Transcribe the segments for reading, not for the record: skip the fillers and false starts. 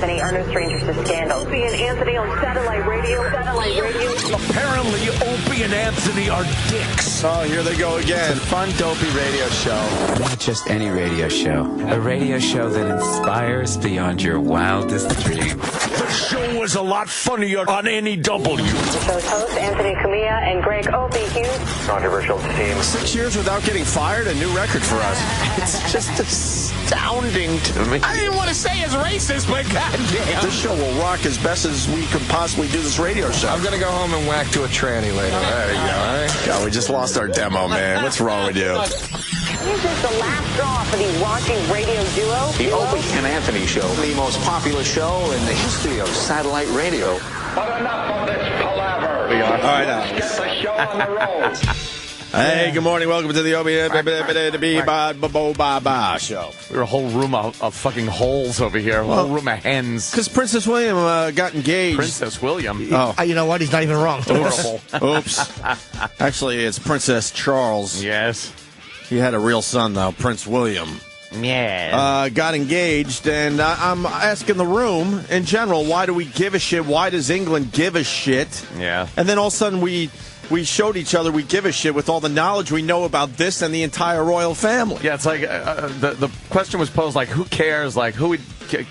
Anthony are no strangers to scandal. Opie and Anthony on satellite radio. Apparently, Opie and Anthony are dicks. Oh, here they go again. Fun, dopey radio show. Not just any radio show. A radio show that inspires beyond your wildest dreams. The show was a lot funnier on NEW. The show's hosts, Anthony Cumia and Greg Opie Hughes. Controversial team. 6 years without getting fired, a new record for us. It's just astounding to me. I didn't want to say it's racist, but goddamn. This show will rock as best as we could possibly do this radio show. I'm going to go home and whack to a tranny later. There you go, all right? God, we just lost our demo, man. What's wrong with you? Is this the last straw for the raunchy radio duo? The Opie and Anthony Show, the most popular show in the history of satellite radio. But enough of this palaver. All right, now. Let's get the show on the road. Hey, good morning. Welcome to the Opie show. We're a whole room of fucking holes over here. A whole room of hens. Because Princess William got engaged. Princess William. Oh. You know what? He's not even wrong. Horrible. Oops. Actually, it's Princess Charles. Yes. He had a real son, though, Prince William. Yeah. Got engaged, and I'm asking the room in general, why do we give a shit? Why does England give a shit? Yeah. And then all of a sudden we showed each other we give a shit with all the knowledge we know about this and the entire royal family. Yeah, it's like the question was posed like, who cares? Like, who would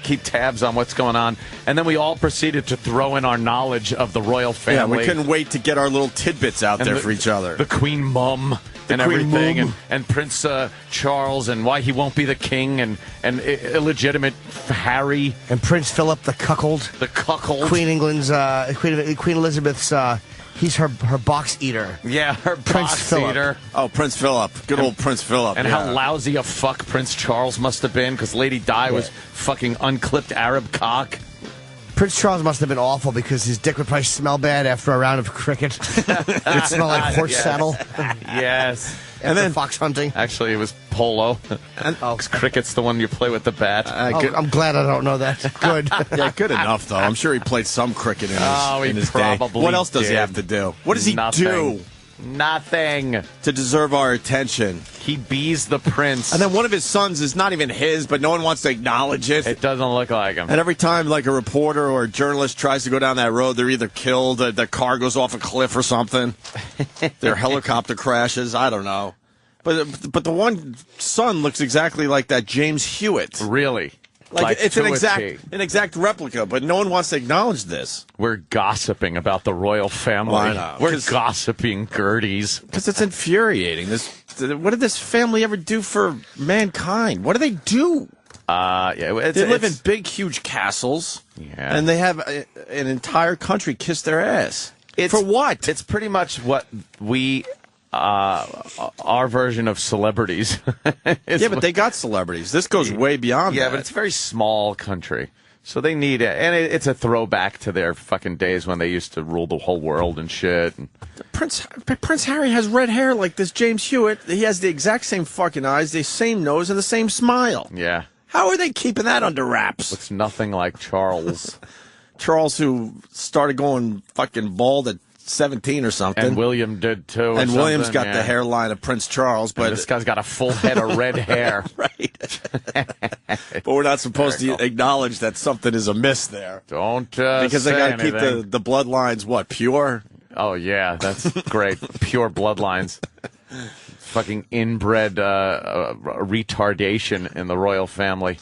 keep tabs on what's going on? And then we all proceeded to throw in our knowledge of the royal family. Yeah, we couldn't wait to get our little tidbits out there for each other. The Queen Mum. And Queen everything, Mum. and Prince Charles, and why he won't be the king, and illegitimate Harry, And Prince Philip, the cuckold. the cuckold. Queen England's, Queen Elizabeth's, he's her box eater. Yeah, her Prince box Philip. eater. Oh, Prince Philip. Good old Prince Philip. And yeah. how lousy a fuck Prince Charles must have been, because Lady Di was fucking unclipped Arab cock. Prince Charles must have been awful because his dick would probably smell bad after a round of cricket. It'd smell like horse saddle. Yes. And then fox hunting. Actually, it was polo. And, Cricket's the one you play with the bat. I'm glad I don't know that. Good. yeah, good enough, though. I'm sure he played some cricket in his day. probably What else does he did. have to do? What does he Nothing. do Nothing. to deserve our attention? He bees the prince. And then one of his sons is not even his, but no one wants to acknowledge it. It doesn't look like him. And every time, like, a reporter or a journalist tries to go down that road, they're either killed, the car goes off a cliff or something. Their helicopter crashes. I don't know. But the one son looks exactly like that James Hewitt. Really? Like it's to an a exact replica, but no one wants to acknowledge this. We're gossiping about the royal family. Well, I know. We're gossiping Gerties. Because it's infuriating. What did this family ever do for mankind? What do they do? They live in big, huge castles, and they have an entire country kiss their ass. For what? It's pretty much what we, our version of celebrities. Yeah, but they got celebrities. This goes way beyond that. Yeah, but it's a very small country. So they need it. And it's a throwback to their fucking days when they used to rule the whole world and shit. Prince Harry has red hair like this James Hewitt. He has the exact same fucking eyes, the same nose, and the same smile. Yeah. How are they keeping that under wraps? Looks nothing like Charles. Charles, who started going fucking bald at 17 or something. And William did too. And William's got the hairline of Prince Charles, but this guy's got a full head of red hair. Right. But we're not supposed to acknowledge that something is amiss there. Don't because they say got to keep anything. the bloodlines pure. Oh yeah, that's great. Pure bloodlines. Fucking inbred retardation in the royal family.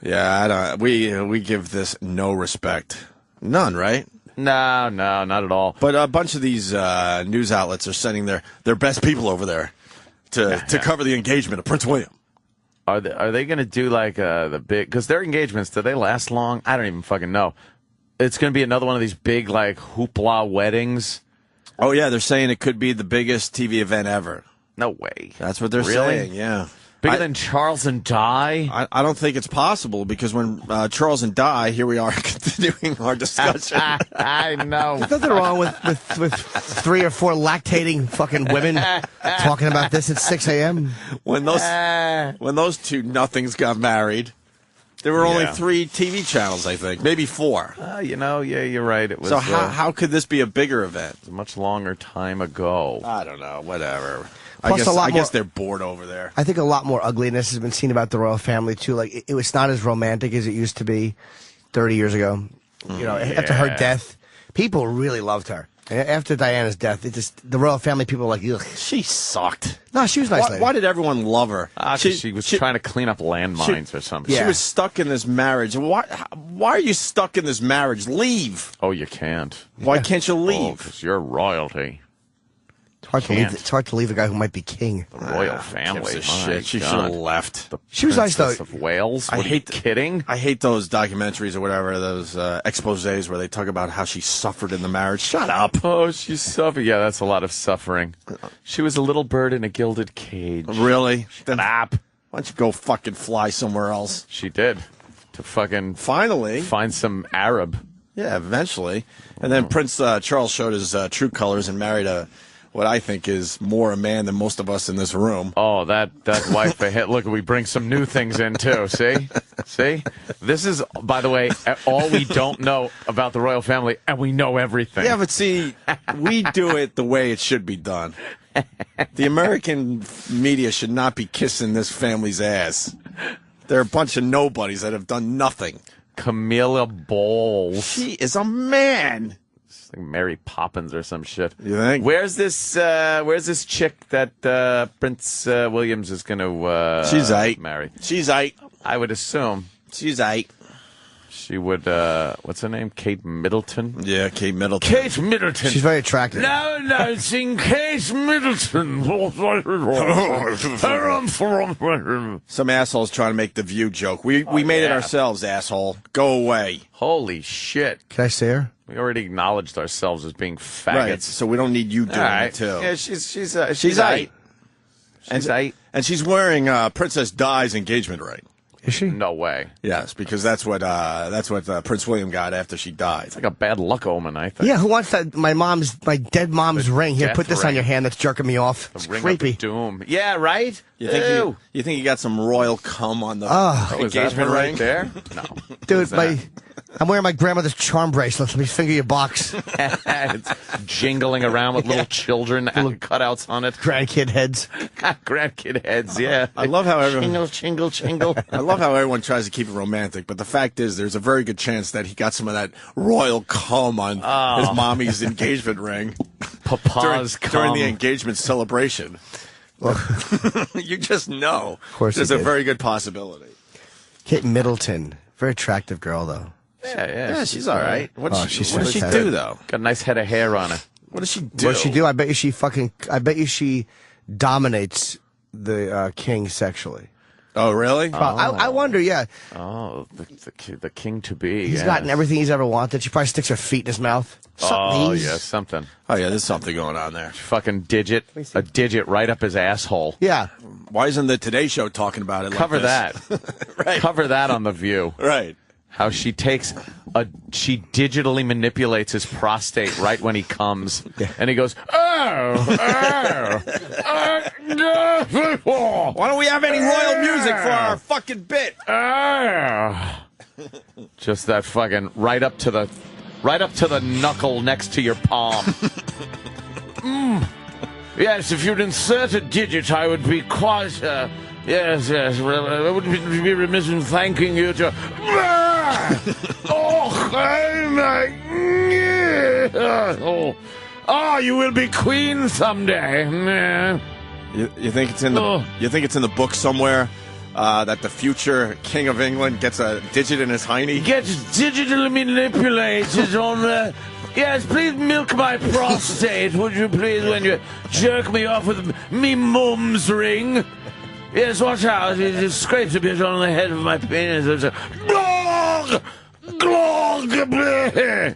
Yeah, I don't. We give this no respect, none, right? No, not at all. But a bunch of these news outlets are sending their best people over there to cover the engagement of Prince William. Are they going to do like the big? Because their engagements, do they last long? I don't even fucking know. It's going to be another one of these big like hoopla weddings. Oh yeah, they're saying it could be the biggest TV event ever. No way. That's what they're Really? saying. Yeah. Bigger than Charles and Di? I don't think it's possible because when Charles and Di, here we are continuing our discussion. I know. There's nothing wrong with 3 or 4 lactating fucking women talking about this at 6 a.m. When those two nothings got married, there were only 3 TV channels, I think, maybe 4. Yeah, you're right. It was. So how could this be a bigger event? A much longer time ago. I don't know. Whatever. Plus I guess they're bored over there. I think a lot more ugliness has been seen about the royal family too. Like it was not as romantic as it used to be. 30 years ago. You know, after her death, people really loved her. After Diana's death, the royal family people were like, ugh. She sucked. No, she was nice. Why did everyone love her? She was trying to clean up landmines or something. She was stuck in this marriage. Why are you stuck in this marriage? Leave. Oh, you can't. Why can't you leave? Because you're royalty. It's hard to leave a guy who might be king. The royal family. Gives a shit. She should have left. She was nice, though. Princess of Wales. What, are you kidding? I hate those documentaries or whatever, those exposés where they talk about how she suffered in the marriage. Shut up. Oh, she suffered. Yeah, that's a lot of suffering. She was a little bird in a gilded cage. Really? Then, Why don't you go fucking fly somewhere else? She did. To fucking finally find some Arab. Yeah, eventually. And then Prince Charles showed his true colors and married what I think is more a man than most of us in this room. Oh, that wife of hit. Look, we bring some new things in, too. See? This is, by the way, all we don't know about the royal family, and we know everything. Yeah, but see, we do it the way it should be done. The American media should not be kissing this family's ass. They're a bunch of nobodies that have done nothing. Camilla Bowles. She is a man. Like Mary Poppins or some shit. You think? Where's this chick that Prince Williams is going to She's eight. marry? She's eight. I would assume. She's eight. She would, what's her name? Kate Middleton? Yeah, Kate Middleton. Kate Middleton. She's very attractive. Now announcing Kate Middleton. Some asshole's trying to make the View joke. We made it ourselves, asshole. Go away. Holy shit. Can I say her? We already acknowledged ourselves as being faggots. Right, so we don't need you doing it, too. Yeah, she's eight. She's eight. And she's wearing Princess Di's engagement ring. Is she? No way. Yes, because that's what Prince William got after she died. It's like a bad luck omen, I think. Yeah, who wants that? My dead mom's ring. Here, put this on your hand. That's jerking me off. It's ring creepy. of doom. Yeah, right. You think you got some royal cum on the engagement ring there? No, dude. I'm wearing my grandmother's charm bracelet. Let me finger your box. It's jingling around with little children cutouts on it. Grandkid heads. Grandkid heads, yeah. I love how everyone... Chingle. I love how everyone tries to keep it romantic, but the fact is there's a very good chance that he got some of that royal cum on his mommy's engagement ring. Papa's cum. During the engagement celebration. You just know. Of course there's a very good possibility. Kate Middleton. Very attractive girl, though. Yeah, she's all right. What does she fantastic. do, though? Got a nice head of hair on her. What does she do? What does she do? I bet you she dominates the king sexually. Oh, really? I wonder, yeah. Oh, the king to be. He's gotten everything he's ever wanted. She probably sticks her feet in his mouth. Something. Oh, yeah, there's something going on there. Fucking a digit right up his asshole. Yeah. Why isn't the Today Show talking about it Cover like this? that. Right. Cover that on The View. Right. How she she digitally manipulates his prostate right when he comes. Yeah. And he goes, no. Why don't we have any royal music for our fucking bit? Just that fucking right up to the knuckle next to your palm. Yes, if you'd insert a digit, I would be quite, yes, I would be remiss in thanking you to... you will be queen someday. You think it's in the book somewhere that the future king of England gets a digit in his hiney? Gets digitally manipulated on the... Yes, please milk my prostate, would you please, when you jerk me off with me mum's ring? Yes, watch out, it scrapes a bit on the head of my penis. There's a...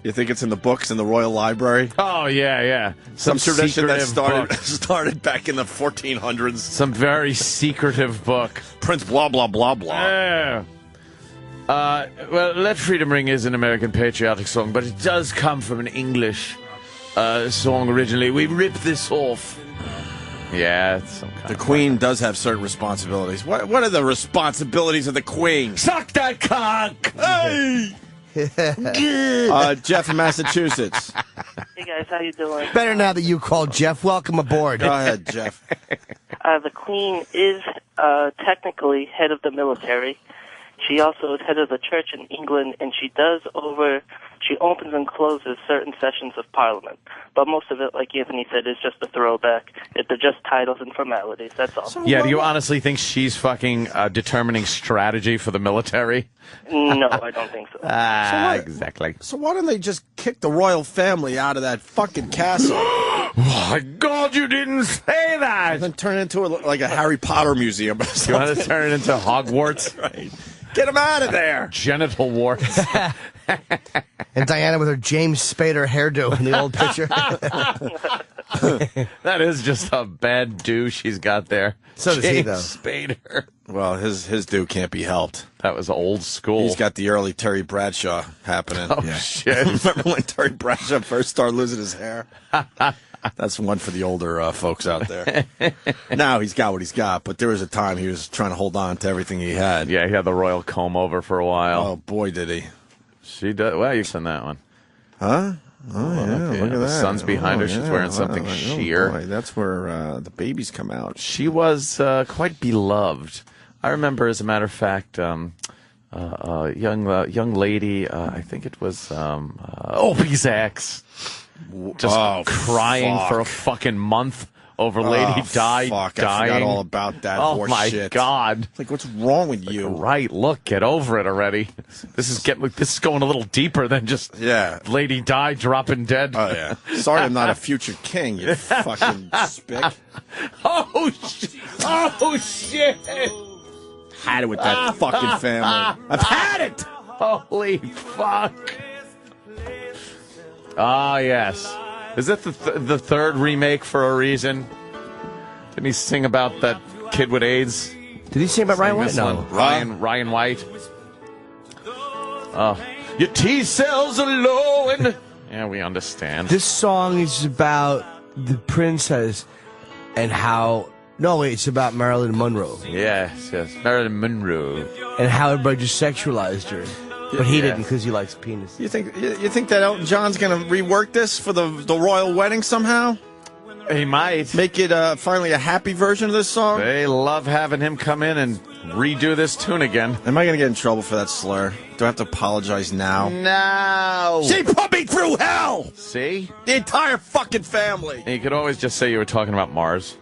You think it's in the books in the Royal Library? Oh, yeah. Some tradition that started back in the 1400s. Some very secretive book. Prince blah, blah, blah, blah. Well, Let Freedom Ring is an American patriotic song, but it does come from an English song originally. We ripped this off. Yeah, it's some kind The Queen does have certain responsibilities. What are the responsibilities of the Queen? Suck that cock! Hey! Jeff in Massachusetts. Hey guys, how you doing? Better now that you called, Jeff. Welcome aboard. Go ahead, Jeff. The Queen is technically head of the military. She also is head of the church in England, and she opens and closes certain sessions of Parliament. But most of it, like Anthony said, is just a throwback. They're just titles and formalities, that's all. Yeah, do you honestly think she's fucking determining strategy for the military? No, I don't think so. Exactly. So why don't they just kick the royal family out of that fucking castle? Oh, my God, you didn't say that! And then turn it into like a Harry Potter museum or something. You want to turn it into Hogwarts? Right. Get him out of there! Genital warts. And Diana with her James Spader hairdo in the old picture. That is just a bad do she's got there. So does he, though. Spader. Well, his dude can't be helped. That was old school. He's got the early Terry Bradshaw happening. Oh, shit. Remember when Terry Bradshaw first started losing his hair? That's one for the older folks out there. Now he's got what he's got, but there was a time he was trying to hold on to everything he had. Yeah, he had the royal comb over for a while. Oh, boy, did he. She does. Well, you send that one. Huh? Oh, yeah, look at the that. sun's behind her. She's wearing something sheer. Boy, that's where the babies come out. She was quite beloved. I remember, as a matter of fact, young lady, I think it was Opie's ex, just crying for a fucking month over Lady Di dying. I forgot all about that horse shit. Oh, my God. Like, what's wrong with you? Right, look, get over it already. This is going a little deeper than just Lady Di dropping dead. Oh, yeah. Sorry I'm not a future king, you fucking spick. Oh, shit. Had it with that fucking family. I've had it! Holy fuck. Ah, yes. Is that the third remake for a reason? Didn't he sing about that kid with AIDS? Did he sing about Ryan White? No. Ryan White. Your T cells are low and... Yeah, we understand. This song is about the princess and how... No, wait, it's about Marilyn Monroe. Yes, Marilyn Monroe. And how everybody just sexualized her. But he didn't because he likes penis. You think that Elton John's going to rework this for the royal wedding somehow? He might. Make it finally a happy version of this song? They love having him come in and redo this tune again. Am I going to get in trouble for that slur? Do I have to apologize now? No. She put me through hell! See? The entire fucking family! You could always just say you were talking about Mars.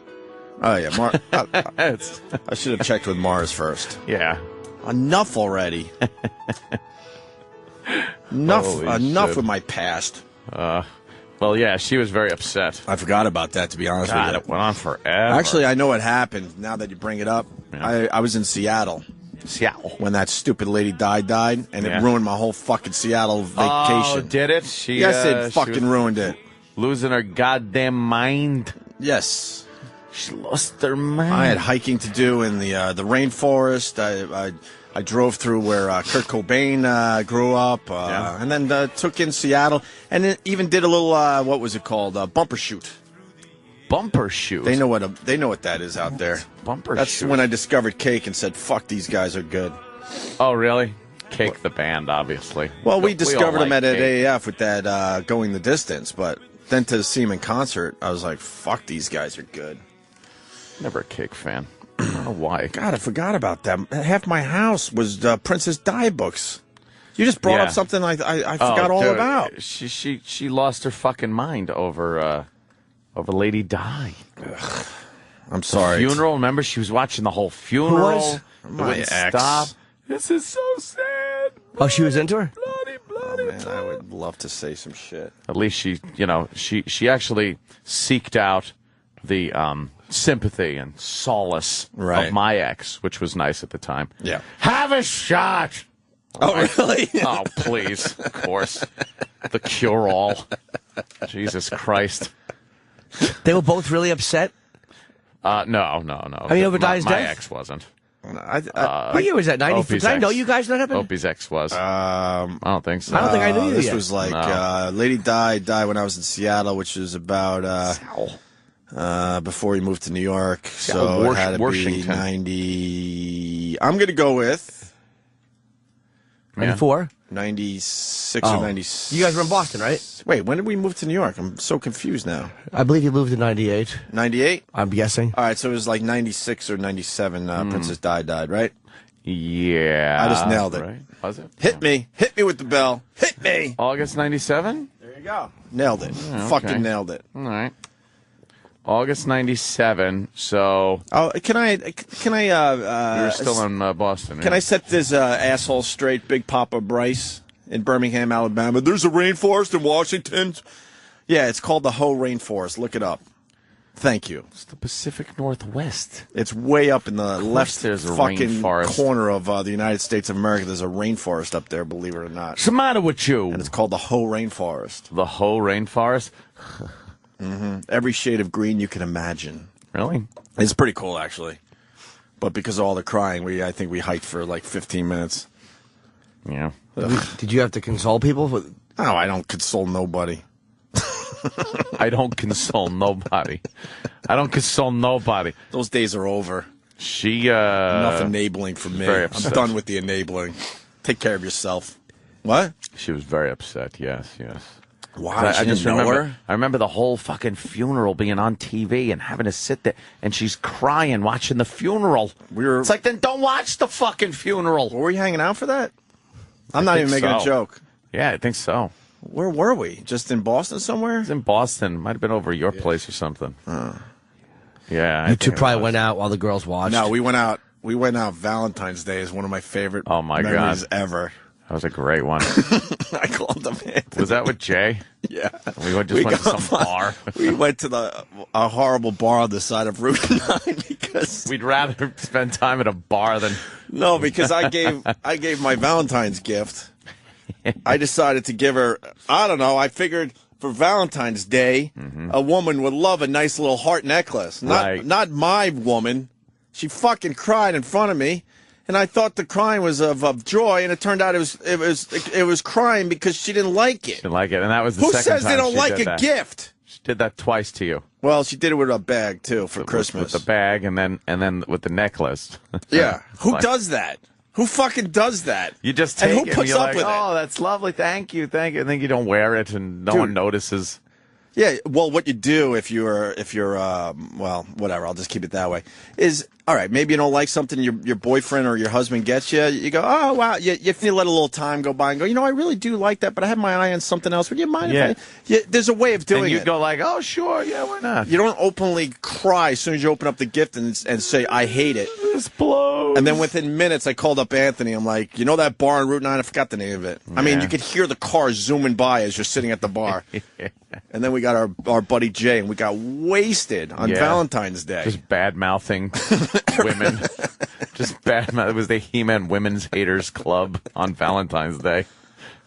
Oh, yeah. I should have checked with Mars first. Yeah. Enough already. Enough with my past. Well, yeah, she was very upset. I forgot about that, to be honest with you. It went on forever. Actually, I know what happened, now that you bring it up. Yeah. I was in Seattle. When that stupid Lady Di died, and it ruined my whole fucking Seattle vacation. Oh, did it? Yes, it fucking ruined it. Losing her goddamn mind. Yes. She lost her mind. I had hiking to do in the rainforest. I drove through where Kurt Cobain grew up, and then took in Seattle, and then even did a little what was it called? Bumper shoot. Bumper shoot. They know what that is out there. Bumper shoot. That's when I discovered Cake and said, "Fuck, these guys are good." Oh, really? Cake the band, obviously. Well, we discovered them at AAF with that Going the Distance, but then to see them in concert, I was like, "Fuck, these guys are good." Never a Cake fan. I don't know why. God, I forgot about them. Half my house was Princess Di books. You just brought up something I forgot all about. She lost her fucking mind over Lady Di. Ugh. I'm sorry. The funeral. Remember, she was watching the whole funeral. Who was? My ex. Stop. This is so sad. Oh, she was into her? Bloody, man, I would love to say some shit. At least she actually seeked out the sympathy and solace of my ex, which was nice at the time. Yeah. Have a shot. Oh, really? Oh, please. Of course. The cure-all. Jesus Christ. They were both really upset? No. I mean, over Di's death? My ex wasn't. What year was that? 90? Did I know you guys that happened? Opie's ex was. I don't think so. I don't think I knew you This yet. was like Lady Di died when I was in Seattle, which was about before he moved to New York. So it had to be 90. I'm going to go with 94? 96 or 96. You guys were in Boston, right? Wait, when did we move to New York? I'm so confused now. I believe you moved in 98. 98? I'm guessing. All right, so it was like 96 or 97 Princess Di died, right? Yeah. I just nailed it. Right? Was it? Hit me with the bell. Hit me. August 97? There you go. Nailed it. Okay. Fucking nailed it. All right. August 97. So. Oh, can I? You're still in Boston. Can I set this asshole straight, Big Papa Bryce in Birmingham, Alabama? There's a rainforest in Washington. Yeah, it's called the Hoh Rainforest. Look it up. Thank you. It's the Pacific Northwest. It's way up in the left there's a fucking rainforest. corner of the United States of America. There's a rainforest up there, believe it or not. What's the matter with you? And it's called the Hoh Rainforest. The Hoh Rainforest? Every shade of green you can imagine. Really? It's pretty cool, actually. But because of all the crying, I think we hiked for like 15 minutes. Yeah. Did you have to console people? Oh, I don't console nobody. I don't console nobody. I don't console nobody. Those days are over. She, Enough enabling for me. very I'm upset. done with the enabling. Take care of yourself. What? She was very upset, yes. Why? I just know remember. her? I remember the whole fucking funeral being on TV and having to sit there, and she's crying watching the funeral. It's like, then don't watch the fucking funeral. Were we hanging out for that? I'm not even making a joke. Yeah, I think so. Where were we? Just in Boston somewhere? It was in Boston. Might have been over your place or something. Yeah. You two probably went out while the girls watched. No, we went out. We went out. Valentine's Day is one of my favorite memories ever. That was a great one. I called him Anthony. Was that with Jay? Yeah. We went to some bar. We went to a horrible bar on the side of Route 9 because we'd rather spend time at a bar than no, because I gave my Valentine's gift. I decided to give her. I don't know. I figured for Valentine's Day, a woman would love a nice little heart necklace. Not my woman. She fucking cried in front of me. And I thought the crying was of joy, and it turned out it was crying because she didn't like it. She didn't like it, and that was the Who second says time they don't she like did a that. gift? She did that twice to you. Well, she did it with a bag too for Christmas. With the bag, and then with the necklace. Yeah, who does that? Who fucking does that? You just take and it who puts and you're up like, with oh, that's lovely, thank you, and then you don't wear it, and no one notices. Yeah, well, what you do if you're well, whatever, I'll just keep it that way, is, all right, maybe you don't like something your boyfriend or your husband gets you. You go, oh, wow, you let a little time go by and go, I really do like that, but I have my eye on something else. Would you mind if there's a way of doing it. And you go like, oh, sure, yeah, why not? You don't openly cry as soon as you open up the gift and say, I hate it. This blows. And then within minutes, I called up Anthony. I'm like, you know that bar on Route 9? I forgot the name of it. I mean, you could hear the cars zooming by as you're sitting at the bar. And then we got our buddy Jay, and we got wasted on Valentine's Day. Just bad-mouthing women. Just bad-mouthing. It was the He-Man Women's Haters Club on Valentine's Day.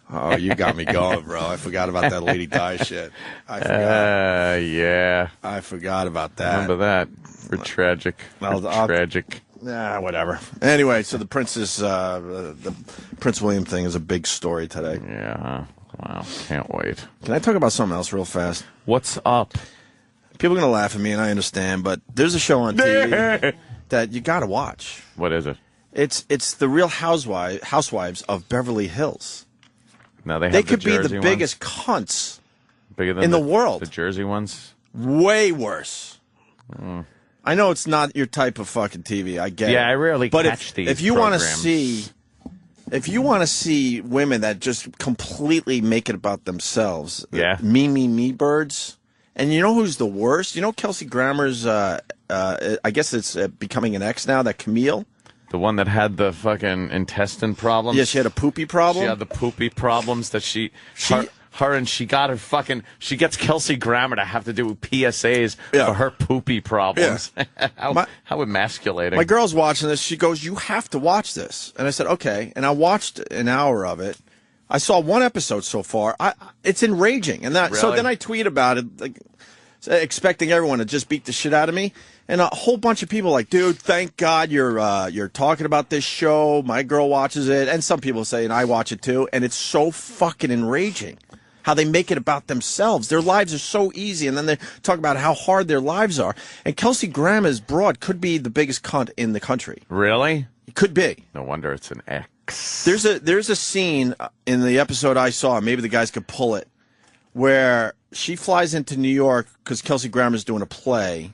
Oh, you got me going, bro. I forgot about that Lady Di shit. I forgot. Yeah. I forgot about that. Remember that. We're tragic. Tragic. Nah, whatever. Anyway, so the Prince William thing is a big story today. Yeah. Wow. Can't wait. Can I talk about something else real fast? What's up? People are going to laugh at me, and I understand, but there's a show on TV that you got to watch. What is it? It's the Real Housewives of Beverly Hills. Now they could be the biggest cunts in the world. The Jersey ones? Way worse. I know it's not your type of fucking TV. I get it. Yeah, I rarely catch these if you programs. If you want to see women that just completely make it about themselves, me birds, and you know who's the worst? You know Kelsey Grammer's, I guess it's becoming an ex now, that Camille? The one that had the fucking intestine problems? Yeah, she had a poopy problem. She had the poopy problems that she gets Kelsey Grammer to have to do PSAs for her poopy problems. Yeah. How emasculating. My girl's watching this. She goes, you have to watch this. And I said, okay. And I watched an hour of it. I saw one episode so far. It's enraging. And so then I tweet about it, like, expecting everyone to just beat the shit out of me. And a whole bunch of people like, dude, thank God you're talking about this show. My girl watches it. And some people say, and I watch it too. And it's so fucking enraging how they make it about themselves. Their lives are so easy. And then they talk about how hard their lives are. And Kelsey Grammer's broad could be the biggest cunt in the country. Really? It could be. No wonder it's an X. There's a scene in the episode I saw, maybe the guys could pull it, where she flies into New York because Kelsey Grammer's doing a play.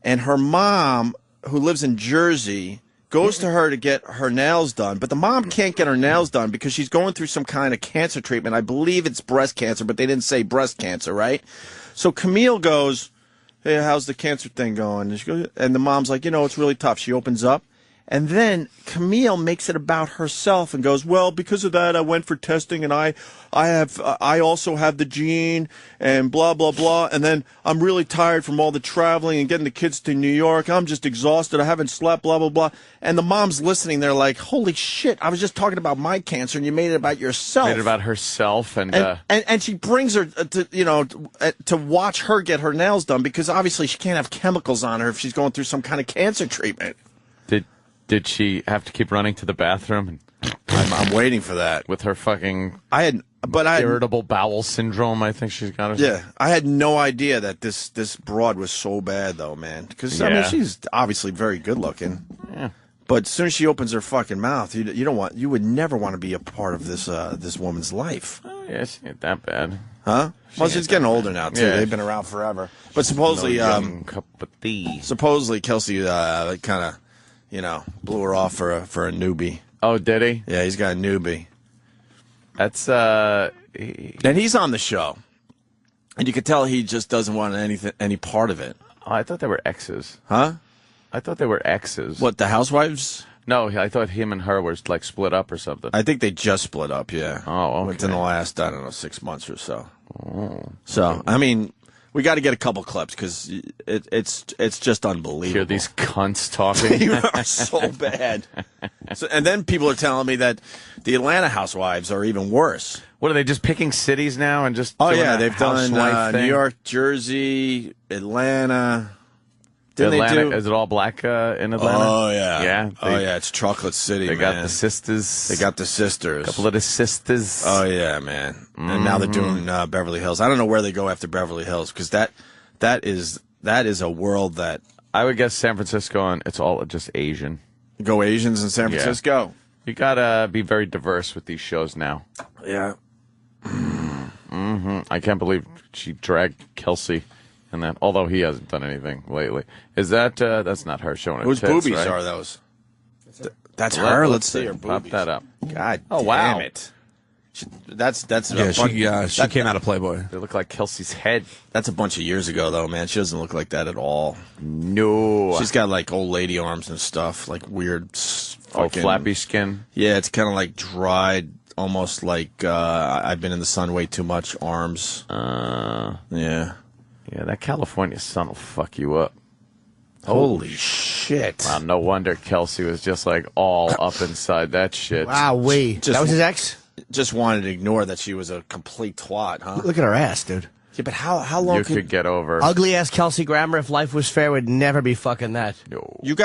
And her mom, who lives in Jersey, goes to her to get her nails done, but the mom can't get her nails done because she's going through some kind of cancer treatment. I believe it's breast cancer, but they didn't say breast cancer, right? So Camille goes, hey, how's the cancer thing going? And, she goes, and the mom's like, it's really tough. She opens up. And then Camille makes it about herself and goes, well, because of that, I went for testing and I also have the gene and blah, blah, blah. And then I'm really tired from all the traveling and getting the kids to New York. I'm just exhausted. I haven't slept, blah, blah, blah. And the mom's listening. They're like, holy shit, I was just talking about my cancer and you made it about yourself. Made it about herself. And she brings her to watch her get her nails done because obviously she can't have chemicals on her if she's going through some kind of cancer treatment. Did she have to keep running to the bathroom? I'm waiting for that. With her fucking irritable bowel syndrome, I think she's got. Yeah, I had no idea that this broad was so bad, though, man. Because I mean, she's obviously very good looking. Yeah. But as soon as she opens her fucking mouth, you would never want to be a part of this woman's life. Oh, yeah, she ain't that bad. Huh? Well, she's getting older now too. Yeah. They've been around forever. But supposedly, cup of tea. Supposedly Kelsey kind of. Blew her off for a newbie. Oh, did he? Yeah, he's got a newbie. That's and he's on the show, and you could tell he just doesn't want any part of it. Oh, I thought they were exes. Huh? I thought they were exes. What, the housewives? No, I thought him and her were like split up or something. I think they just split up. Yeah. Oh, okay. Within the last 6 months or so. Oh. So I mean. We got to get a couple clips because it's just unbelievable. Hear these cunts talking. You are so bad. And then people are telling me that the Atlanta housewives are even worse. What are they just picking cities now and just? Oh doing yeah, they've done thing? New York, Jersey, Atlanta. Atlanta, is it all black in Atlanta? Oh yeah, yeah. It's Chocolate City. They man. got the sisters. They got the sisters. A couple of the sisters. Oh yeah, man. And now they're doing Beverly Hills. I don't know where they go after Beverly Hills because that is a world that I would guess San Francisco and it's all just Asian. Go Asians in San Francisco. You gotta be very diverse with these shows now. Yeah. I can't believe she dragged Kelsey. And that, although he hasn't done anything lately, is that that's not her showing her Whose tits, boobies right? are those? That's her. Let's see her Pop boobies. that up. God, wow. damn it! That's she came out of Playboy. They look like Kelsey's head. That's a bunch of years ago, though, man. She doesn't look like that at all. No, she's got like old lady arms and stuff, like weird, flappy skin. Yeah, it's kind of like dried, almost like I've been in the sun way too much. Arms. Yeah, that California sun will fuck you up. Holy shit. Wow, no wonder Kelsey was just like all up inside that shit. Wow, that was his ex? Just wanted to ignore that she was a complete twat, huh? Look at her ass, dude. Yeah, but how long could get over? Ugly ass Kelsey Grammer, if life was fair, would never be fucking that. No. You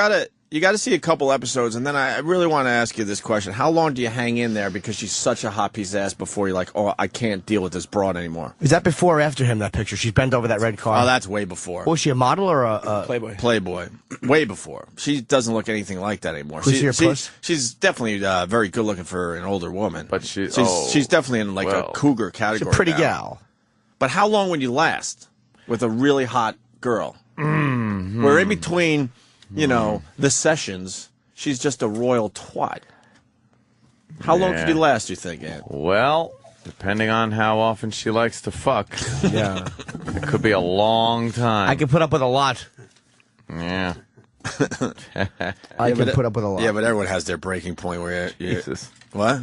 gotta see a couple episodes, and then I really want to ask you this question: how long do you hang in there because she's such a hot piece of ass before you're like, oh, I can't deal with this broad anymore? Is that before or after him? That picture? She's bent over that red car. Oh, that's way before. Was she a model or a Playboy? Playboy, way before. She doesn't look anything like that anymore. She's definitely very good looking for an older woman, but she's definitely in like a cougar category. She's a pretty now. gal. But how long would you last with a really hot girl? Mm-hmm. We're in between, the sessions. She's just a royal twat. How long could you last, you think, Ed? Well, depending on how often she likes to fuck. Yeah. It could be a long time. I can put up with a lot. Yeah. I can put up with a lot. Yeah, but everyone has their breaking point where Jesus. What?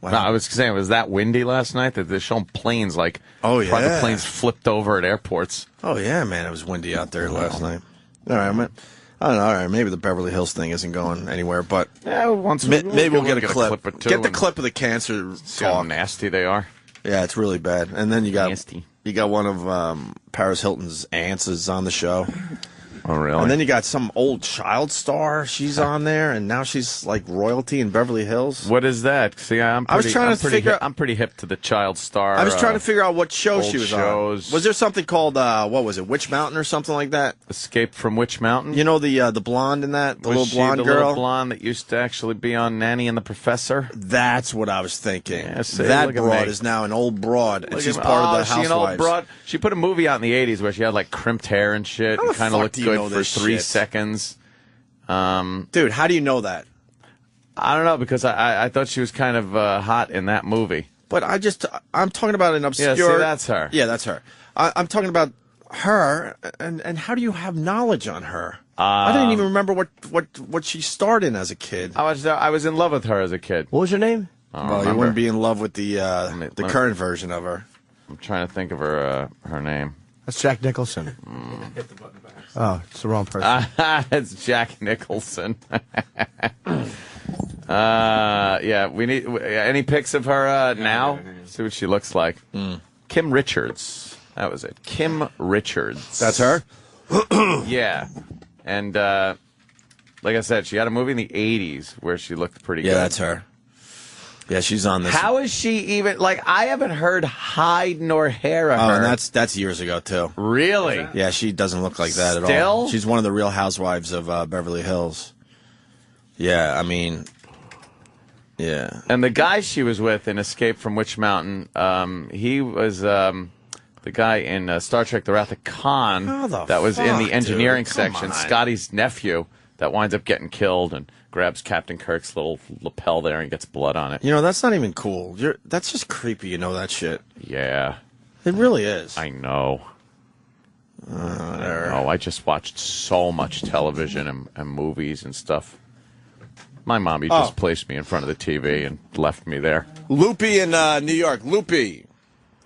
No, I was saying, was that windy last night that they're showing planes like private planes flipped over at airports? Oh, yeah, man. It was windy out there last night. All right, man. I don't know. All right, maybe the Beverly Hills thing isn't going anywhere, but maybe we'll get a clip. Or two get the clip of the cancer see how nasty they are. Yeah, it's really bad. And then you got one of Paris Hilton's aunts is on the show. Oh, really? And then you got some old child star. She's on there, and now she's like royalty in Beverly Hills. What is that? See, I'm pretty hip to the child star. I was trying to figure out what show she was shows. on. Was there something called what was it, Witch Mountain or something like that? Escape from Witch Mountain. You know the blonde in that, was little blonde the girl, little blonde that used to actually be on Nanny and the Professor. That's what I was thinking. Yeah, see, that broad is now an old broad, and she's part of the Housewives. An old broad. She put a movie out in the '80s where she had like crimped hair and shit, and kind of looked good for 3 seconds. Dude, how do you know that? I don't know, because I thought she was kind of hot in that movie. But I'm talking about an obscure... Yeah, see, that's her. Yeah, that's her. I'm talking about her, and how do you have knowledge on her? I didn't even remember what she starred in as a kid. I was in love with her as a kid. What was her name? Well, you wouldn't be in love with the current version of her. I'm trying to think of her name. That's Jack Nicholson. Hit the button back. Oh, it's the wrong person. It's Jack Nicholson. Yeah, we need any pics of her now? See what she looks like. Kim Richards. That was it. Kim Richards. That's her? Yeah. And like I said, she had a movie in the 80s where she looked pretty good. Yeah, that's her. Yeah, she's on this. How is she even, like, I haven't heard hide nor hair of her. Oh, and that's years ago, too. Really? Yeah, she doesn't look like that at all. Still? She's one of the Real Housewives of Beverly Hills. Yeah, I mean, yeah. And the guy she was with in Escape from Witch Mountain, he was the guy in Star Trek The Wrath of Khan that was in the engineering section, Scotty's nephew, that winds up getting killed and grabs Captain Kirk's little lapel there and gets blood on it. You know, that's not even cool. That's just creepy, you know that shit. Yeah. It really is. I know. I just watched so much television and movies and stuff. My mommy just placed me in front of the TV and left me there. Loopy in New York. Loopy.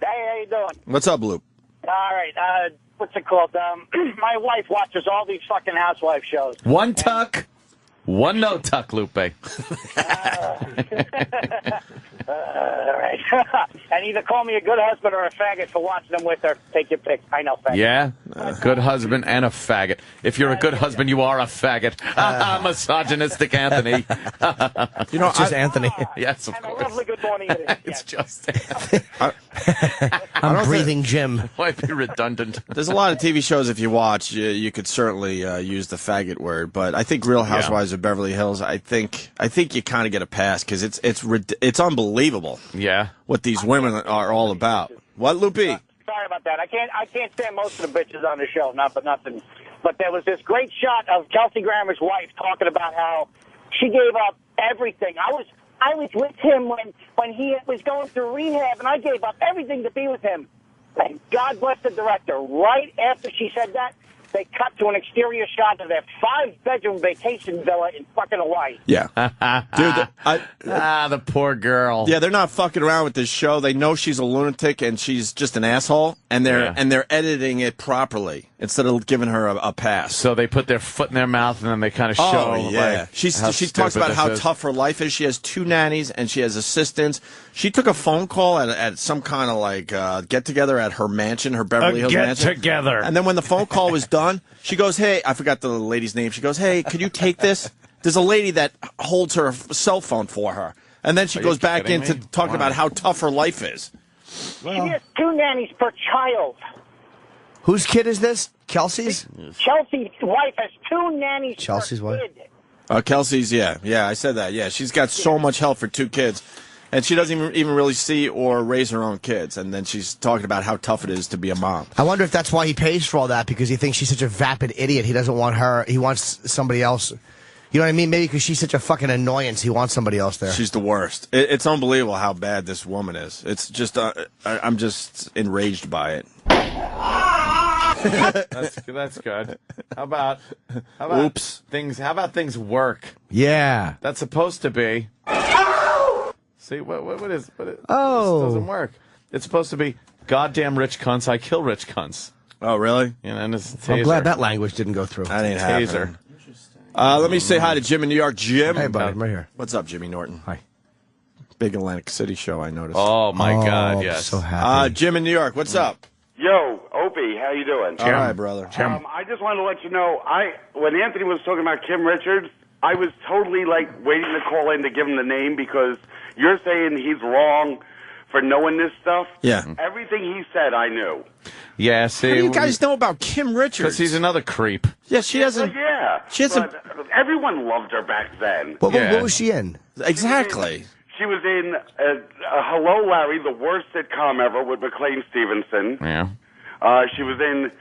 Hey, how you doing? What's up, Loop? All right. What's it called? My wife watches all these fucking housewife shows. One tuck, one no tuck, Lupe. All right. And either call me a good husband or a faggot for watching them with her. Take your pick. I know faggot. Yeah, a good husband and a faggot. If you're a good husband, you are a faggot. Misogynistic Anthony. You know, it's just Anthony. Yes, of course. A lovely good morning. It's just Anthony. I'm breathing Jim. Might be redundant. There's a lot of TV shows, if you watch, you could certainly use the faggot word. But I think Real Housewives of Beverly Hills, I think you kind of get a pass because it's unbelievable. Yeah. What these women are all about. What, Loopy? Sorry about that. I can't stand most of the bitches on the show. Not for nothing. But there was this great shot of Kelsey Grammer's wife talking about how she gave up everything. I was with him when he was going through rehab, and I gave up everything to be with him. And God bless the director. Right after she said that, they cut to an exterior shot of their 5-bedroom vacation villa in fucking Hawaii. Yeah. Dude, the poor girl. Yeah, they're not fucking around with this show. They know she's a lunatic and she's just an asshole, and they're editing it properly instead of giving her a pass. So they put their foot in their mouth and then they kind of show. Oh, yeah. Like, she talks about how tough her life is. She has 2 nannies and she has assistants. She took a phone call at some kind of like get-together at her mansion, her Beverly Hills mansion. Get-together. And then when the phone call was done, she goes, hey, I forgot the lady's name. She goes, hey, could you take this? There's a lady that holds her cell phone for her. And then she goes back into talking about how tough her life is. She has 2 nannies per child. Whose kid is this? Kelsey's? Chelsea's wife has 2 nannies Chelsea's per wife? kid. Kelsey's, yeah, I said that. Yeah, she's got so much help for 2 kids. And she doesn't even really see or raise her own kids. And then she's talking about how tough it is to be a mom. I wonder if that's why he pays for all that, because he thinks she's such a vapid idiot. He doesn't want her. He wants somebody else. You know what I mean? Maybe because she's such a fucking annoyance, he wants somebody else there. She's the worst. It's unbelievable how bad this woman is. It's just, I'm just enraged by it. That's good. How about Oops. things? How about things work? Yeah. That's supposed to be. See what is? Oh, this doesn't work. It's supposed to be goddamn rich cunts. I kill rich cunts. Oh, really? And it's a taser. I'm glad that language didn't go through. That ain't Taser. happening. Let me say hi to Jim in New York. Jim. Hey, buddy, I'm right here. What's up, Jimmy Norton? Hi. Big Atlantic City show, I noticed. Oh, my God, yes. So happy. Jim in New York, what's up? Yo, Opie, how you doing? All right, brother. I just wanted to let you know, when Anthony was talking about Kim Richards, I was totally like waiting to call in to give him the name because you're saying he's wrong for knowing this stuff. Yeah. Everything he said, I knew. Yeah, see. How do you guys know about Kim Richards? Because he's another creep. Yeah, she hasn't. Well, yeah. She hasn't. But everyone loved her back then. What was she in? Exactly. She was in Hello, Larry, the worst sitcom ever with McLean Stevenson. Yeah. She was in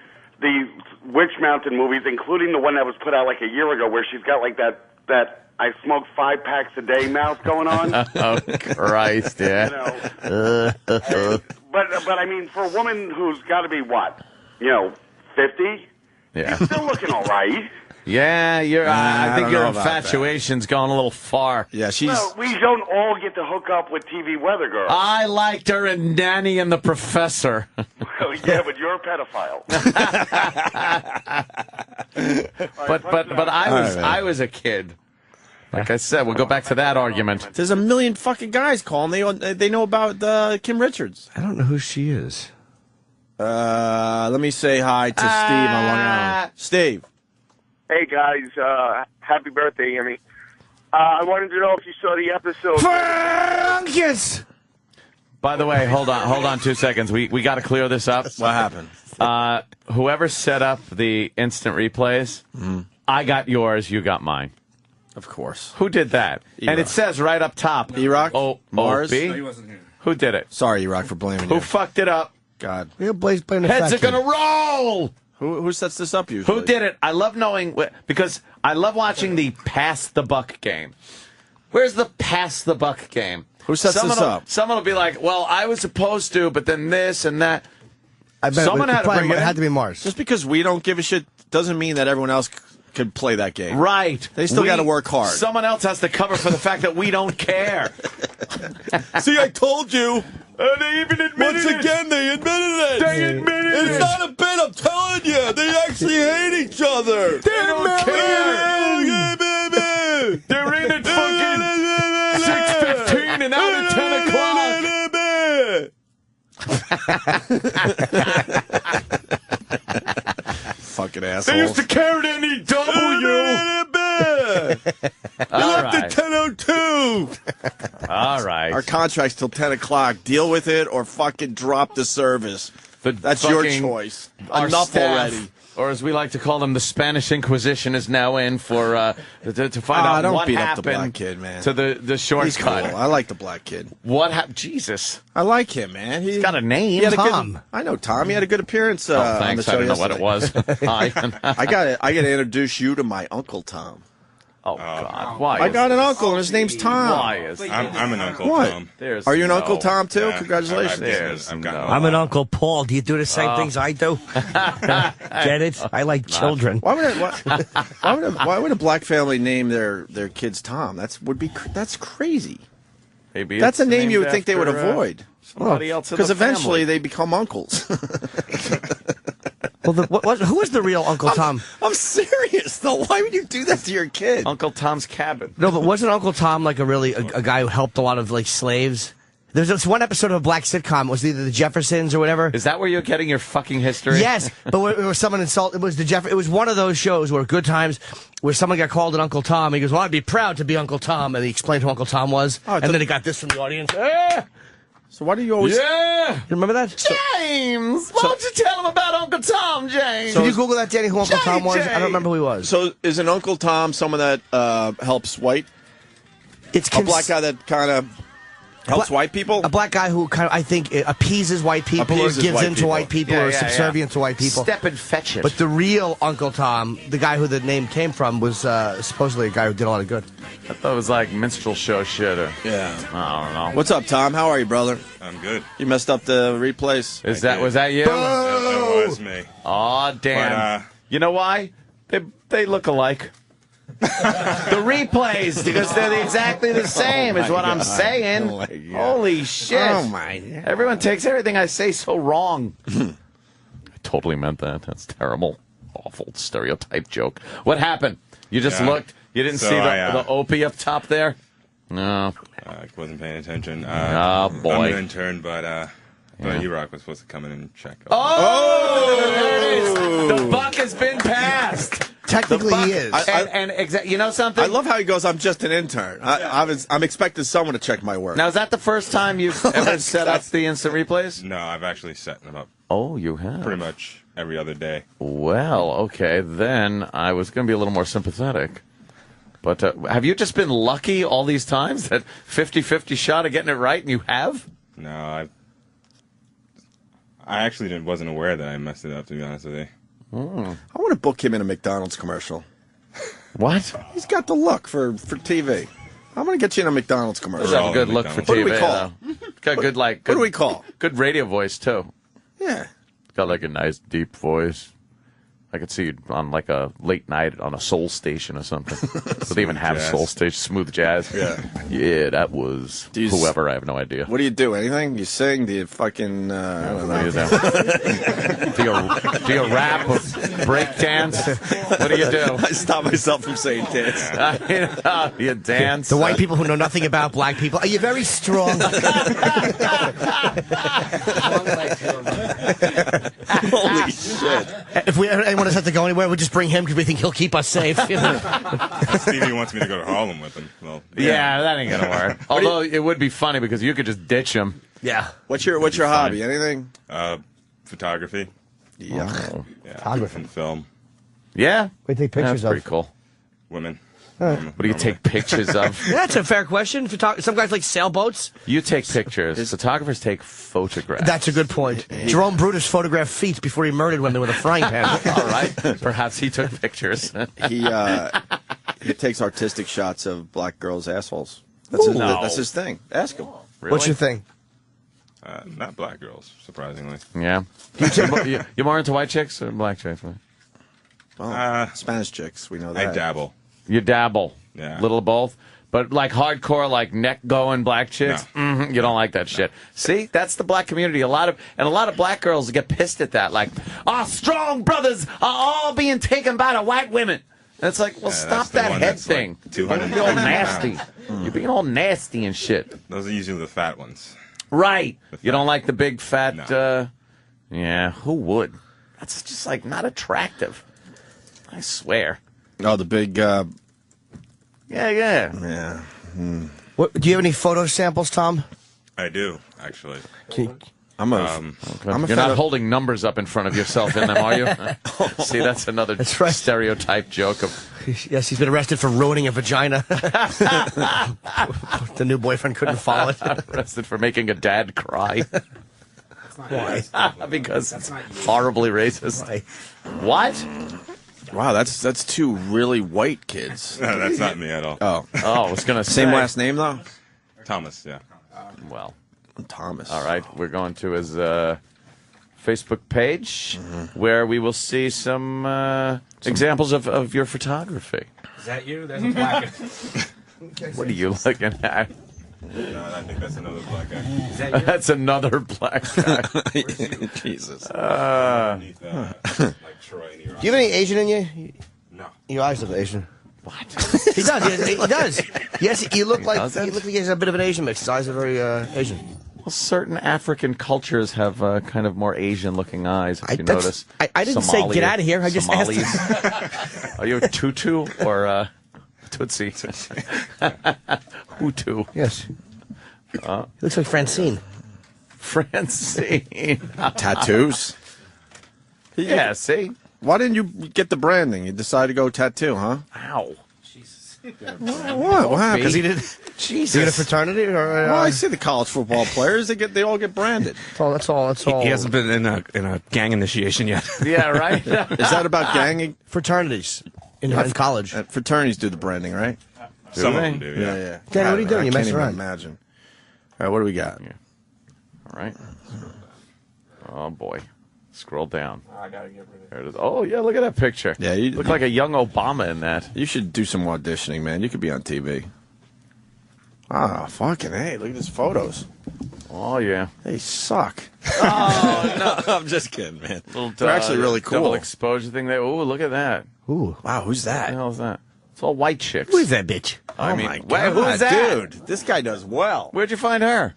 the Witch Mountain movies, including the one that was put out like a year ago, where she's got like that I smoke 5 packs a day mouth going on. Oh Christ! Yeah. But I mean, for a woman who's got to be what, 50, yeah, she's still looking all right. Yeah, I think your infatuation's gone a little far. Yeah, Well, we don't all get to hook up with TV weather girls. I liked her in Nanny and the Professor. Yeah, but you're a pedophile. but I was a kid. Like I said, we'll go back to that argument. There's a million fucking guys calling. They know about Kim Richards. I don't know who she is. Let me say hi to Steve on Long Island. Steve. Hey, guys. Happy birthday, Emmy. I wanted to know if you saw the episode. Funkus! By the way, hold on 2 seconds. We got to clear this up. What happened? Whoever set up the instant replays, I got yours, you got mine. Of course. Who did that? E-Rock. And it says right up top. E-Rock? Mars? No, he wasn't here. Who did it? Sorry, E-Rock, for blaming you. Who fucked it up? God. Heads are going to roll! Who sets this up usually? Who did it? I love knowing, because I love watching the pass the buck game. Where's the pass the buck game? Who sets this up? Someone will be like, well, I was supposed to, but then this and that. I bet Someone had to bring it. It had to be Mars. Just because we don't give a shit doesn't mean that everyone else could play that game. Right. They still got to work hard. Someone else has to cover for the fact that we don't care. See, I told you. They even admitted Once again, they admitted it. They admitted it. It's not a bit, I'm telling you. They actually hate each other. They don't care. They're in at fucking 6:15 and out at 10 o'clock. Fucking assholes. They used to care at NEW. They left at 10:02. All right. Our contract's till 10 o'clock. Deal with it or fucking drop the service. That's your choice. Enough staff, already. Or as we like to call them, the Spanish Inquisition is now in for to find out don't what beat happened up the black kid, man. to the shortcut. He's cool. I like the black kid. What happened? Jesus. I like him, man. He's got a name. He had Tom. I know Tom. He had a good appearance Oh, on the thanks. show I didn't know yesterday. what it was. Hi. I got to introduce you to my Uncle Tom. Oh, God. Why? I got an uncle, and his name's Tom. Why is I'm an Uncle What? Tom. Are you an Uncle Tom, too? Yeah, Congratulations. I've got I'm an Uncle Paul. Do you do the same things I do? Get it? I like children. Why would a black family name their kids Tom? That's crazy. Maybe That's a it's name you named would think they would after, avoid. Somebody else in Because the eventually family. they become uncles. Well, who is the real Uncle Tom? I'm serious, though. Why would you do that to your kid? Uncle Tom's Cabin. No, but wasn't Uncle Tom like a guy who helped a lot of like slaves? There's this one episode of a black sitcom. It was either the Jeffersons or whatever. Is that where you're getting your fucking history? Yes, but it was someone insulted. It was one of those shows where Good Times, where someone got called an Uncle Tom. He goes, "Well, I'd be proud to be Uncle Tom," and he explained who Uncle Tom was. And then he got this from the audience. So why do you always? Yeah. You remember that? James, why don't you tell him about Uncle Tom, James? Did you Google that, Danny? Who Uncle Tom was? JJ. I don't remember who he was. So is an Uncle Tom someone that helps white? It's A black guy that kind of helps white people? A black guy who kind of, I think, appeases white people Appeases or gives white in to people. white people or is subservient to white people. Step and fetch it. But the real Uncle Tom, the guy who the name came from, was supposedly a guy who did a lot of good. I thought it was like minstrel show shit. Or, Yeah. I don't know. What's up, Tom? How are you, brother? I'm good. You messed up the replays. Was that you? That was me. Aw, damn. But, you know why? They look alike. The replays, because they're exactly the same, is what I'm saying. Oh, my God. Holy shit. Oh, my God. Everyone takes everything I say so wrong. I totally meant that. That's terrible. Awful stereotype joke. What happened? You just looked. You didn't So see I, the Opie up top there? No. I wasn't paying attention. Oh, boy. I'm an intern, but E-Rock was supposed to come in and check. Oh! There it is. The buck has been passed. Technically, he is. You know something? I love how he goes, I'm just an intern. I'm expecting someone to check my work. Now, is that the first time you've ever set up the instant replays? No, I've actually set them up Oh, you have? pretty much every other day. Well, okay, then I was going to be a little more sympathetic. But have you just been lucky all these times, that 50-50 shot of getting it right, and you have? No, I actually wasn't aware that I messed it up, to be honest with you. I want to book him in a McDonald's commercial. What? He's got the look for TV. I'm going to get you in a McDonald's commercial. He's got a good look for TV. What do we call? Got good, like. What do we call? Good radio voice too. Yeah. Got like a nice deep voice. I could see you on like a late night on a soul station or something. Do they even have jazz. soul station? Smooth jazz? Yeah. Yeah, that was whoever. I have no idea. What do you do? Anything? You sing? Do you fucking... I don't know. Do you rap or break dance? What do you do? I stop myself from saying dance. You dance? The white people who know nothing about black people. Are you very strong? Holy shit. If anyone has to go anywhere, we just bring him because we think he'll keep us safe. Stevie wants me to go to Harlem with him. Well, Yeah, that ain't gonna work. Although it would be funny because you could just ditch him. Yeah. What's your hobby? Anything? Photography. Yeah. Photography. And film. Yeah. We take pictures That's pretty cool. Women. What do you take pictures of? That's a fair question. Some guys like sailboats. You take pictures. Photographers take photographs. That's a good point. Jerome Brutus photographed feet before he murdered women with a frying pan. All right. Perhaps he took pictures. He takes artistic shots of black girls' assholes. That's his thing. Ask him. Really? What's your thing? Not black girls, surprisingly. Yeah. You more into white chicks or black chicks? Spanish chicks, we know that. I dabble. You dabble. Yeah. Little of both. But like hardcore, like neck going black chicks, you don't like that shit. See, that's the black community. A lot of black girls get pissed at that. Like, our strong brothers are all being taken by the white women. And it's like, well, stop that head thing. Like You're being all nasty. You're being all nasty and shit. Those are usually the fat ones. Right. You don't like the big fat. Yeah. Who would? That's just like not attractive. I swear. Oh, the big. Yeah. Yeah. What, do you have any photo samples, Tom? I do, actually. I'm a You're not holding numbers up in front of yourself in them, are you? See, that's another stereotype joke of. Yes, he's been arrested for ruining a vagina. The new boyfriend couldn't follow it. Arrested for making a dad cry. Why? Because it's horribly racist. Why? What? Wow, that's two really white kids. No, that's not me at all. Oh, I was gonna say same last name though. Thomas, yeah. Well, Thomas. All right, we're going to his Facebook page where we will see some examples of your photography. Is that you? There's a black guy. What are you looking at? No, I think that's another black guy. Is that you? That's another black guy. Jesus. Do you have any Asian in you? No. Your eyes look Asian. What? He does. He does. Yes, you look like he has a bit of an Asian mix. His eyes are very Asian. Well, certain African cultures have kind of more Asian-looking eyes. If you notice, I didn't say get out of here. I just Somalis. asked. Are you a Tutu or Tutsi? Hutu. Yes. He looks like Francine. Francine. Tattoos. Yeah. See. Why didn't you get the branding? You decided to go tattoo, huh? Ow. What happened? Because he did. Jesus. You in a fraternity or? Well, I see the college football players. They all get branded. That's all. He hasn't been in a gang initiation yet. Yeah, right. Is that about gang fraternities in college? Fraternities do the branding, right? Some of them do. Yeah. Dan, what are you doing? You can't messing even around? imagine. All right, what do we got? Yeah. All right. Oh boy. Scroll down. I gotta get rid of it. There it is. Oh yeah, look at that picture. Yeah, you look like a young Obama in that. You should do some auditioning, man. You could be on TV. Ah, fucking hey! Look at these photos. Oh yeah, they suck. Oh no, I'm just kidding, man. Little, They're actually really cool. Double exposure thing there. Oh, look at that. Ooh, wow, who's that? What the hell is that? It's all white chicks. Who is that bitch? I mean, my wait, God, who's that, dude? This guy does well. Where'd you find her?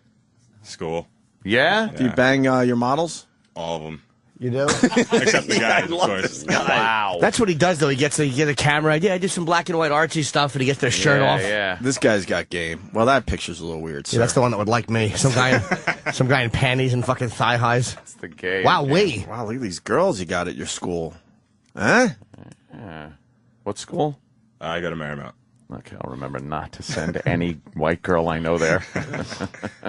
School. Yeah. Do you bang your models? All of them. You do? Except the guys, of course. Wow. That's what he does, though. He gets a camera. Yeah, I do some black and white artsy stuff, and he gets their shirt off. Yeah. This guy's got game. Well, that picture's a little weird. Yeah, that's the one that would like me. Some guy in panties and fucking thigh highs. That's the gay. Wow, wait. Wow, look at these girls you got at your school. Huh? What school? I go to Marymount. Okay, I'll remember not to send any white girl I know there.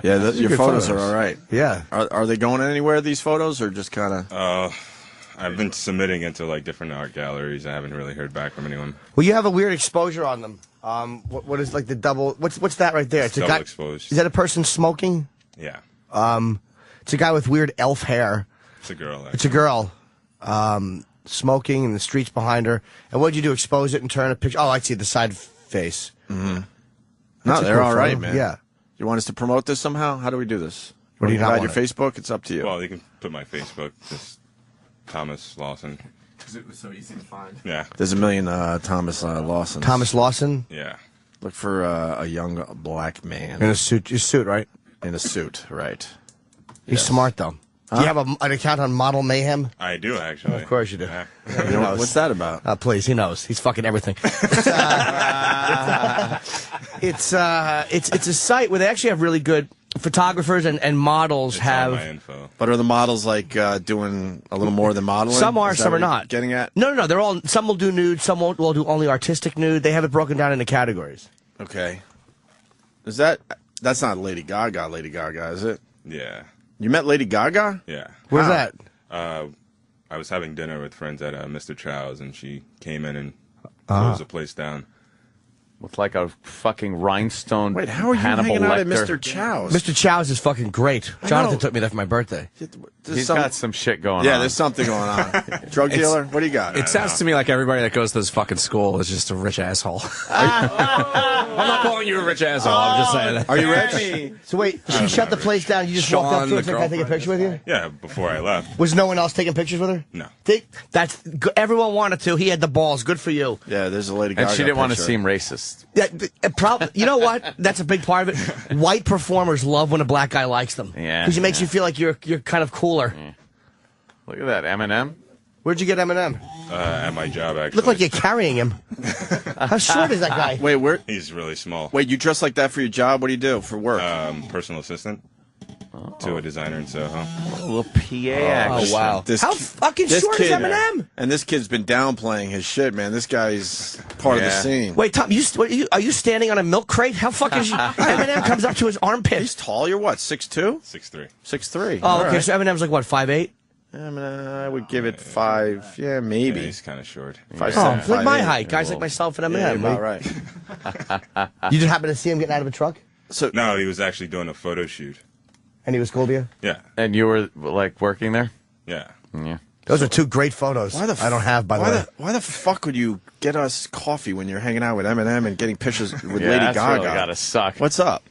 Yeah, your photos are all right. Yeah. Are they going anywhere, these photos, or just kind of... I've been submitting it to like different art galleries. I haven't really heard back from anyone. Well, you have a weird exposure on them. What is like the double? What's that right there? It's a double guy. exposed. Is that a person smoking? Yeah. It's a guy with weird elf hair. It's a girl. Actually. It's a girl. Smoking in the streets behind her. And what'd you do? Expose it and turn a picture? Oh, I see the side face. Mm-hmm. That's No, a they're cool all right, photo. man. Yeah. You want us to promote this somehow? How do we do this? What do you not provide want your it? Facebook? It's up to you. Well, you can put my Facebook. Just Thomas Lawson. Because it was so easy to find. Yeah. There's a million Thomas Lawsons. Thomas Lawson? Yeah. Look for a young black man. In a suit. Your suit, right? In a suit, right. He's smart, though. Do you have an account on Model Mayhem? I do, actually. Of course you do. Yeah. He knows. What's that about? Please, he knows. He's fucking everything. It's a site where they actually have really good photographers and models It's have. all my info. But are the models like doing a little more than modeling? Some are, Is that some what are you're not. Getting at? No. They're all. Some will do nude. Some will do only artistic nude. They have it broken down into categories. Okay. That's not Lady Gaga, is it? Yeah. You met Lady Gaga? Yeah. Where's How? that? I was having dinner with friends at Mr. Chow's, and she came in and Uh-huh. closed the place down. With like a fucking rhinestone. Wait, how are you Hannibal hanging out at Lecter. Mr. Chow's? Mr. Chow's is fucking great. Jonathan took me there for my birthday. He's got some shit going on. Yeah, there's something going on. Drug dealer? What do you got? It sounds to me like everybody that goes to this fucking school is just a rich asshole. I'm not calling you a rich asshole. I'm just saying. Are you rich? So wait, she shut the place down. You just walked up Sean, to her and the said, "Can I take a girlfriend. picture with you?" Yeah, before I left. Was no one else taking pictures with her? No. Everyone wanted to. He had the balls. Good for you. Yeah, there's a Lady Gaga And she didn't want to picture. seem racist. You know what? That's a big part of it. White performers love when a black guy likes them. Yeah, Because it makes yeah. you feel like you're kind of cooler. Look at that, Eminem. Where'd you get Eminem? At my job, actually. Look like you're carrying him. How short is that guy? Wait, where? He's really small. Wait, you dress like that for your job? What do you do for work? Personal assistant to a designer in Soho. A little PA action. Oh, wow. How fucking short is Eminem? And this kid's been downplaying his shit, man. This guy's part of the scene. Wait, Tom, are you standing on a milk crate? How fucking Eminem comes up to his armpit? He's tall. You're what, 6'2"? 6'3". 6'3". Oh, okay. So Eminem's like what, 5'8"? I would give it 5. Yeah, maybe. Yeah, he's kind of short. 5'7", Like my 5'8". height, guys like myself and Yeah, Eminem. you're about right. You just happen to see him getting out of a truck, So No, he was actually doing a photo shoot. and he was cool to you. Yeah. And you were like working there? Yeah. Yeah. Those are two great photos. Why the I don't have, by the way. Why the fuck would you get us coffee when you're hanging out with Eminem and getting pictures with Yeah, Lady that's Gaga? really gotta suck. What's up?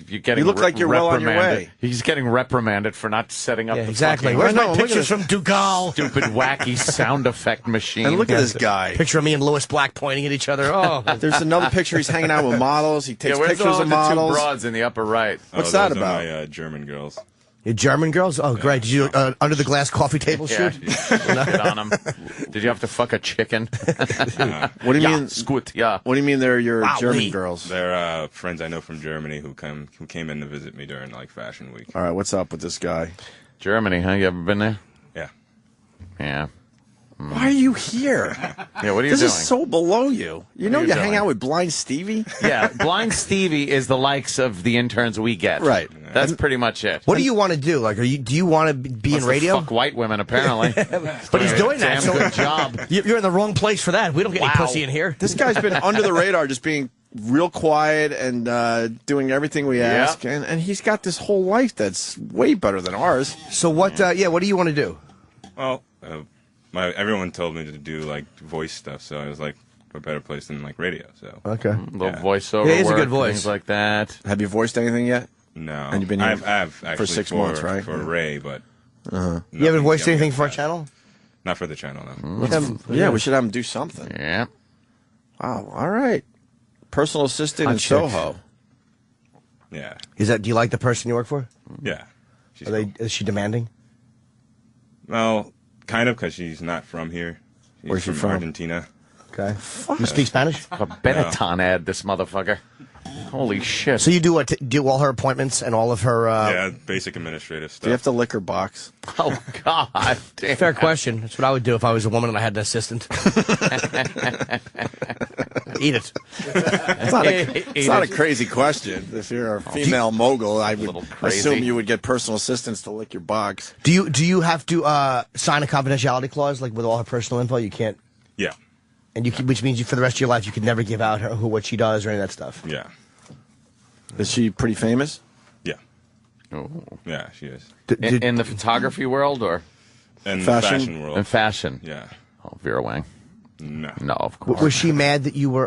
You're getting You look like you're well on your reprimanded. way. He's getting reprimanded for not setting up Yeah, the exactly. fucking Where's I know, my look at pictures this. from Dugal? stupid wacky sound effect machine. And look at this guy. Picture of me and Lewis Black pointing at each other. Oh, There's another picture. He's hanging out with models. He Yeah, takes where's pictures all of the two models. broads in the upper right? What's Oh, that those are about? My German girls. you German girls? Oh, great. Did you under the glass coffee table Yeah, shoot? shit on him. Did you have to fuck a chicken? What do you Yeah, mean? squid, yeah. What do you mean they're your Wow, German Lee. girls? They're friends I know from Germany who came in to visit me during like Fashion Week. All right, what's up with this guy? Germany, huh? You ever been there? Yeah. Yeah. Why are you here? Yeah, what are you This doing? is so below you. You know are you you hang doing? out with Blind Stevie? Yeah, Blind Stevie is the likes of the interns we get. Right. That's pretty much it. What do you want to do? Like, do you want to be Wants in to radio? Fuck white women, apparently. But he's doing that. Damn So good job. you're in the wrong place for that. We don't get any pussy in here. This guy's been under the radar, just being real quiet and doing everything we ask. And he's got this whole life that's way better than ours. So what? What do you want to do? Well, everyone told me to do like voice stuff, so I was like, what better place than like radio? So Okay. A little Yeah. voiceover Yeah, he's a work, good voice. things like that. Have you voiced anything yet? no, And you've been here I've actually for 6 months, right? For Ray, but You haven't nothing's voiced coming anything up for our yet. channel? Not for the channel, no. Yeah, we should have him do something. Yeah. Wow, all right. Personal assistant Hot in chicks. Soho. Yeah, Do you like the person you work for? yeah. She's Is she demanding? Well, kind of, because she's not from here. She's Where's she from? Argentina. Okay. You speak Spanish? A Benetton ad, this motherfucker. Holy shit. So you do what? Do all her appointments and all of her? Yeah, basic administrative stuff. Do you have to lick her box? Oh, God. Damn. Fair question. That's what I would do if I was a woman and I had an assistant. Eat it. It's not a crazy question. If you're a female mogul, I would assume you would get personal assistants to lick your box. Do you have to sign a confidentiality clause, like with all her personal info? You can't. Yeah. And which means for the rest of your life, you could never give out what she does or any of that stuff. Yeah. Is she pretty famous? Yeah. Oh. Yeah, she is. In the photography world or in the fashion world? In fashion. Yeah. Oh, Vera Wang. No. No, of course. Was she mad that you were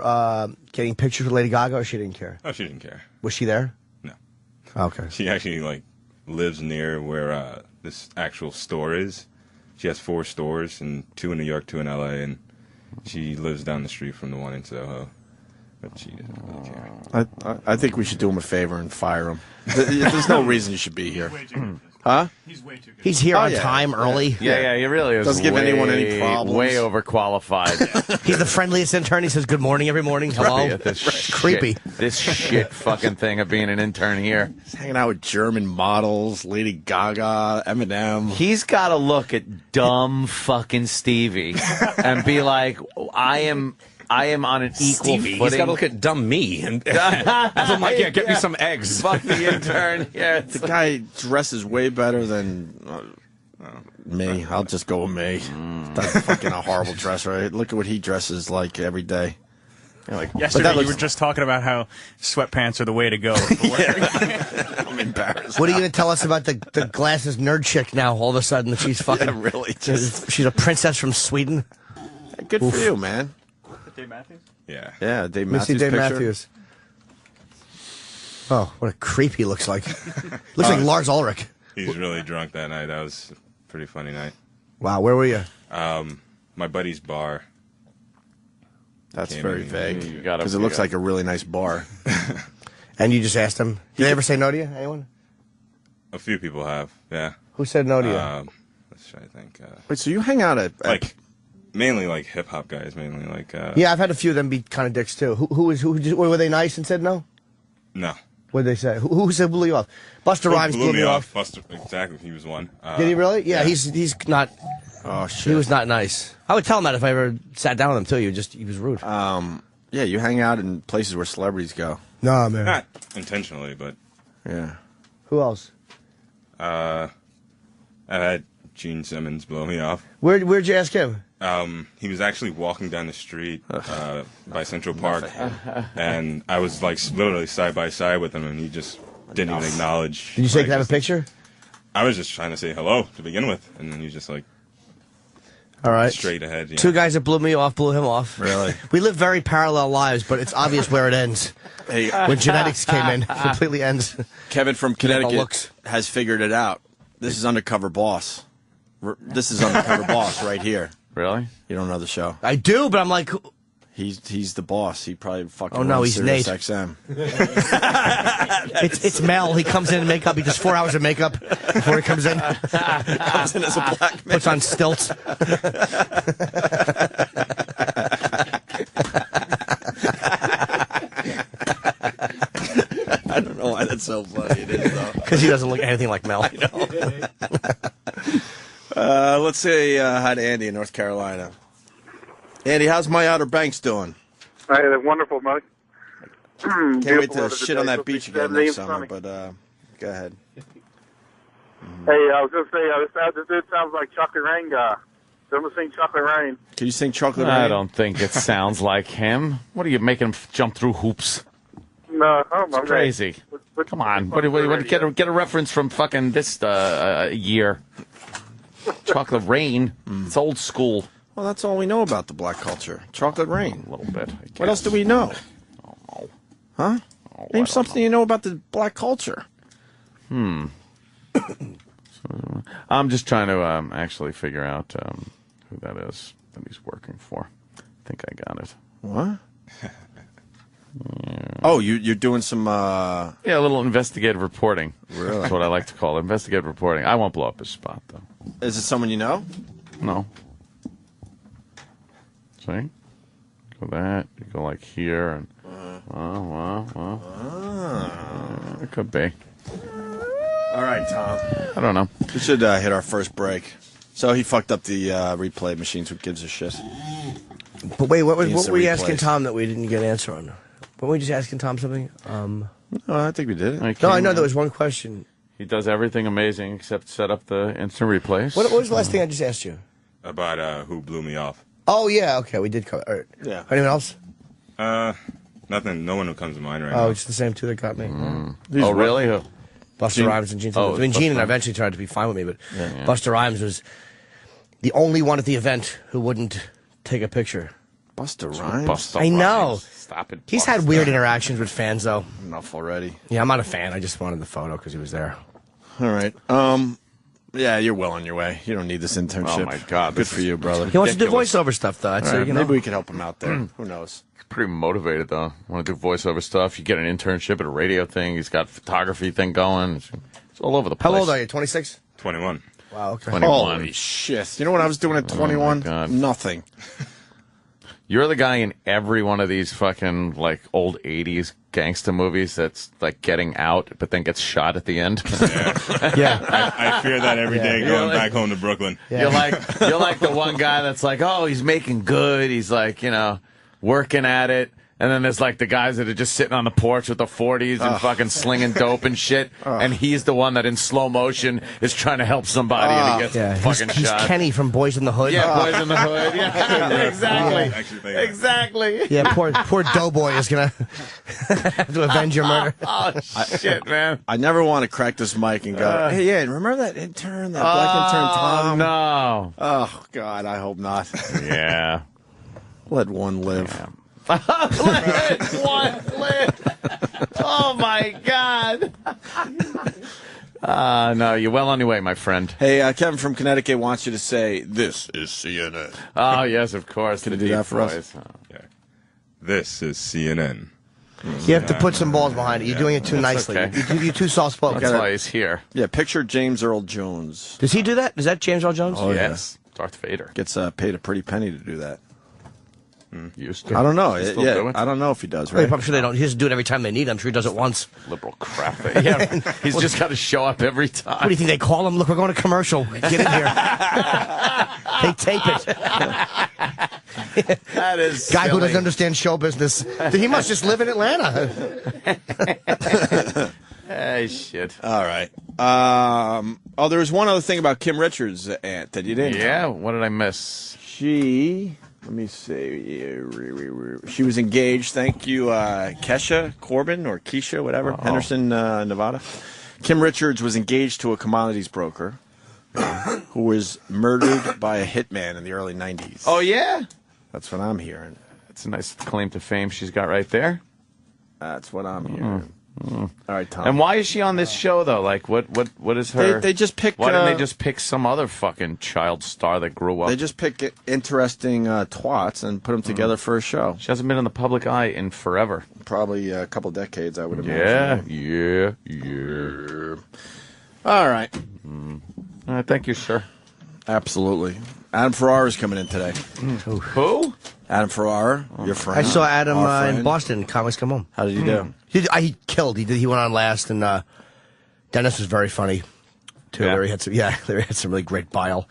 getting pictures with Lady Gaga, or she didn't care? Oh, she didn't care. Was she there? No. Okay. She actually lives near where this actual store is. She has 4 stores, and 2 in New York, 2 in LA, and she lives down the street from the one in Soho. But she doesn't really care. I think we should do him a favor and fire him. There's no reason you should be here. Huh? He's way too good. He's here on time, early. Yeah, he really is. Doesn't give anyone any problems. Way overqualified. He's the friendliest intern. He says good morning every morning. Hello. Right. This Creepy. This shit fucking thing of being an intern here. He's hanging out with German models, Lady Gaga, Eminem. He's got to look at dumb fucking Stevie and be like, I am on an equal footing. He's got to look at dumb me and tell him, like, yeah, get me some eggs. Fuck the intern. Yeah, the guy dresses way better than me. I'll just go with me. That's fucking a horrible dresser. Look at what he dresses like every day. Yesterday, you were just talking about how sweatpants are the way to go. I'm embarrassed. What are you going to tell us about the glasses nerd chick now? All of a sudden, that she's fucking. Yeah, really? She's a princess from Sweden. Good for you, man. Dave Matthews? Yeah. Yeah, Dave Let me see Matthews. Dave picture. Matthews. Oh, what a creep he looks like. Looks like Lars Ulrich. He's really drunk that night. That was a pretty funny night. Wow, where were you? My buddy's bar. That's very vague. gotta- Because it you looks gotta- like a really nice bar. And you just asked him. Did they ever say no to you? Anyone? A few people have, yeah. Who said no to you? Let's try to think. Wait, so you hang out at Mainly hip hop guys, mainly Yeah, I've had a few of them be kind of dicks too. Who were they nice and said no? No. What did they say? Who said blew you off? Busta Rhymes blew me off. Buster, exactly, he was one. Did he really? Yeah, he's not. Oh shit. He was not nice. I would tell him that if I ever sat down with him too. He was rude. Yeah, you hang out in places where celebrities go. Nah, man. Not intentionally, but Yeah. Who else? I had Gene Simmons blow me off. Where'd you ask him? He was actually walking down the street by Central Park, and I was literally side by side with him, and he just didn't even acknowledge. Did you say have a picture? I was just trying to say hello to begin with, and then he just all right, straight ahead. Yeah. 2 guys that blew me off blew him off. Really? We live very parallel lives, but it's obvious where it ends. Hey, when genetics came in, it completely ends. Kevin from Connecticut has figured it out. This is Undercover Boss. This is Undercover Boss right here. Really? You don't know the show? I do, but I'm like, he's the boss. He probably fucking. Oh, no, runs he's Nate. XM. it's Mel. He comes in makeup. He does 4 hours of makeup before he comes in. Comes in as a black man. Puts on stilts. I don't know why that's so funny. It is though. Because he doesn't look anything like Mel. Let's say hi to Andy in North Carolina. Andy, how's my Outer Banks doing? Hey, they're wonderful, Mike. Can't wait to shit on that beach again next summer, but go ahead. Hey, I was going to say, this dude sounds like Chocolate Rain guy. Ever seen Chocolate Rain? Can you sing Chocolate Rain? I don't think it sounds like him. What are you making him jump through hoops? No, oh my It's crazy. Come on. What get a reference from fucking this year. Chocolate Rain. It's old school. Well, that's all we know about the black culture. Chocolate Rain. A little bit. What else do we know? I don't know. Huh? Name something you know about the black culture. I'm just trying to actually figure out who that is that he's working for. I think I got it. What? Oh, you're doing some... Yeah, a little investigative reporting. Really? That's what I like to call it. Investigative reporting. I won't blow up his spot, though. Is it someone you know? No. See? Go that. You go like here, and... It could be. All right, Tom. I don't know. We should hit our first break. So he fucked up the replay machines. Who gives a shit? But wait, what were you asking Tom that we didn't get an answer on? Weren't we just asking Tom something? No, I think we did it. No, I know there was one question. He does everything amazing except set up the instant replays. What was the last thing I just asked you? About who blew me off. Oh, yeah, okay, we did cover it. Yeah. Anyone else? Nothing. No one who comes to mind right Oh, now. it's the same two that got me. Oh, really? Who? Buster Rhymes and Gene Simmons. I mean, Gene and I eventually tried to be fine with me, but Buster Rhymes was the only one at the event who wouldn't take a picture. Buster Rhymes? I know. Stop it. He's had weird interactions with fans, though. Enough already. Yeah, I'm not a fan. I just wanted the photo because he was there. All right. Yeah, you're well on your way. You don't need this internship. Oh, my God. Good for you, brother. He wants to do voiceover stuff, though. So, Maybe we could help him out there. Who knows? He's pretty motivated, though. Want to do voiceover stuff. You get an internship at a radio thing. He's got a photography thing going. It's all over the place. How old are you? 26? 21. Wow, okay. 21. Holy shit. You know what I was doing at 21? God. Nothing. You're the guy in every one of these fucking, like, old 80s gangster movies that's, like, getting out, but then gets shot at the end. Yeah. I fear that every day going back home to Brooklyn. Yeah. You're like the one guy that's like, oh, he's making good. He's like, working at it. And then there's like the guys that are just sitting on the porch with the 40s and fucking slinging dope and shit. And he's the one that in slow motion is trying to help somebody and he gets fucking He's shot. Kenny from Boys in the Hood. Yeah, Boys in the Hood. Yeah, exactly. Exactly. Yeah, poor Doughboy is going to have to avenge your murder. Oh, shit, man. I never want to crack this mic and go, hey, yeah, remember that intern, that black intern Tom? No. Oh, God, I hope not. Yeah. Let one live. Yeah. Let one live. Oh, my God. No, you're well on your way, my friend. Hey, Kevin from Connecticut wants you to say, this is CNN. Oh, yes, of course. Can you do that for us? Yeah. This is CNN. You have to put some balls behind it. You're doing it too nicely. Okay. You're too soft-spoken. That's why he's here. Yeah, picture James Earl Jones. Does he do that? Is that James Earl Jones? Oh, yes. Darth Vader. Gets paid a pretty penny to do that. Used to. I don't know. Still do it? I don't know if he does, Well, right? I'm sure they don't. He doesn't do it every time they need him. I'm sure he does it once. Liberal crap. Yeah, he's just got to show up every time. What do you think they call him? Look, we're going to commercial. Get in here. They tape it. That is Guy who silly. doesn't understand show business. He must just live in Atlanta. Hey, shit. All right. There was one other thing about Kim Richards' aunt that you didn't know. Yeah, what did I miss? Let me see. She was engaged. Thank you, Kesha Corbin or Keisha, whatever, Henderson, Nevada. Kim Richards was engaged to a commodities broker who was murdered by a hitman in the early 90s. Oh, yeah? That's what I'm hearing. That's a nice claim to fame she's got right there. That's what I'm hearing. All right, Tom. And why is she on this show, though? Like, what is her... They just pick... Why didn't they just pick some other fucking child star that grew up? They just pick interesting twats and put them together for a show. She hasn't been in the public eye in forever. Probably a couple decades, I would imagine. Yeah. All right. Thank you, sir. Absolutely. Adam Ferrara is coming in today. Who? Adam Ferrara, your friend. I saw Adam our in friend. Boston. Comics Come Home. How did he do? He killed. He went on last, and Dennis was very funny too. Yeah. Larry had some really great bile,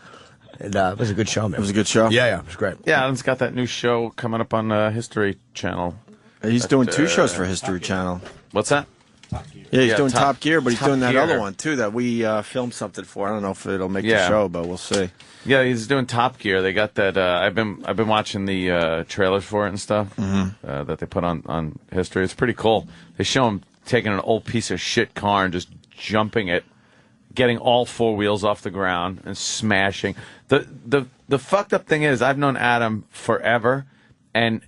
and it was a good show, man. It was a good show? Yeah, it was great. Yeah, Adam's got that new show coming up on History Channel. He's doing two shows for History Channel. What's that? Yeah, he's doing Top Gear, but he's Top doing that Gear. other one too that we filmed something for. I don't know if it'll make the Yeah. show, but we'll see. Yeah, he's doing Top Gear. They got that. I've been watching the trailers for it and stuff that they put on History. It's pretty cool. They show him taking an old piece of shit car and just jumping it, getting all four wheels off the ground and smashing. The fucked up thing is, I've known Adam forever, and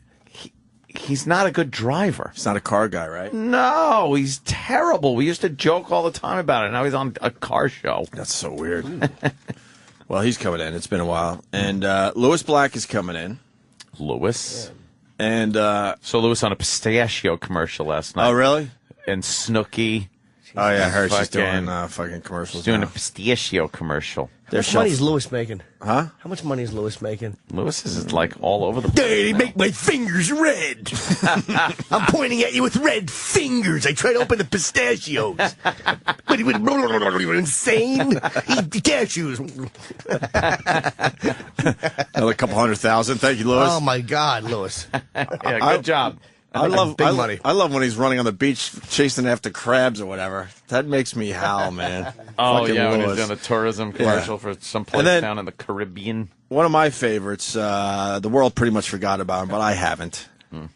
he's not a good driver. He's not a car guy, right? No, he's terrible. We used to joke all the time about it. Now he's on a car show. That's so weird. Well, he's coming in. It's been a while. And Lewis Black is coming in. Lewis? And so Lewis on a pistachio commercial last night. Oh, really? And Snooki. Oh, yeah, I heard she's Fucking- doing fucking commercials. She's doing now. a pistachio commercial. How much money is Lewis making? Huh? How much money is Lewis making? Lewis is like all over the place. They make my fingers red. I'm pointing at you with red fingers. I try to open the pistachios. What are you insane? Eat cashews. Another couple 100,000. Thank you, Lewis. Oh my God, Lewis. Yeah, good job. I love big money. I love when he's running on the beach chasing after crabs or whatever. That makes me howl, man. Oh, Fucking yeah, when he's Lewis. doing a tourism commercial for some place And then- down in the Caribbean. One of my favorites. The world pretty much forgot about him, but I haven't.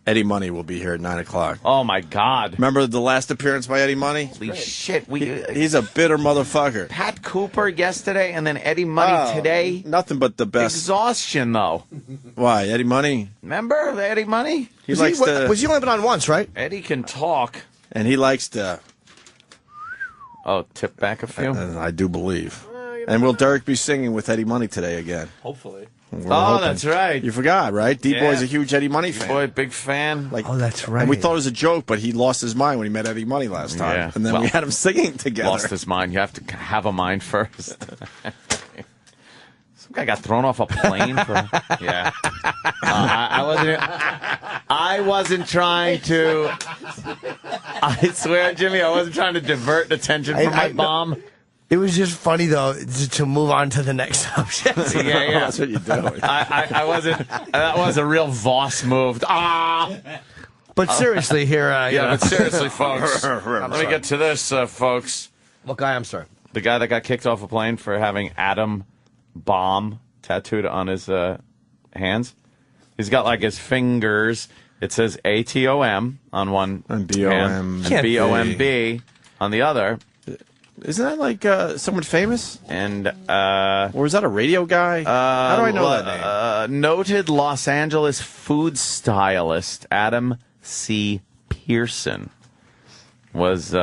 Eddie Money will be here at 9 o'clock. Oh, my God. Remember the last appearance by Eddie Money? Holy shit. He's a bitter motherfucker. Pat Cooper yesterday and then Eddie Money today. Nothing but the best. Exhaustion, though. Why? Eddie Money? Remember the Eddie Money? He likes to. Was he only been on once, right? Eddie can talk. And he likes to. Oh, tip back a few? I do believe. And will Derek be singing with Eddie Money today again? Hopefully. We're Oh, hoping. that's right. You forgot, right? D-Boy's Yeah. a huge Eddie Money fan. D-Boy, big fan. Like, Oh, that's right. and we thought it was a joke, but he lost his mind when he met Eddie Money last time. Yeah. And then Well, we had him singing together. Lost his mind. You have to have a mind first. Some guy got thrown off a plane for. Yeah. I wasn't trying to. I swear, Jimmy, I wasn't trying to divert attention from my bomb. It was just funny, though, to move on to the next subject. Yeah. That's what you do. I wasn't. That was a real Voss move. But seriously, here. But seriously, folks. Let me get to this, folks. What guy? I'm sorry. The guy that got kicked off a plane for having Atom Bomb tattooed on his hands. He's got like his fingers. It says ATOM on one And BOM. hand, and BOMB on the other. Isn't that like someone famous? And or is that a radio guy? How do I know that name? Noted Los Angeles food stylist Adam C. Pearson was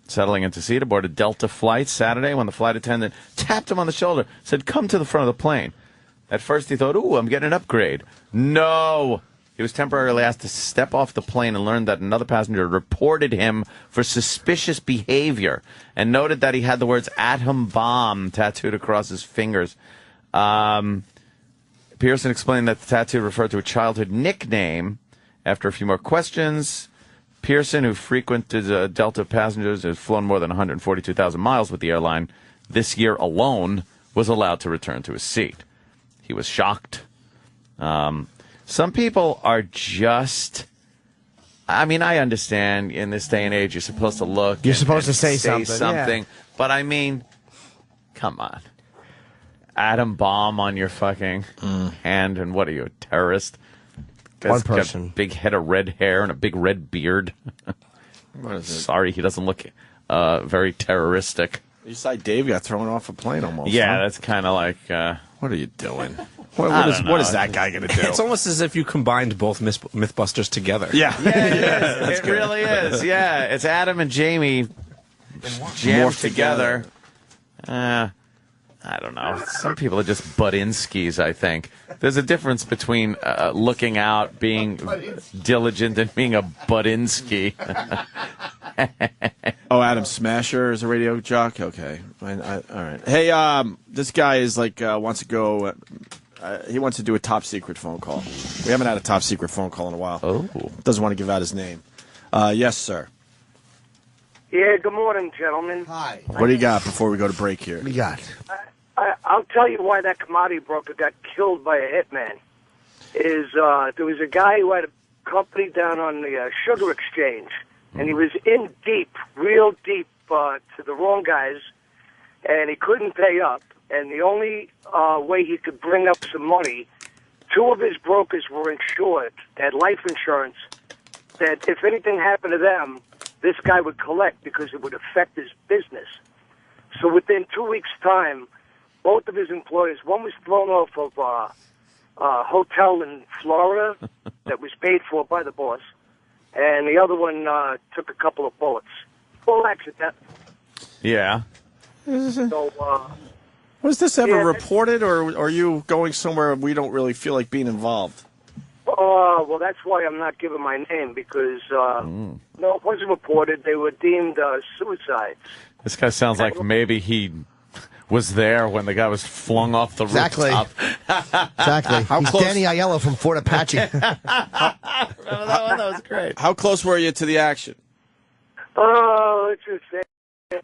settling into seat aboard a Delta flight Saturday when the flight attendant tapped him on the shoulder, said, "Come to the front of the plane." At first he thought, "Ooh, I'm getting an upgrade." No. He was temporarily asked to step off the plane and learned that another passenger reported him for suspicious behavior and noted that he had the words "atom bomb" tattooed across his fingers. Pearson explained that the tattoo referred to a childhood nickname. After a few more questions, Pearson, who frequented Delta passengers, has flown more than 142,000 miles with the airline this year alone, was allowed to return to his seat. He was shocked. Some people are just. I mean, I understand in this day and age you're supposed to look. You're supposed to say something. Yeah. But I mean, come on. Atom bomb on your fucking hand, and what are you, a terrorist? One Guy's got person. a big head of red hair and a big red beard. What is it? Sorry, he doesn't look very terroristic. You saw Dave got thrown off a plane almost. Yeah, huh? that's kind of like. What are you doing? I don't know. What is that guy going to do? It's almost as if you combined both Mythbusters together. Yeah. It really is. Yeah, it's Adam and Jamie jammed Morphed together. I don't know. Some people are just butt-in-skis, I think. There's a difference between looking out, being diligent, and being a butt-in-ski. Oh, Adam Smasher is a radio jock? Okay. All right. Hey, this guy is like, wants to go, he wants to do a top secret phone call. We haven't had a top secret phone call in a while. Oh. Doesn't want to give out his name. Yes, sir. Yeah, good morning, gentlemen. Hi. What do you got before we go to break here? What do you got? I'll tell you why that commodity broker got killed by a hitman. There was a guy who had a company down on the sugar exchange, and he was in deep, real deep, to the wrong guys, and he couldn't pay up. And the only way he could bring up some money, two of his brokers were insured, they had life insurance, that if anything happened to them, this guy would collect because it would affect his business. So within 2 weeks' time, both of his employees, one was thrown off of a hotel in Florida that was paid for by the boss, and the other one took a couple of bullets. Full accident. Yeah. So, Was this ever Yeah, reported, or are you going somewhere we don't really feel like being involved? well, Oh, well, that's why I'm not giving my name, because, no, it wasn't reported. They were deemed suicides. This guy sounds like maybe he was there when the guy was flung off the rooftop. Exactly. He's Danny Aiello from Fort Apache. Remember that one? That was great. How close were you to the action? Let's just say,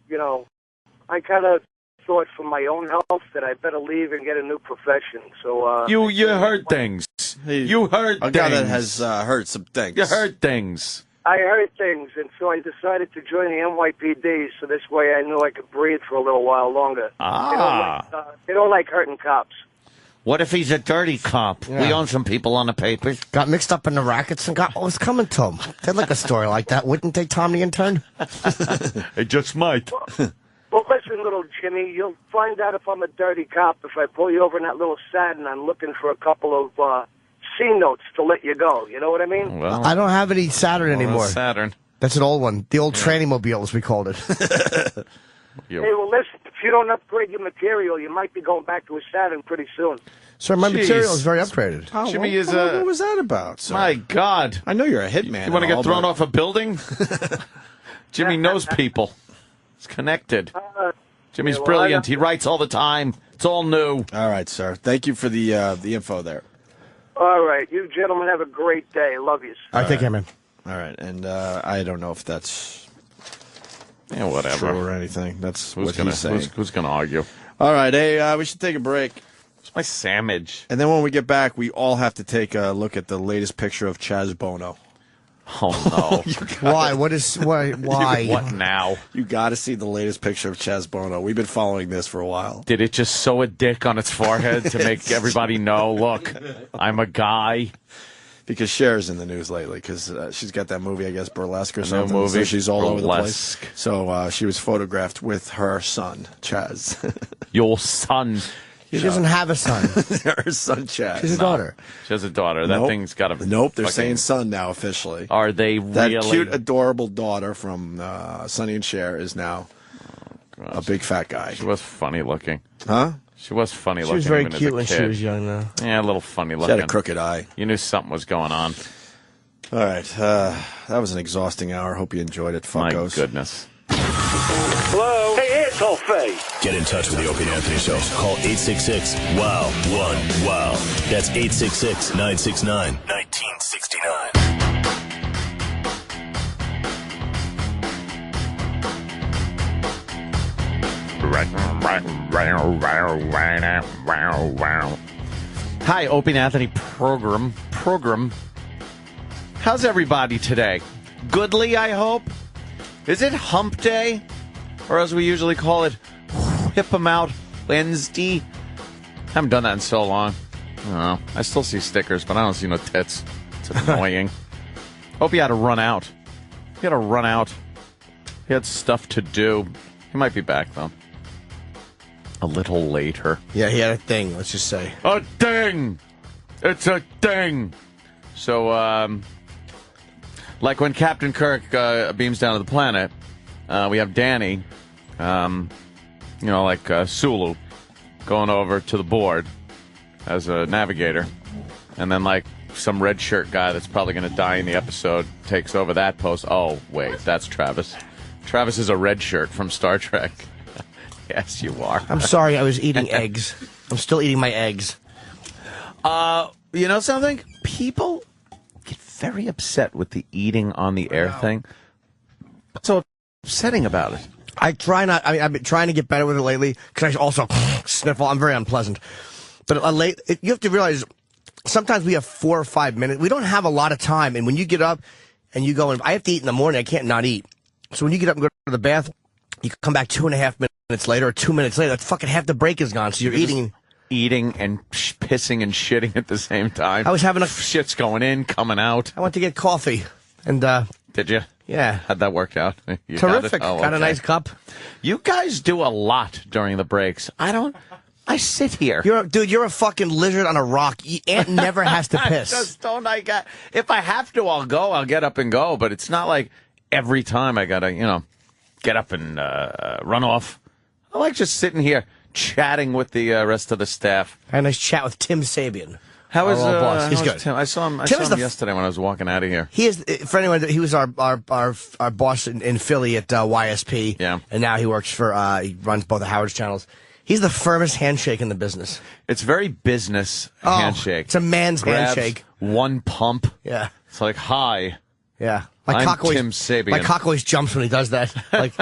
you know, I kind of thought for my own health that I better leave and get a new profession. So you heard things. You heard a things. guy that has heard some things. You heard things. I heard things, and so I decided to join the NYPD, so this way I knew I could breathe for a little while longer. They don't like hurting cops. What if he's a dirty cop? Yeah. We own some people on the papers. Got mixed up in the rackets and got what was coming to him. They'd like a story like that, wouldn't they, Tom the intern? It just might. Well, listen, little Jimmy, you'll find out if I'm a dirty cop if I pull you over in that little Saturn. I'm looking for a couple of C notes to let you go. You know what I mean? Well, I don't have any Saturn anymore. Saturn. That's an old one. The old tranny mobile, as we called it. Hey, well, listen, if you don't upgrade your material, you might be going back to a Saturn pretty soon. Sir, my material is very upgraded. Jimmy is What was that about, sir? My God. I know you're a hitman. You want to and all, get thrown but- off a building? Jimmy knows people. He's connected. Jimmy's yeah, well, brilliant. He writes all the time. It's all new. All right, sir. Thank you for the info there. All right, you gentlemen have a great day. Love you. All right, take care, man. All right, and I don't know if that's whatever true or anything. That's Who's what gonna he's saying. who's gonna argue? All right, hey, we should take a break. It's my sandwich. And then when we get back, we all have to take a look at the latest picture of Chaz Bono. Oh no! Why? Why? What now? You got to see the latest picture of Chaz Bono. We've been following this for a while. Did it just sew a dick on its forehead to make everybody know? Look, I'm a guy. Because Cher's in the news lately because she's got that movie, I guess, Burlesque or A new something. movie, So she's all over the place. Burlesque. So she was photographed with her son, Chaz. Your son. She doesn't have a son. Her son, Chaz. She's a daughter. She has a daughter. That Nope. thing's got a. Nope, they're fucking- saying son now officially. Are they That really? cute, adorable daughter from Sonny and Cher is now a big fat guy. She was funny looking. Huh? She was funny She looking. was very even as cute a when she kid. was young, though. Yeah, a little funny She looking. had a crooked eye. You knew something was going on. All right, that was an exhausting hour. Hope you enjoyed it, My fuckos. goodness. Hello? Hey, it's Faye. Get in touch with the Opie and Anthony Show. Call 866-WOW-1-WOW. That's 866-969-1969. Hi, Opie and Anthony program. How's everybody today? Goodly, I hope. Is it hump day? Or as we usually call it, Hip 'em Out Wednesday? Haven't done that in so long. I don't know. I still see stickers, but I don't see no tits. It's annoying. Hope he had to run out. He had to run out. He had stuff to do. He might be back, though. A little later. Yeah, he had a thing, let's just say. A ding! It's a ding! So, like when Captain Kirk beams down to the planet, we have Danny, like Sulu, going over to the board as a navigator. And then, like, some red shirt guy that's probably going to die in the episode takes over that post. Oh, wait, that's Travis. Travis is a red shirt from Star Trek. Yes, you are. I'm sorry, I was eating eggs. I'm still eating my eggs. You know something? People get very upset with the eating on the air thing. What's so upsetting about it? I try not. I mean, I've been trying to get better with it lately because I also sniffle. I'm very unpleasant. But you have to realize sometimes we have 4 or 5 minutes. We don't have a lot of time. And when you get up and you go, and I have to eat in the morning, I can't not eat. So when you get up and go to the bath, you come back 2.5 minutes later or 2 minutes later. That's fucking half the break is gone. So you're eating and pissing and shitting at the same time. I was having shit's going in, coming out. I went to get coffee, and did you? Yeah. How'd that work out? You Terrific. Got, got a nice cup. You guys do a lot during the breaks. I sit here. You're a fucking lizard on a rock. Ant never has to piss. Just don't if I have to, I'll go. I'll get up and go. But it's not like every time I gotta, get up and run off. I like just sitting here chatting with the rest of the staff. I had a nice chat with Tim Sabian. How is He's how good. is Tim? I saw him. Tim is the yesterday when I was walking out of here. He is, for anyone, he was our boss in Philly at YSP. Yeah. And now he works for, he runs both of Howard's channels. He's the firmest handshake in the business. It's very business handshake. It's a man's Grabs, handshake. One pump. Yeah. It's like, hi. Yeah. I'm Tim Sabian. My cock always jumps when he does that. Like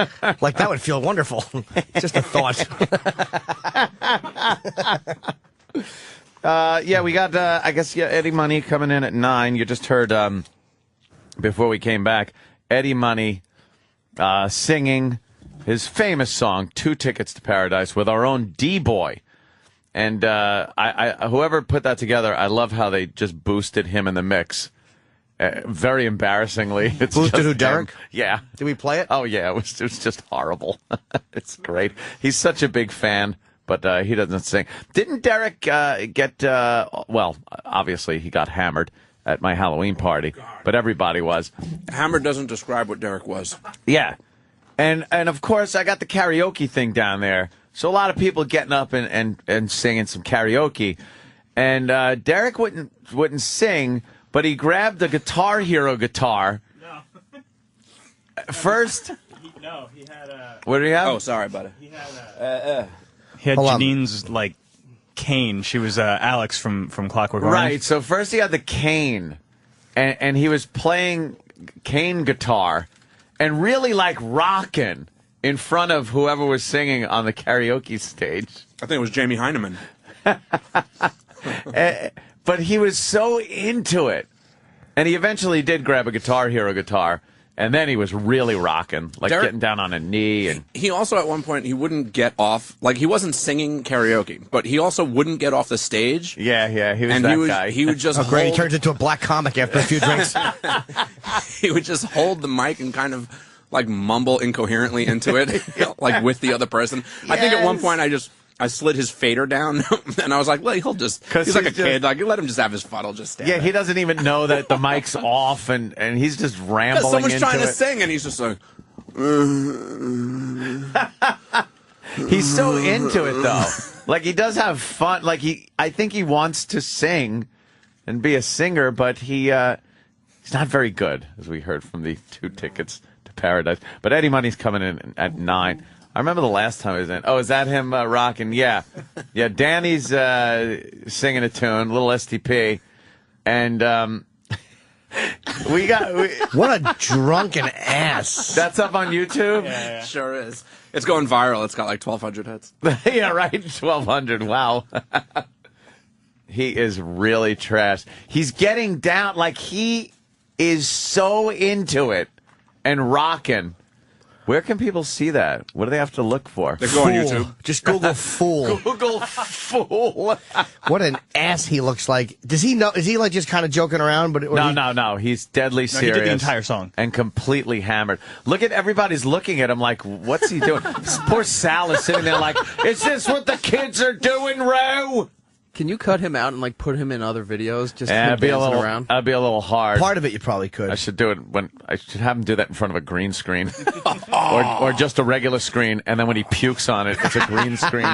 that would feel wonderful. Just a thought. Yeah, we got, I guess, Eddie Money coming in at 9. You just heard, before we came back, Eddie Money singing his famous song, 2 Tickets to Paradise, with our own D-Boy. And whoever put that together, I love how they just boosted him in the mix. Very embarrassingly. It's Boosted just who, Derek? Yeah. Did we play it? Oh, yeah, it was just horrible. It's great. He's such a big fan. But he doesn't sing. Didn't Derek get, well, obviously he got hammered at my Halloween party, but everybody was. Hammered doesn't describe what Derek was. Yeah. And of course, I got the karaoke thing down there. So a lot of people getting up and singing some karaoke. And Derek wouldn't sing, but he grabbed the Guitar Hero guitar. No. First. No, he had a... What did he have? Oh, sorry, buddy. He had Janine's, like, cane. She was Alex from Clockwork Orange. Right, so first he had the cane, and he was playing cane guitar, and really, like, rocking in front of whoever was singing on the karaoke stage. I think it was Jamie Heineman. But he was so into it. And he eventually did grab a Guitar Hero guitar, and then he was really rocking, like Derek, getting down on a knee. And he also, at one point, he wouldn't get off, like, he wasn't singing karaoke, but he also wouldn't get off the stage. Yeah, he was that guy. He would just great, he turns into a black comic after a few drinks. He would just hold the mic and kind of, like, mumble incoherently into it, like, with the other person. Yes. I think at one point I slid his fader down, and I was like, well, he's like a kid. Like, let him just have his fun. He'll just stand there. He doesn't even know that the mic's off, and he's just rambling someone's into trying it. to sing, and he's just like... He's so into it, though. Like, he does have fun. Like, I think he wants to sing and be a singer, but he's not very good, as we heard from the 2 Tickets to Paradise. But Eddie Money's coming in at 9. I remember the last time he was in. Oh, is that him rocking? Yeah. Yeah, Danny's singing a tune, little STP. And what a drunken ass. That's up on YouTube? Yeah. Sure is. It's going viral. It's got like 1,200 hits. Yeah, right. 1,200. Wow. He is really trash. He's getting down. Like, he is so into it and rocking. Where can people see that? What do they have to look for? They go on YouTube. Just Google fool. Google fool. What an ass he looks like. Does he know? Is he like just kind of joking around? But No. He's deadly serious. He did the entire song and completely hammered. Look at everybody's looking at him like, what's he doing? Poor Sal is sitting there like, is this what the kids are doing, Ro? Can you cut him out and like put him in other videos? Just him That'd be around. That'd be a little hard. Part of it you probably could. I should do it I should have him do that in front of a green screen, or just a regular screen, and then when he pukes on it, it's a green screen.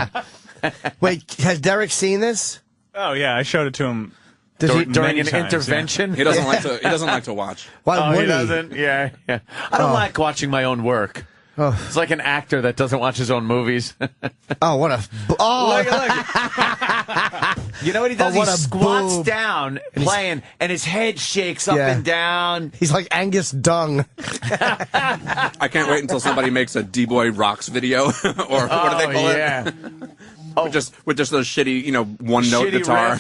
Wait, has Derek seen this? Oh yeah, I showed it to him. During an intervention? Yeah. He doesn't like to. He doesn't like to watch. Why would he doesn't? Yeah. I don't like watching my own work. Oh. It's like an actor that doesn't watch his own movies. Oh, what a... Oh. Look. You know what he does? He squats down playing, and his head shakes up and down. He's like Angus Dung. I can't wait until somebody makes a D-Boy Rocks video, or what do they call it? With just those shitty, one-note guitar.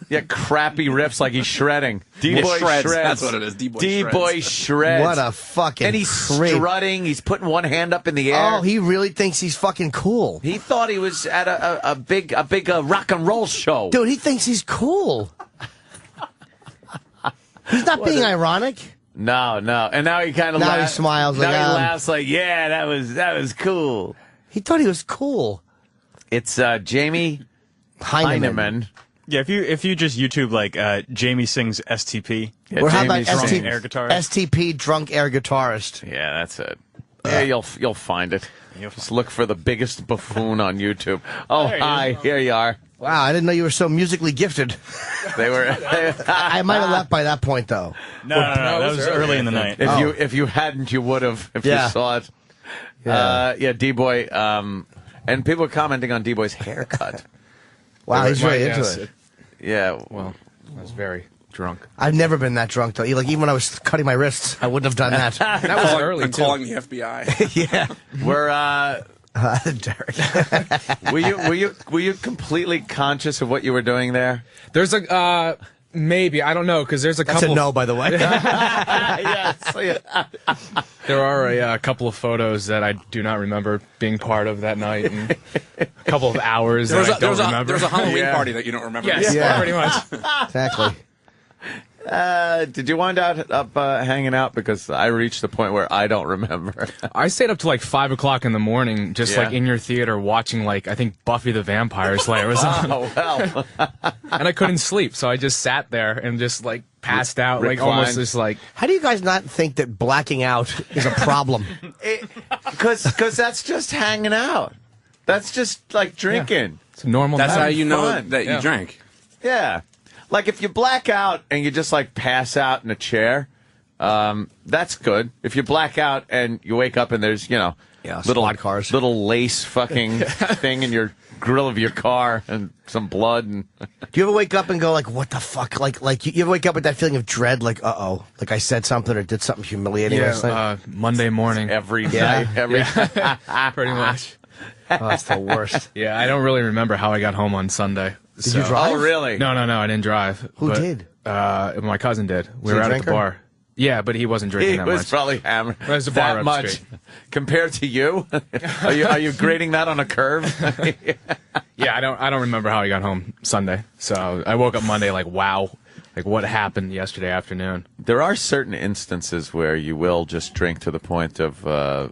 Yeah, crappy riffs like he's shredding. D-Boy shreds. That's what it is. D-Boy shreds. What a fucking And he's strutting. He's putting one hand up in the air. Oh, he really thinks he's fucking cool. He thought he was at a big rock and roll show. Dude, he thinks he's cool. He's not being ironic. No. And now he kind of laughs. Now he smiles. Now he laughs like, yeah, that was cool. He thought he was cool. It's Jamie Heineman. Yeah, if you just YouTube like Jamie sings STP. Yeah, or how about air guitarist? STP drunk air guitarist? Yeah, that's it. Yeah, you'll find it. Just look for the biggest buffoon on YouTube. Oh, hi, here you are. Wow, I didn't know you were so musically gifted. They were. I might have left by that point, though. No, that was early in the night. If you hadn't, you would have. If you saw it. Yeah, D-Boy. And people were commenting on D-Boy's haircut. Wow, he's really into it. Yeah. Well, I was very drunk. I've never been that drunk, though. Like, even when I was cutting my wrists, I wouldn't have done that. That was early, too. Calling the FBI. Yeah. We're, Derek. were you completely conscious of what you were doing there? There's a, maybe, I don't know, because there's a couple... That's a no, by the way. Yes. There are a couple of photos that I do not remember being part of that night, and a couple of hours that I don't remember. There's a Halloween party that you don't remember. Yes, pretty much. Exactly. Did you wind up hanging out? Because I reached the point where I don't remember. I stayed up to like 5 o'clock in the morning, just like in your theater, watching like I think Buffy the Vampire Slayer was on. Oh well. And I couldn't sleep, so I just sat there and just like passed out, like almost just like. How do you guys not think that blacking out is a problem? Because that's just hanging out. That's just like drinking. Yeah. It's a normal. That's night. how you know Fun. that you drank. Yeah. Like if you black out and you just like pass out in a chair, that's good. If you black out and you wake up and there's, little lace fucking thing in your grill of your car and some blood. And do you ever wake up and go like, what the fuck? Like you ever wake up with that feeling of dread? Like, uh-oh, like I said something or did something humiliating last night? Monday morning. Every night. Pretty much. Oh, that's the worst. Yeah, I don't really remember how I got home on Sunday. Did you drive? Oh, really? No, I didn't drive. Who did? My cousin did. We he were a out drinker? at the bar. Yeah, but he wasn't drinking He that was much. probably hammered There's a bar that up the much street. compared to you. Are you grading that on a curve? Yeah, I don't remember how I got home Sunday. So I woke up Monday like, wow, like what happened yesterday afternoon? There are certain instances where you will just drink to the point of.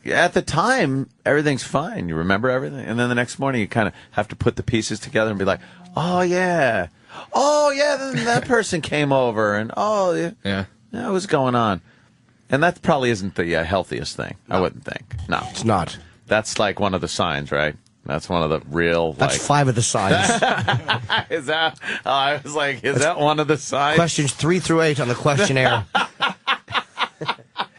At the time, everything's fine. You remember everything, and then the next morning, you kind of have to put the pieces together and be like, "Oh yeah, then that person came over, and yeah, what was going on?" And that probably isn't the healthiest thing. No. I wouldn't think. No, it's not. That's like one of the signs, right? That's one of the real. That's 5 of the signs. Is that? I was like, is that one of the signs? Questions 3 through 8 on the questionnaire.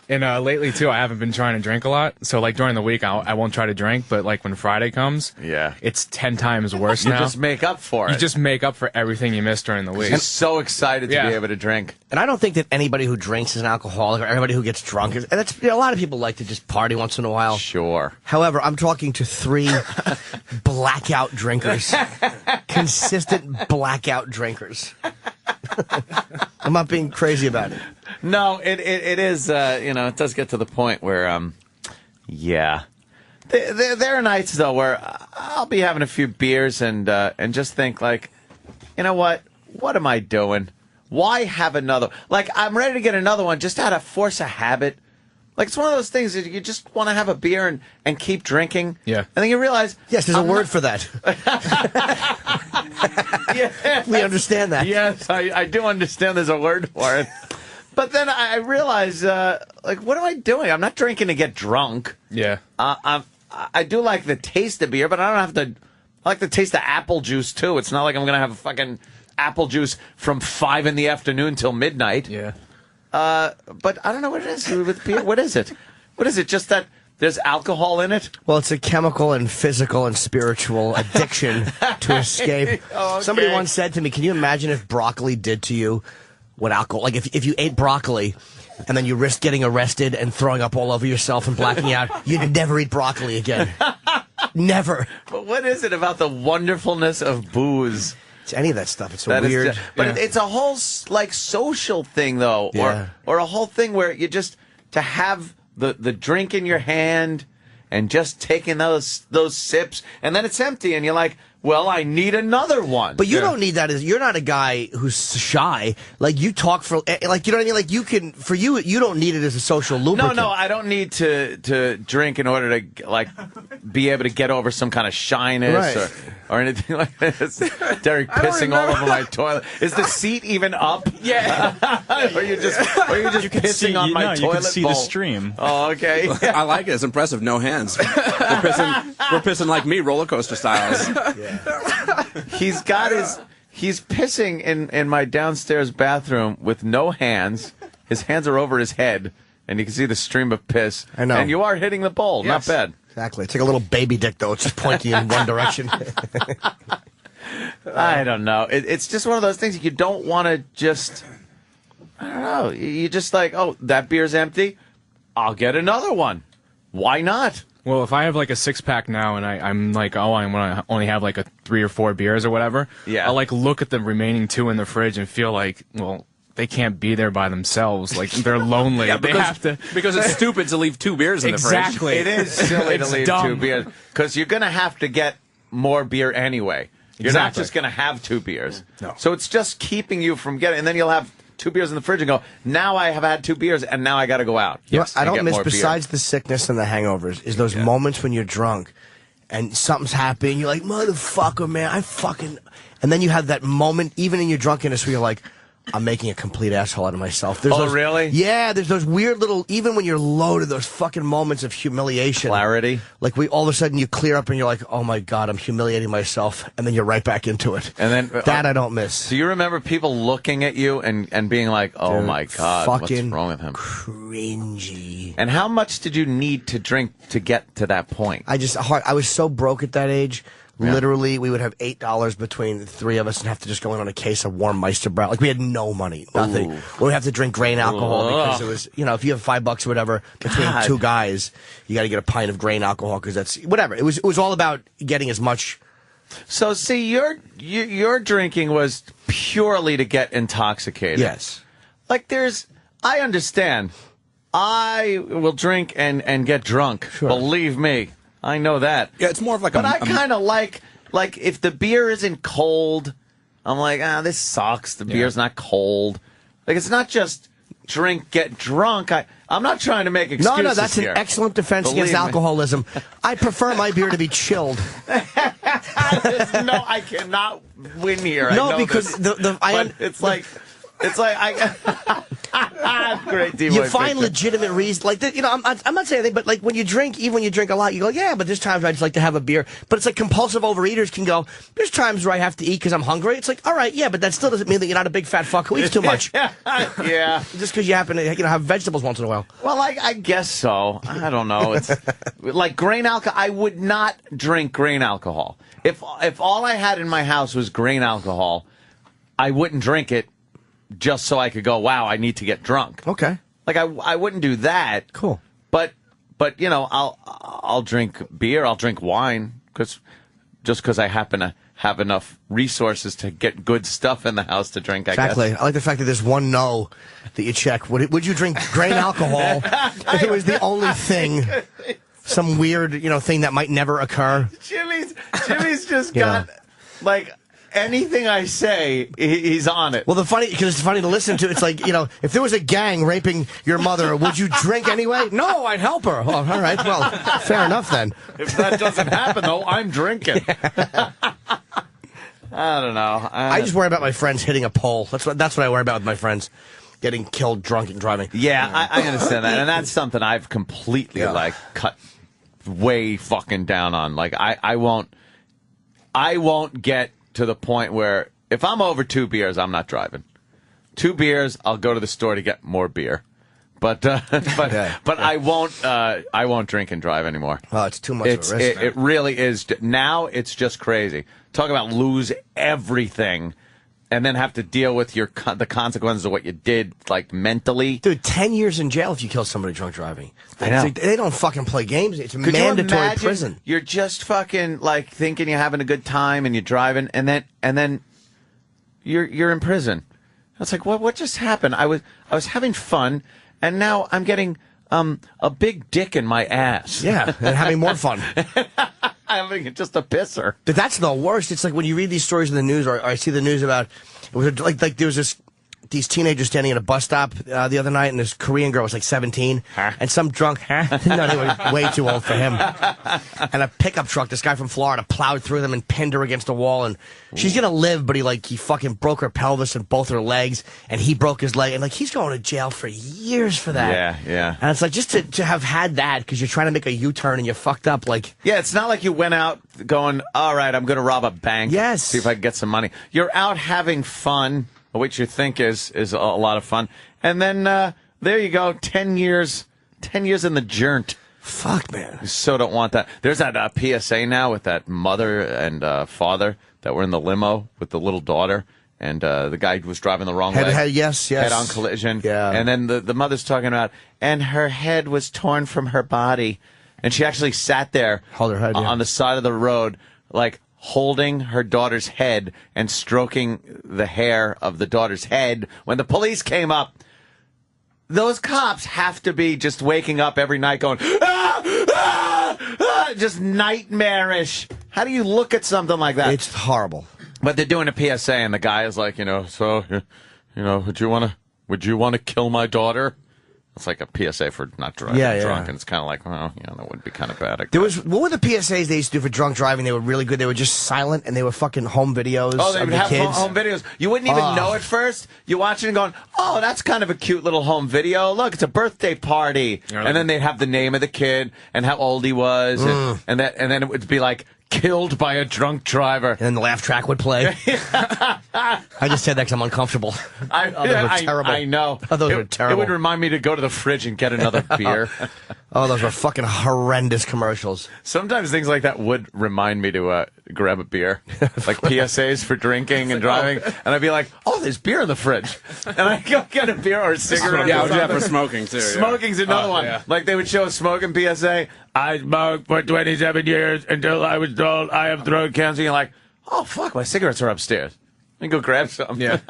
And lately, too, I haven't been trying to drink a lot. So, like, during the week, I won't try to drink. But, like, when Friday comes, it's 10 times worse now. You just make up for it. You just make up for everything you missed during the week. I'm so excited to be able to drink. And I don't think that anybody who drinks is an alcoholic or everybody who gets drunk is. And that's, a lot of people like to just party once in a while. Sure. However, I'm talking to 3 blackout drinkers. Consistent blackout drinkers. I'm not being crazy about it. No, it is, it does get to the point where, There are nights, though, where I'll be having a few beers and just think, like, you know what? What am I doing? Why have another? Like, I'm ready to get another one just out of force of habit. Like, it's one of those things that you just want to have a beer and keep drinking. Yeah. And then you realize... Yes, there's a word for that. Yeah, we understand that. Yes, I do understand there's a word for it. But then I realize, what am I doing? I'm not drinking to get drunk. Yeah. I do like the taste of beer, but I don't have to... I like the taste of apple juice, too. It's not like I'm going to have a fucking apple juice from 5 in the afternoon till midnight. Yeah. But I don't know what it is with beer. What is it? What is it? Just that there's alcohol in it? Well, it's a chemical and physical and spiritual addiction to escape. Okay. Somebody once said to me, can you imagine if broccoli did to you what alcohol... Like, if you ate broccoli and then you risked getting arrested and throwing up all over yourself and blacking out, you'd never eat broccoli again. Never. But what is it about the wonderfulness of booze? It's any of that stuff. It's so weird. But it's a whole, like, social thing, though. Yeah. Or a whole thing where you just... To have the drink in your hand and just taking those sips, and then it's empty, and you're like... Well, I need another one. But you don't need that. You're not a guy who's shy. Like, you talk for, like, you know what I mean? Like, you can, for you, you don't need it as a social lubricant. No, I don't need to drink in order to, like, be able to get over some kind of shyness or anything like this. Derek pissing all over my toilet. Is the seat even up? Yeah. Or you just pissing on my toilet You can see bowl? the stream. Oh, okay. I like it. It's impressive. No hands. We're pissing like me, roller coaster styles. Yeah. He's pissing in my downstairs bathroom with no hands. His hands are over his head, and you can see the stream of piss. I know. And you are hitting the bowl. Yes. Not bad. Exactly. It's like a little baby dick, though. It's just pointing in one direction. I don't know. It's just one of those things you don't want to just... I don't know. You just like, oh, that beer's empty. I'll get another one. Why not? Well, if I have like a 6-pack now and I'm like, oh, I want to only have like a 3 or 4 beers or whatever, I'll like look at the remaining 2 in the fridge and feel like, well, they can't be there by themselves. Like, they're lonely. They have to. Because it's stupid to leave 2 beers in the fridge. Exactly. It is silly to leave dumb. 2 beers. Because you're going to have to get more beer anyway. You're not just going to have 2 beers. No. So it's just keeping you from getting, and then you'll have 2 beers in the fridge and go, now I have had 2 beers and now I got to go out. Yes, I don't get miss, more beer. besides the sickness and the hangovers, is those moments when you're drunk and something's happening. You're like, motherfucker, man, and then you have that moment, even in your drunkenness, where you're like, I'm making a complete asshole out of myself. There's those, really? Yeah, there's those weird little, even when you're loaded, those fucking moments of humiliation. Clarity. Like all of a sudden you clear up and you're like, oh my God, I'm humiliating myself. And then you're right back into it. And then that I don't miss. Do you remember people looking at you and being like, oh Dude, my God, what's fucking wrong with him? Cringy. And how much did you need to drink to get to that point? I was so broke at that age. Yeah. Literally, we would have $8 between the 3 of us and have to just go in on a case of warm Meisterbrow. Like, we had no money, nothing. We would have to drink grain alcohol because it was, if you have $5 or whatever between 2 guys, you got to get a pint of grain alcohol because that's whatever. It was all about getting as much. So, see, your drinking was purely to get intoxicated. Yes. Like, I understand. I will drink and get drunk. Sure. Believe me. I know that. Yeah, it's more of like but I kind of like if the beer isn't cold, I'm like, this sucks. The beer's not cold. Like, it's not just drink, get drunk. I'm not trying to make excuses. No, that's here. an excellent defense against alcoholism. I prefer my beer to be chilled. I cannot win here. No, because it's like great team. You find legitimate reasons, like I'm not saying anything, but like when you drink, even when you drink a lot, you go, yeah, but there's times I just like to have a beer. But it's like compulsive overeaters can go, there's times where I have to eat because I'm hungry. It's like, all right, yeah, but that still doesn't mean that you're not a big fat fuck who eats too much. Yeah, just because you happen to have vegetables once in a while. Well, I guess so. I don't know. It's like grain alcohol. I would not drink grain alcohol. If all I had in my house was grain alcohol, I wouldn't drink it. Just so I could go, wow, I need to get drunk. Okay. Like I wouldn't do that. Cool. But I'll drink beer, I'll drink wine because I happen to have enough resources to get good stuff in the house to drink. Exactly. I like the fact that there's one no that you check. Would you drink grain alcohol if it was the only thing? Some weird thing that might never occur. Jimmy's just got like. Anything I say, he's on it. Well, because it's funny to listen to. It's like, if there was a gang raping your mother, would you drink anyway? No, I'd help her. Oh, all right. Well, fair enough then. If that doesn't happen, though, I'm drinking. I don't know. I just worry about my friends hitting a pole. That's what I worry about with my friends. Getting killed drunk and driving. Yeah, I understand that. And that's something I've completely, cut way fucking down on. Like, I won't get to the point where if I'm over 2 beers, I'm not driving. 2 beers, I'll go to the store to get more beer. But I won't drink and drive anymore. Oh, it's too much of a risk. It really is. Now it's just crazy. Talk about lose everything and then have to deal with the consequences of what you did, like mentally. Dude, 10 years in jail if you kill somebody drunk driving. I know. They don't fucking play games. It's Could mandatory you imagine prison. You're just fucking like thinking you're having a good time and you're driving and then you're in prison. It's like what just happened? I was having fun and now I'm getting a big dick in my ass. Yeah, and having more fun. Having just a pisser. But that's the worst. It's like when you read these stories in the news, or I see the news about, it was like there was this these teenagers standing at a bus stop the other night, and this Korean girl was like 17, and some drunk, no, they were way too old for him, and a pickup truck, this guy from Florida, plowed through them and pinned her against a wall, and she's gonna live, but he fucking broke her pelvis and both her legs, and he broke his leg, and he's going to jail for years for that. Yeah. And it's like, just to have had that, because you're trying to make a U-turn and you're fucked up, Yeah, it's not like you went out going, all right, I'm going to rob a bank. Yes. See if I can get some money. You're out having fun, which you think is a lot of fun. And then, there you go, 10 years in the joint. Fuck, man. You so don't want that. There's that PSA now with that mother and father that were in the limo with the little daughter. And the guy was driving the wrong way. Yes. Head-on collision. Yeah. And then the mother's talking about, and her head was torn from her body. And she actually sat there on the side of the road, holding her daughter's head and stroking the hair of the daughter's head when the police came up. Those cops have to be just waking up every night going, just nightmarish. How do you look at something like that? It's horrible. But they're doing a PSA, and the guy is like, would you want to kill my daughter? It's like a PSA for not driving drunk, and it's kind of like, that would be kind of bad. What were the PSAs they used to do for drunk driving? They were really good. They were just silent, and they were fucking home videos. Oh, they of would the have kids. home videos. You wouldn't even know at first. You watch it and going, oh, that's kind of a cute little home video. Look, it's a birthday party. And then they'd have the name of the kid and how old he was, and then it would be like, killed by a drunk driver. And then the laugh track would play. I just said that because I'm uncomfortable. Those were terrible. I know. Those were terrible. It would remind me to go to the fridge and get another beer. Those were fucking horrendous commercials. Sometimes things like that would remind me to grab a beer. Like PSAs for drinking and driving. And I'd be like, oh, there's beer in the fridge. And I go get a beer or a cigarette. Yeah, I would do that for smoking, too. Smoking's another one. Yeah. Like they would show a smoking PSA. I smoked for 27 years until I was told I have throat cancer. You're like, oh, fuck, my cigarettes are upstairs. Let me go grab some. Yeah.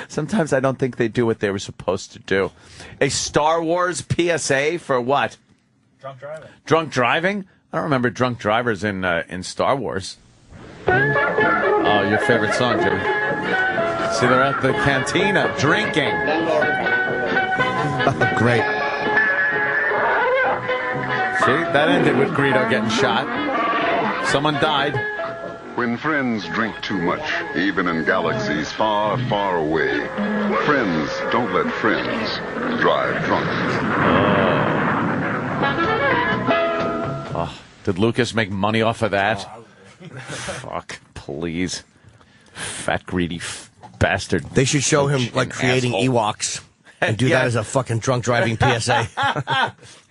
Sometimes I don't think they do what they were supposed to do. A Star Wars PSA for what? Drunk driving. Drunk driving? I don't remember drunk drivers in Star Wars. Oh, your favorite song, Jimmy. See, they're at the cantina drinking. Great. See, that ended with Greedo getting shot. Someone died. When friends drink too much, even in galaxies far, far away, friends don't let friends drive drunk. Oh, did Lucas make money off of that? Fuck, please. Fat, greedy bastard. They should show him, creating Ewoks and do that as a fucking drunk driving PSA.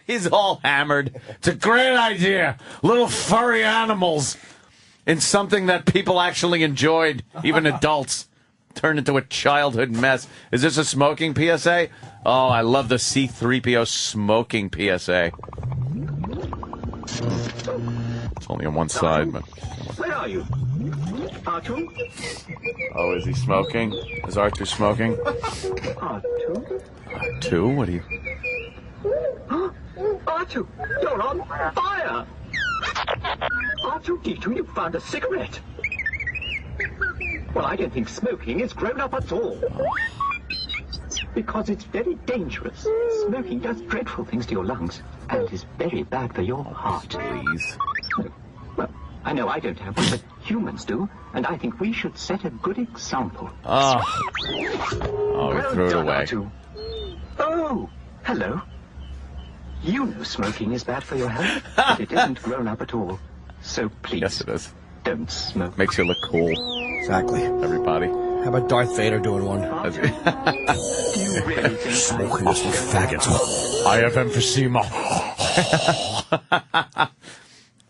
He's all hammered. It's a great idea. Little furry animals in something that people actually enjoyed, even adults. Turned into a childhood mess. Is this a smoking PSA? Oh, I love the C-3PO smoking PSA. It's only on one side, but... Where are you? R2? Oh, is he smoking? Is R2 smoking? R2? R2? What are you... R2, you're on fire! R2-D2, you found a cigarette. Well, I don't think smoking is grown up at all. Because it's very dangerous. Smoking does dreadful things to your lungs and is very bad for your heart. Please. Well, I know I don't have one, but humans do, and I think we should set a good example. Oh, we threw it away. R2. Oh, hello. You know smoking is bad for your health, but it isn't grown up at all. So please. Yes, it is. Don't smoke. Makes you look cool. Exactly. Everybody. How about Darth Vader doing one? Do you really think Smoking this with faggots. I have emphysema.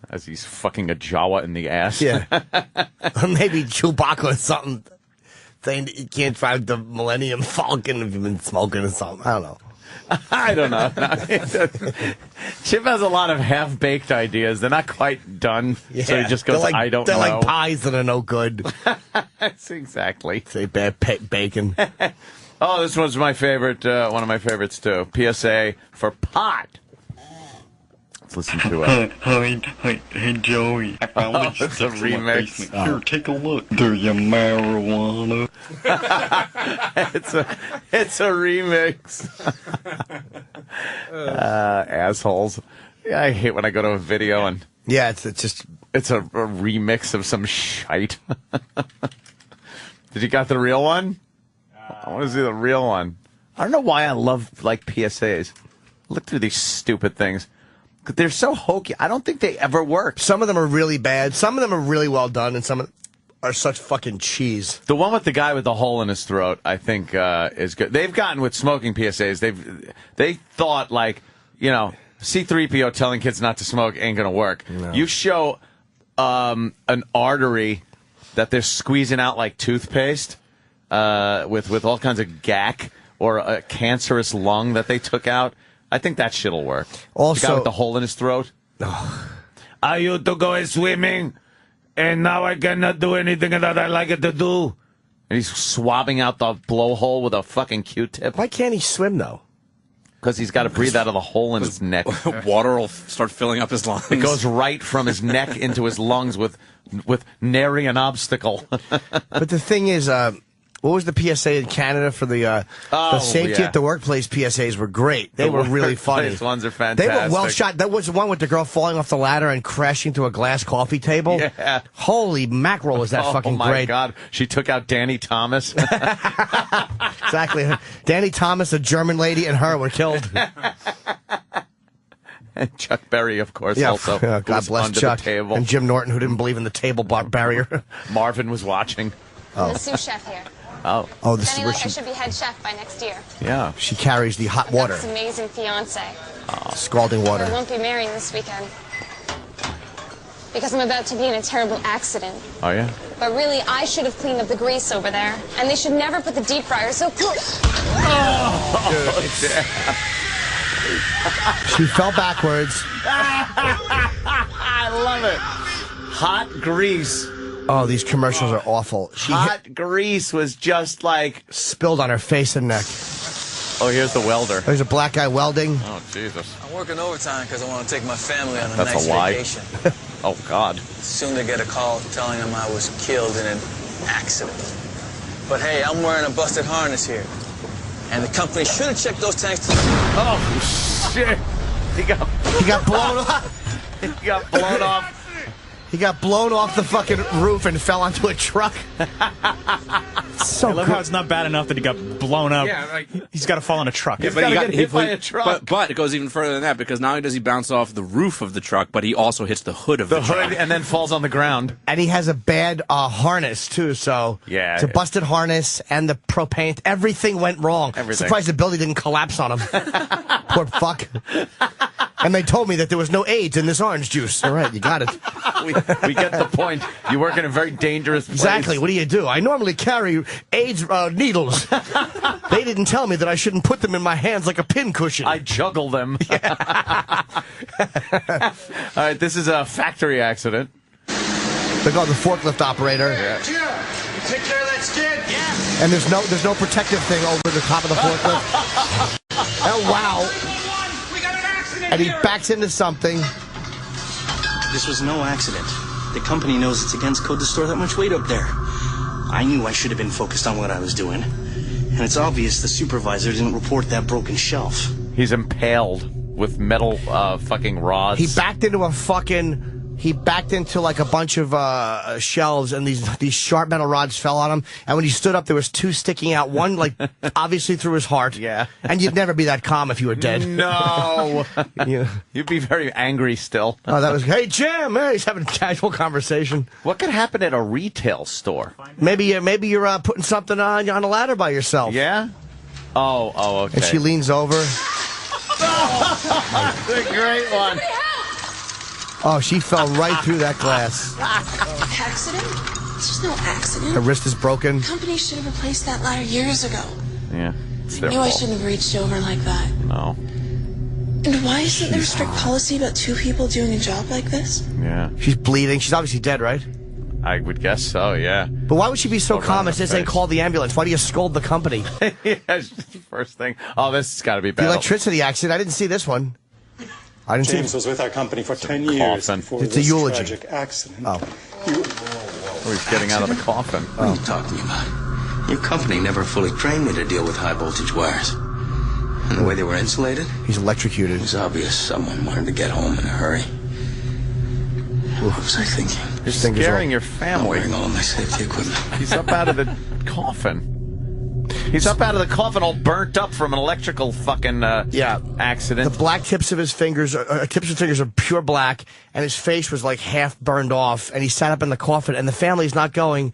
As he's fucking a Jawa in the ass. Yeah. Maybe Chewbacca or something. Saying that you can't drive the Millennium Falcon if you've been smoking or something. I don't know. I don't know. Chip has a lot of half-baked ideas. They're not quite done. Yeah. So he just goes, I don't know. They're like pies that are no good. That's exactly. Say bad bacon. Oh, this one's my favorite, one of my favorites, too. PSA for pot. Let's listen to it. Hey, Joey. I found this It's a remix. Here, take a look. Do you marijuana? It's a remix. Assholes. Yeah, I hate when I go to a video and it's a remix of some shite. Did you got the real one? I want to see the real one. I don't know why I love like PSAs. Look through these stupid things. They're so hokey. I don't think they ever work. Some of them are really bad. Some of them are really well done, and some of them are such fucking cheese. The one with the guy with the hole in his throat, I think, is good. They've gotten with smoking PSAs. They thought like, C-3PO telling kids not to smoke ain't gonna work. No. You show an artery that they're squeezing out like toothpaste with all kinds of gack, or a cancerous lung that they took out. I think that shit'll work. Also, the guy with the hole in his throat. I used to go swimming, and now I cannot do anything that I like to do. And he's swabbing out the blowhole with a fucking Q-tip. Why can't he swim, though? Because he's got to breathe out of the hole in his neck. Water will start filling up his lungs. It goes right from his neck into his lungs with nary an obstacle. But the thing is, what was the PSA in Canada for the safety at the workplace? PSAs were great. They were really funny. These ones are fantastic. They were well shot. That was the one with the girl falling off the ladder and crashing through a glass coffee table. Yeah. Holy mackerel, was that fucking great. Oh, my God. She took out Danny Thomas. Exactly. Danny Thomas, a German lady, and her were killed. And Chuck Berry, of course, also. God bless Chuck. The table. And Jim Norton, who didn't believe in the table barrier. Marvin was watching. The sous chef here. Oh, this is where I should be head chef by next year. Yeah. She carries the hot water. This amazing fiance. Scalding water. I won't be marrying this weekend because I'm about to be in a terrible accident. Oh, yeah? But really, I should have cleaned up the grease over there, and they should never put the deep fryer so close. She fell backwards. I love it. Hot grease. Oh, these commercials are awful. Hot grease was just like spilled on her face and neck. Oh, here's the welder. There's a black guy welding. Oh, Jesus. I'm working overtime because I want to take my family on a That's nice a lie. vacation. Oh, God. Soon to get a call telling them I was killed in an accident. But hey, I'm wearing a busted harness here. And the company should have checked those tanks. Oh, shit. He got blown off. He got blown off. He got blown off the fucking roof and fell onto a truck. So I love how it's not bad enough that he got blown up. Yeah, he's got to fall in a truck. Yeah, but he got hit by a truck. But it goes even further than that, because not only does he bounce off the roof of the truck, but he also hits the hood of the truck. And then falls on the ground. And he has a bad harness, too, so yeah, it's a busted harness and the propane. Everything went wrong. Everything. Surprised the building didn't collapse on him. Poor fuck. And they told me that there was no AIDS in this orange juice. All right, you got it. We get the point. You work in a very dangerous place. Exactly. What do you do? I normally carry AIDS needles. They didn't tell me that I shouldn't put them in my hands like a pincushion. I juggle them. Yeah. All right, this is a factory accident. They call the forklift operator. Yeah. Jim, you take care of that skid? Yeah. And there's no protective thing over the top of the forklift. Oh, wow. We got an accident And he here. backs into something. This was no accident. The company knows it's against code to store that much weight up there. I knew I should have been focused on what I was doing. And it's obvious the supervisor didn't report that broken shelf. He's impaled with metal fucking rods. He backed into like a bunch of shelves, and these sharp metal rods fell on him. And when he stood up, there was two sticking out. One, like, obviously through his heart. Yeah. And you'd never be that calm if you were dead. No. Yeah. You'd be very angry still. Oh, that was, hey, Jim. Hey, he's having a casual conversation. What could happen at a retail store? Maybe you're putting something on a ladder by yourself. Yeah? Oh, okay. And she leans over. The great one. Oh, she fell right through that glass. Accident? This was no accident. Her wrist is broken. The company should have replaced that ladder years ago. Yeah. I knew I shouldn't have reached over like that. No. And why isn't there a strict policy about two people doing a job like this? Yeah. She's bleeding. She's obviously dead, right? I would guess so, yeah. But why would she be so calm and say, call the ambulance? Why do you scold the company? Yeah, first thing. Oh, this has got to be bad. The electricity accident. I didn't see this one. I didn't James see was with our company for 10 years before it's a this eulogy. tragic accident. Oh. He's getting out of the coffin. What are you talking about? Your company never fully trained me to deal with high voltage wires. And the way they were insulated? He's electrocuted. It was obvious someone wanted to get home in a hurry. What was I thinking? You're scaring your family. I'm wearing all of my safety equipment. He's up out of the coffin. He's up out of the coffin all burnt up from an electrical fucking accident. The black tips of his fingers are pure black, and his face was like half burned off, and he sat up in the coffin, and the family's not going,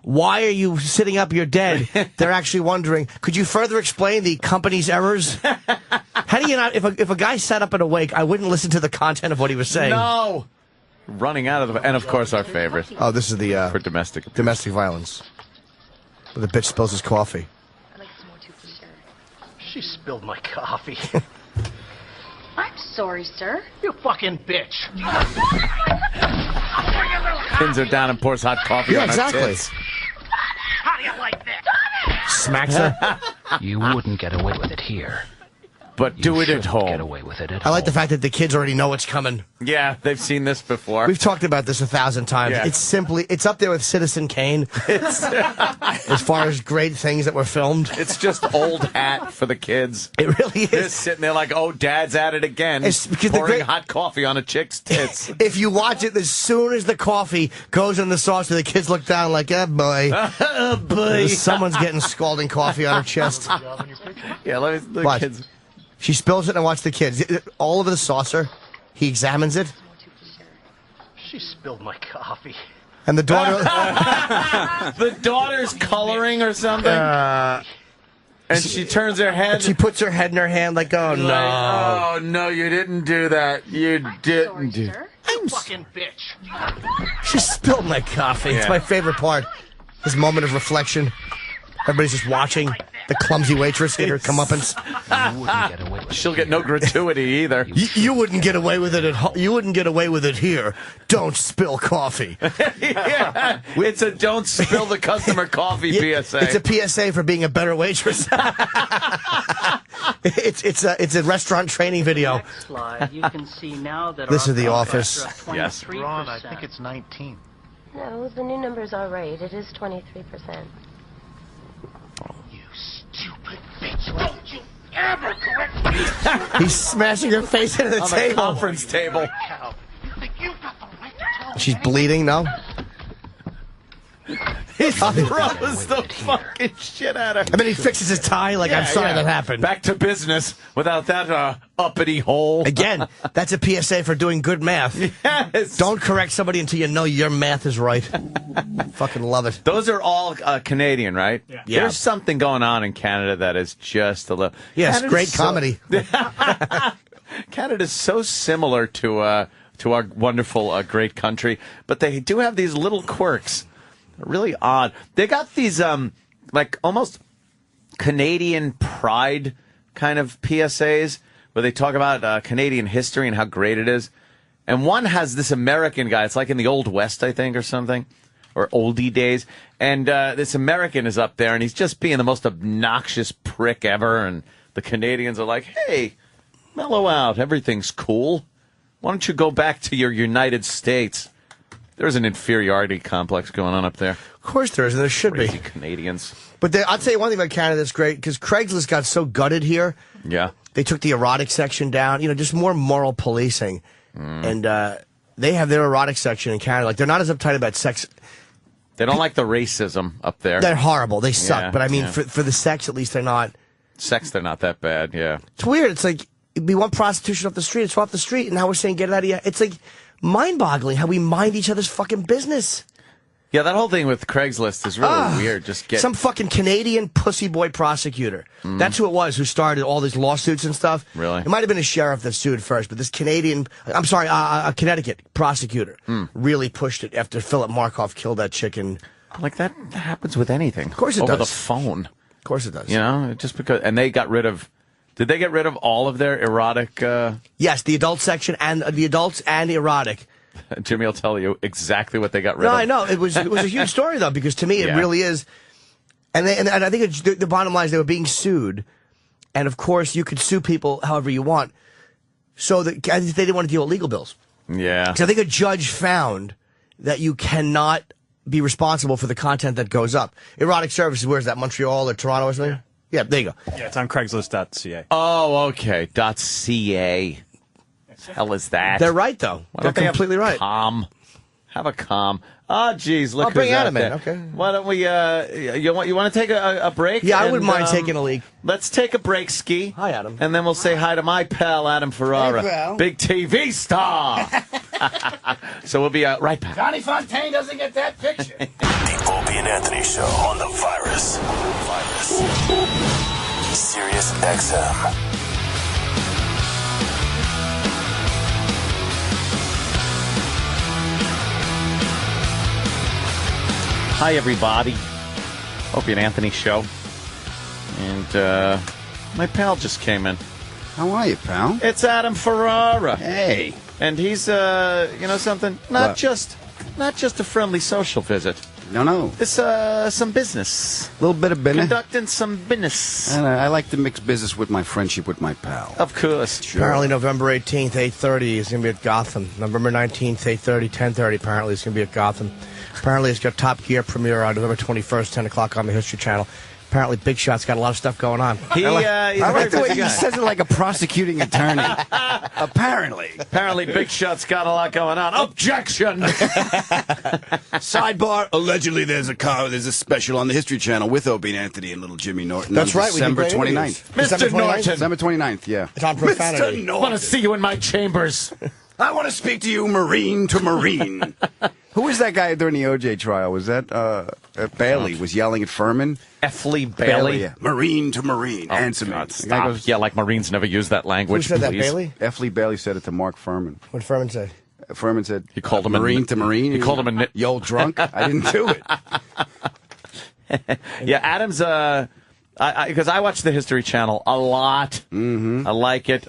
why are you sitting up? You're dead. They're actually wondering, could you further explain the company's errors? How do you not, if a guy sat up and awake, I wouldn't listen to the content of what he was saying. No! Running out of the... And, of course, our favorite. Oh, this is the... for domestic abuse. Domestic violence. Where the bitch spills his coffee. She spilled my coffee. I'm sorry, sir. You fucking bitch. Pins her down and pours hot coffee on her tits. How do you like that? Smacks her. You wouldn't get away with it here. But do it at home. Get away with it at I like the fact that the kids already know what's coming. Yeah, they've seen this before. We've talked about this 1,000 times. Yeah. It's up there with Citizen Kane. As far as great things that were filmed. It's just old hat for the kids. It really is. They're sitting there like, oh, Dad's at it again. It's because pouring hot coffee on a chick's tits. If you watch it, as soon as the coffee goes in the saucer, the kids look down like, oh, boy. Oh, boy. Someone's getting scalding coffee on her chest. Yeah, let me, the Watch. kids... She spills it and watch the kids. All over the saucer. He examines it. She spilled my coffee. And the daughter... The daughter's coloring or something? And she turns her head... She puts her head in her hand like, oh, no. Oh, no, you didn't do that. You didn't do... You fucking bitch. She spilled my coffee. It's Yeah. my favorite part. This moment of reflection. Everybody's just watching the clumsy waitress get her comeuppance. She'll get no gratuity either. You wouldn't get away with it at home. You wouldn't get away with it here. Don't spill coffee. Yeah, it's a don't spill the customer coffee PSA. It's a PSA for being a better waitress. It's a restaurant training video. Next slide, you can see now that This our is The profits Office. are Yes. 23%. Ron, I think it's 19. No, the new numbers are right. It is 23%. Stupid bitch. Don't you ever correct me. He's smashing her face into the On table. the conference table. You think you've got the right to tell She's bleeding, no? He throws the fucking shit at her. And then he fixes his tie like, I'm sorry that happened. Back to business without that uppity hole. Again, that's a PSA for doing good math. Yes. Don't correct somebody until you know your math is right. Fucking love it. Those are all Canadian, right? Yeah. There's something going on in Canada that is just a little... Yes, Canada's great so- comedy. Canada's so similar to our wonderful, great country, but they do have these little quirks. Really odd. They got these, like, almost Canadian pride kind of PSAs where they talk about Canadian history and how great it is. And one has this American guy. It's like in the Old West, I think, or something, or oldie days. And this American is up there, and he's just being the most obnoxious prick ever. And the Canadians are like, hey, mellow out. Everything's cool. Why don't you go back to your United States? There's an inferiority complex going on up there. Of course there is, and there should Crazy be. Canadians. But I'll tell you one thing about Canada that's great, because Craigslist got so gutted here. Yeah. They took the erotic section down, just more moral policing. And they have their erotic section in Canada. Like, they're not as uptight about sex. They don't like the racism up there. They're horrible. They suck. Yeah, but I mean, yeah. for the sex, at least they're not. Sex, they're not that bad, yeah. It's weird. It's like, we want prostitution off the street. It's off the street. And now we're saying, get it out of here. It's like mind-boggling how we mind each other's fucking business. Yeah, that whole thing with Craigslist is really weird. Just Some fucking Canadian pussy boy prosecutor. That's who it was who started all these lawsuits and stuff. Really? It might have been a sheriff that sued first, but this Canadian, a Connecticut prosecutor really pushed it after Philip Markoff killed that chicken. Like, that happens with anything. Of course it Over does. the phone. Of course it does. You know, just because, and they got rid of, did they get rid of all of their erotic? Yes, the adult section and the adults and erotic. Jimmy will tell you exactly what they got rid No, of. I know. It was a huge story, though, because to me, it Yeah. really is. And I think the bottom line is they were being sued. And, of course, you could sue people however you want. So I think they didn't want to deal with legal bills. Yeah. So I think a judge found that you cannot be responsible for the content that goes up. Erotic services, where's that, Montreal or Toronto or something? Yeah, there you go. Yeah, it's on Craigslist.ca. Oh, okay. .ca. Hell is that? They're right, though. They're completely right. Have a calm. Oh, geez, look I'll bring who's out Adam in, there. okay. Why don't we, you want to take a break? Yeah, I wouldn't mind taking a leak. Let's take a break, Ski. Hi, Adam. And then we'll say hi to my pal, Adam Ferrara. Hey, pal. Big TV star. So we'll be right back. Johnny Fontaine doesn't get that picture. The Opie and Anthony Show on the Virus. Sirius XM. Hi, everybody. Opie and Anthony Show. And my pal just came in. How are you, pal? It's Adam Ferrara. Hey. And he's, you know something? Not just a friendly social visit. No. It's some business. A little bit of business. Conducting some business. And I like to mix business with my friendship with my pal. Of course. Sure. Apparently November 18th, 8:30 is going to be at Gotham. November 19th, 8:30, 10:30 apparently is going to be at Gotham. Apparently it's got Top Gear premiere on November 21st, 10 o'clock on the History Channel. Apparently Big Shot's got a lot of stuff going on. I like the way he says it like a prosecuting attorney. Apparently Big Shot's got a lot going on. Objection! Sidebar, allegedly there's a special on the History Channel with Opie and Anthony and little Jimmy Norton. That's on right. December 29th. Mr. Norton! December 29th, yeah. It's on profanity. I want to see you in my chambers. I want to speak to you Marine to Marine. Who was that guy during the OJ trial? Was that Bailey was yelling at Furman? F. Lee Bailey? Yeah. Marine to Marine. Oh, Answer me. God, stop. Yeah, like Marines never use that language. Who said that, please. Bailey? F. Lee Bailey said it to Mark Furman. What did Furman say? Furman said, He called him Marine to Marine. He called him a... You old drunk? I didn't do it. Yeah, Adam's... because I watch the History Channel a lot. Mm-hmm. I like it.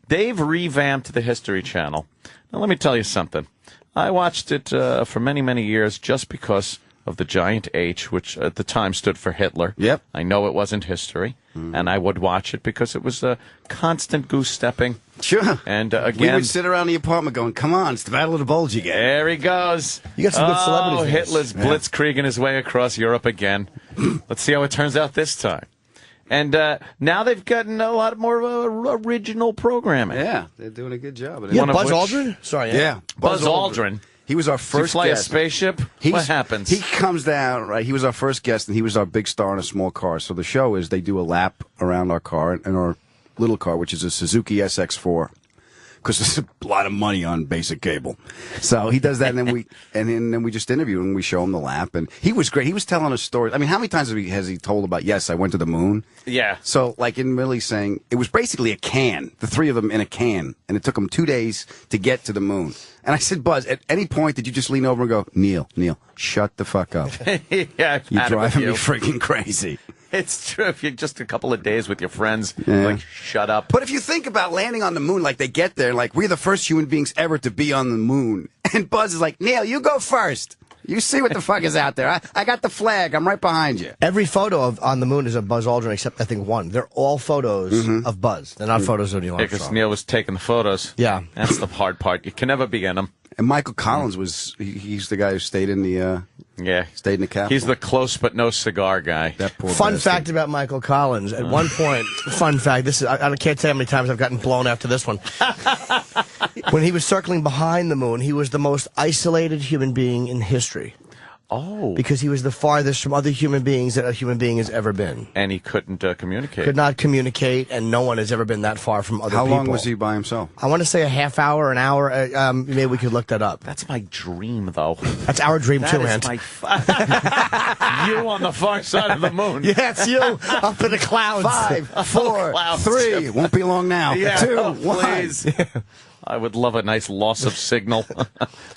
They've revamped the History Channel. Now, let me tell you something. I watched it for many, many years just because of the giant H, which at the time stood for Hitler. Yep. I know it wasn't history, and I would watch it because it was constant goose-stepping. Sure. And We again... would sit around the apartment going, come on, it's the Battle of the Bulge again. There he goes. You got some good celebrities in this. Hitler's blitzkrieging his way across Europe again. Let's see how it turns out this time. And now they've gotten a lot more original programming. Yeah, they're doing a good job. Yeah, Buzz Aldrin? Sorry, Yeah, Buzz Aldrin. He was our Does he first fly guest. a spaceship? What happens? He comes down, right? He was our first guest, and he was our big star in a small car. So the show is they do a lap around our car, and our little car, which is a Suzuki SX4. Because there's a lot of money on basic cable, so he does that, and then we just interview him and we show him the lap, and he was great. He was telling us stories. I mean, how many times has he told about? Yes, I went to the moon. Yeah. So, like in Millie saying, it was basically a can, the three of them in a can, and it took them 2 days to get to the moon. And I said, Buzz, at any point did you just lean over and go, Neil, shut the fuck up? Yeah, You're driving me freaking crazy. It's true. If you're just a couple of days with your friends, like, shut up. But if you think about landing on the moon, like they get there, like we're the first human beings ever to be on the moon. And Buzz is like, Neil, you go first. You see what the fuck is out there. I got the flag. I'm right behind you. Every photo on the moon is of Buzz Aldrin, except I think one. They're all photos of Buzz. They're not photos of Neil Armstrong. Because Neil was taking the photos. Yeah. That's the hard part. You can never be in them. And Michael Collins was, he's the guy who stayed in the, stayed in the Capitol. He's the close but no cigar guy. That poor Fun bastard. fact about Michael Collins. At one point, fun fact, this is, I can't tell you how many times I've gotten blown after this one. When he was circling behind the moon, he was the most isolated human being in history. Oh. Because he was the farthest from other human beings that a human being has ever been. And he couldn't communicate. Could not communicate, and no one has ever been that far from other people. How long was he by himself? I want to say a half hour, an hour. Maybe we could look that up. That's my dream, though. That's our dream, too, That man. is you on the far side of the moon. Yeah, it's you up in the clouds. 5, 4, 3. Won't be long now. Yeah, 2, 1. please. I would love a nice loss of signal.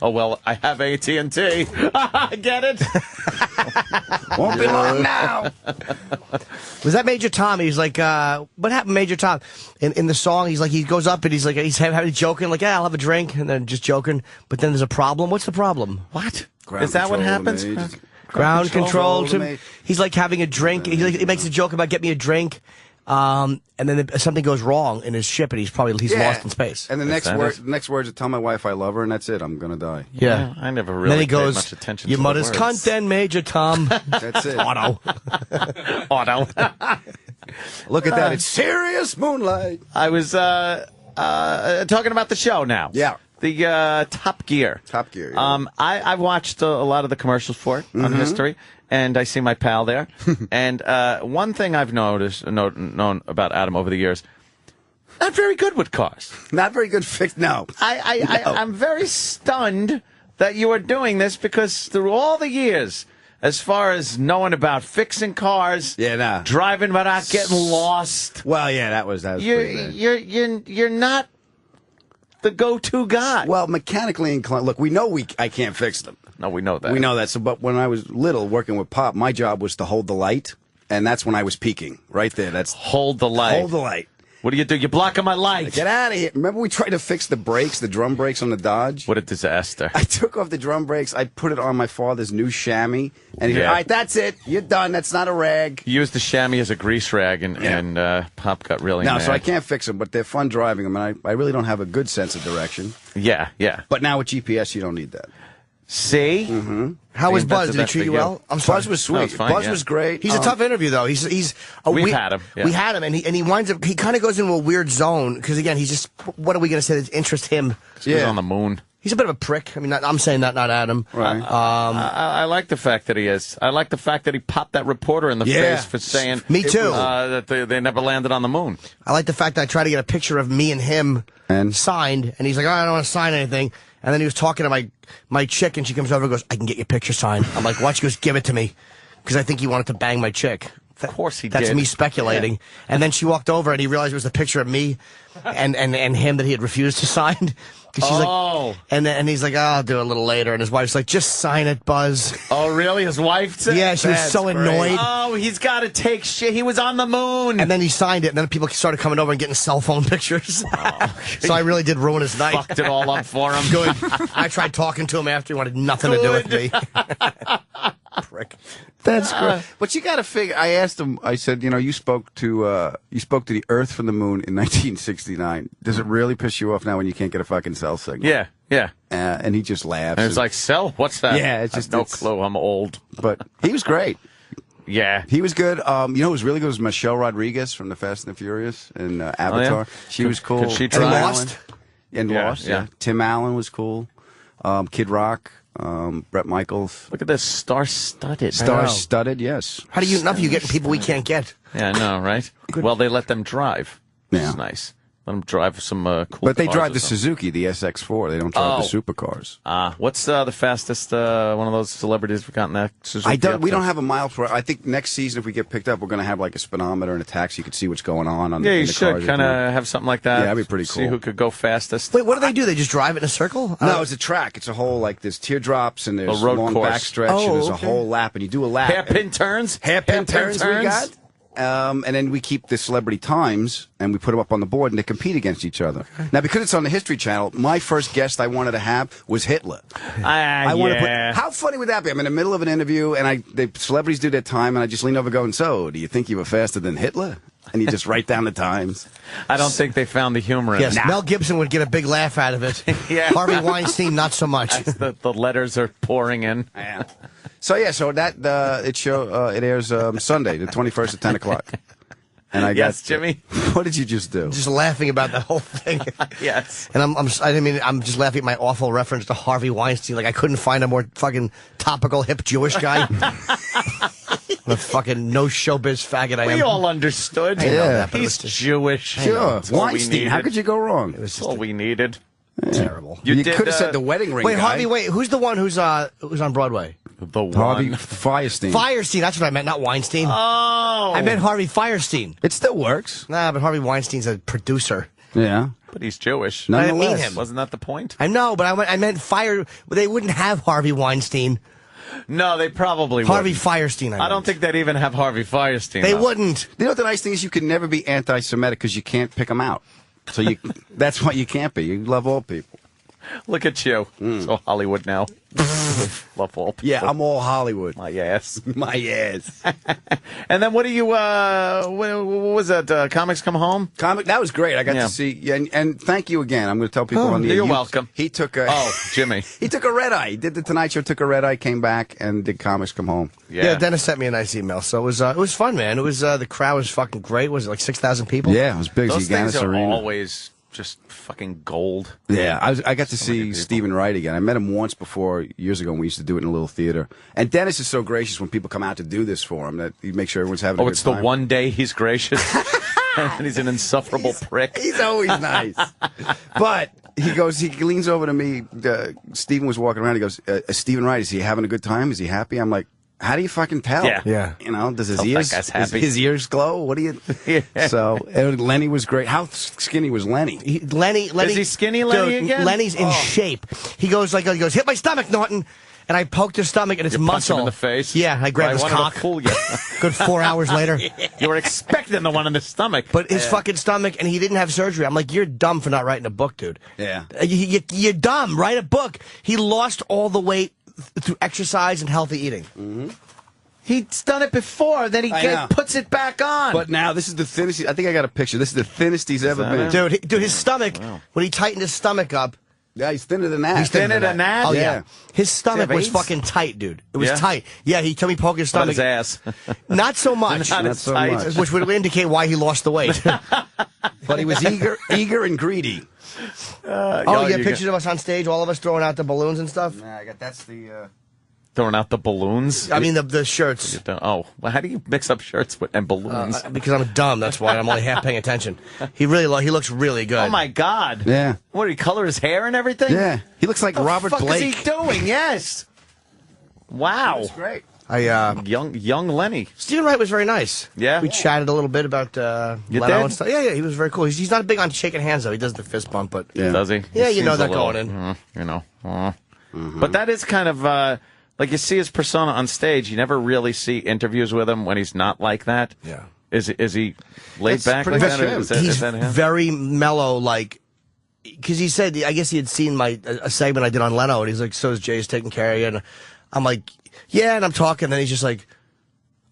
Oh, well, I have AT&T. Get it? Won't be long now. Was that Major Tom? He's like, what happened, Major Tom? In the song, he's like, he goes up and he's like, he's joking, like, yeah, I'll have a drink, and then just joking. But then there's a problem. What's the problem? What? Ground Is that what control happens? made. Ground control. made. He's like having a drink. He makes a joke about get me a drink. And then something goes wrong in his ship, and he's lost in space. And the next words are tell my wife I love her, and that's it. I'm gonna die. Yeah. I never And really then he paid goes, much attention "Your to mother's the words. cunt, then, Major Tom." That's it. Otto. Otto. Look at that. It's serious moonlight. I was talking about the show now. Yeah. The Top Gear. Top Gear. Yeah. I've watched a lot of the commercials for it on History, and I see my pal there. And one thing I've known about Adam over the years, not very good with cars. Not very good fix. No. I'm very stunned that you are doing this, because through all the years, as far as knowing about fixing cars, driving without getting lost. Well, yeah, that was pretty bad. You're not the go-to guy. Well, mechanically inclined. Look, we know I can't fix them. No, we know that. We know that. So, but when I was little, working with Pop, my job was to hold the light, and that's when I was peaking. Right there. That's hold the light. Hold the light. What do? You're blocking my light. Get out of here. Remember we tried to fix the brakes, the drum brakes on the Dodge? What a disaster. I took off the drum brakes. I put it on my father's new chamois. And he said, all right, that's it. You're done. That's not a rag. You used the chamois as a grease rag, and Pop got really mad. So I can't fix them, but they're fun driving them. And I really don't have a good sense of direction. Yeah. But now with GPS, you don't need that. See? Mm-hmm. How was Buzz? Did he treat you well? Buzz was sweet. No, fine, Buzz was great. He's a tough interview, though. We've had him. Yeah. We had him, and he winds up. He kind of goes into a weird zone because again, he's just. What are we going to say that interests him? He's on the moon. He's a bit of a prick. I mean, I'm saying that, not Adam. Right. I like the fact that he is. I like the fact that he popped that reporter in the face for saying. Me too. That they never landed on the moon. I like the fact that I tried to get a picture of me and him signed, and he's like, "Oh, I don't want to sign anything." And then he was talking to my chick, and she comes over and goes, "I can get your picture signed." I'm like, "What?" She goes, "Give it to me," because I think he wanted to bang my chick. Of course he did. That's me speculating. Yeah. And then she walked over, and he realized it was a picture of me and him that he had refused to sign. She's like, and he's like, "Oh, I'll do it a little later." And his wife's like, "Just sign it, Buzz." Oh, really? His wife said? Yeah, she was so annoyed. Oh, he's got to take shit. He was on the moon. And then he signed it, and then people started coming over and getting cell phone pictures. So I really did ruin his night. Fucked it all up for him. Good. I tried talking to him after. He wanted nothing to do with me. Prick. That's great. But you got to figure. I asked him. I said, you spoke to the Earth from the moon in 1969. Does it really piss you off now when you can't get a fucking cell signal? Yeah. And he just laughs. And it's like, cell? What's that? Yeah, it's just I have no clue. I'm old. But he was great. Yeah. He was good. Who was really good was Michelle Rodriguez from the Fast and the Furious and Avatar. Oh, yeah? She was cool. Could she try? Lost? And Lost, yeah. Tim Allen was cool. Kid Rock. Brett Michaels. Look at this, star-studded. Star-studded, yes. How do you enough? You getting people we can't get? Yeah, I know, right? Well, they let them drive. Yeah. It's nice. Let them drive some cool But they cars drive or the something. Suzuki, the SX4. They don't drive the supercars. What's the fastest one of those celebrities we've gotten that Suzuki? We don't have a mile per hour. I think next season, if we get picked up, we're going to have like a speedometer and a tax. You could see what's going on. Yeah, you the should cars kind of have something like that. Yeah, that'd be pretty cool. See who could go fastest. Wait, what do they do? They just drive it in a circle? No, it's a track. It's a whole, like, there's teardrops and there's A road long course. backstretch and there's a whole lap. And you do a lap. Hairpin turns? Hairpin turns we got. And then we keep the celebrity times and we put them up on the board and they compete against each other. Okay. Now, because it's on the History Channel, my first guest I wanted to have was Hitler. I wanted to put, how funny would that be? I'm in the middle of an interview and the celebrities do their time and I just lean over going, "So, do you think you were faster than Hitler?" And you just write down the times. I don't think they found the humor in it. Nah. Mel Gibson would get a big laugh out of it. Yeah. Harvey Weinstein, not so much. The letters are pouring in. Yeah. So that it airs Sunday, the 21st at 10 o'clock. And I yes, Jimmy. What did you just do? Just laughing about the whole thing. Yes. And I'm just laughing at my awful reference to Harvey Weinstein. Like I couldn't find a more fucking topical, hip Jewish guy. The fucking no showbiz faggot I am. We all understood. I know that, but he's just, Jewish. Sure. Weinstein. How could you go wrong? It was all we needed. Terrible. You could have said the wedding ring. Wait, guy. Harvey. Wait, who's the one who's on Broadway? The one. Harvey Fierstein. Firestein. That's what I meant, not Weinstein. Oh. I meant Harvey Firestein. It still works. Nah, but Harvey Weinstein's a producer. Yeah. But he's Jewish. I didn't mean him. Wasn't that the point? I know, but I meant Fire. They wouldn't have Harvey Weinstein. No, they probably wouldn't. Harvey Firestein. I don't think they'd even have Harvey Firestein. They wouldn't. You know what the nice thing is? You can never be anti-Semitic because you can't pick them out. So that's why you can't be. You love all people. Look at you. So Hollywood now. Love all people. Yeah, I'm all Hollywood. My ass. My ass. And then what do you, what was that, Comics Come Home? That was great. I got to see, and thank you again. I'm going to tell people on the You're welcome. He took a... Oh, Jimmy. He took a red eye. He did the Tonight Show, took a red eye, came back, and did Comics Come Home. Yeah, Dennis sent me a nice email. So it was fun, man. It was, the crowd was fucking great. Was it like 6,000 people? Yeah, it was big. Those things are Arena. always just fucking gold. Yeah, I got to see Stephen Wright again. I met him once before, years ago, when we used to do it in a little theater. And Dennis is so gracious when people come out to do this for him that he makes sure everyone's having a good it's time. the one day he's gracious. And he's an insufferable prick. He's always nice. But he leans over to me. Stephen was walking around. He goes, Stephen Wright, is he having a good time? Is he happy? I'm like, how do you fucking tell? Yeah. You know, does his Tell ears that guy's happy. his ears glow? What do you? Yeah. So Lenny was great. How skinny was Lenny? Lenny. Is he skinny, Lenny, dude, again? Lenny's in shape. He goes, hit my stomach, Norton. And I poked his stomach and it's You punch muscle. him in the face? Yeah, I grabbed his wanted cock. to fool you. Good 4 hours later. You were expecting the one in the stomach. But his fucking stomach, and he didn't have surgery. I'm like, you're dumb for not writing a book, dude. Yeah. You're dumb. Write a book. He lost all the weight through exercise and healthy eating. Mm-hmm. He's done it before. Then he puts it back on. But now this is the thinnest. I think I got a picture. This is the thinnest he's ever been. Dude, his stomach, when he tightened his stomach up. Yeah, he's thinner than that. He's thinner than that? Oh, yeah. His stomach was AIDS? fucking tight, dude. It was Yeah? tight. Yeah, he told me poke his But stomach. his ass. Not so much. Not as so tight. much. Which would indicate why he lost the weight. But he was eager and greedy. Oh, yeah, pictures of us on stage, all of us throwing out the balloons and stuff? Nah, that's the... Throwing out the balloons? I mean, the shirts. Oh, well, how do you mix up shirts and balloons? Because I'm dumb, that's why. I'm only half paying attention. He looks really good. Oh, my God. Yeah. What, did he color his hair and everything? Yeah. He looks like Robert What the fuck Blake. is he doing? Yes. Wow. That's great. Young Lenny. Stephen Wright was very nice. Yeah? We chatted a little bit about You Leno did? and stuff. Yeah, he was very cool. He's not big on shaking hands, though. He does the fist bump, but... Yeah. Does he? Yeah, He you know seems that a little, going in. You know. But that is kind of... like you see his persona on stage, you never really see interviews with him when he's not like that. Yeah. Is he laid back like that? Is He's that him? very mellow, like... Because he said, I guess he had seen a segment I did on Leno, and he's like, so is Jay's taking care of you? And I'm like, yeah, and I'm talking, and then he's just like,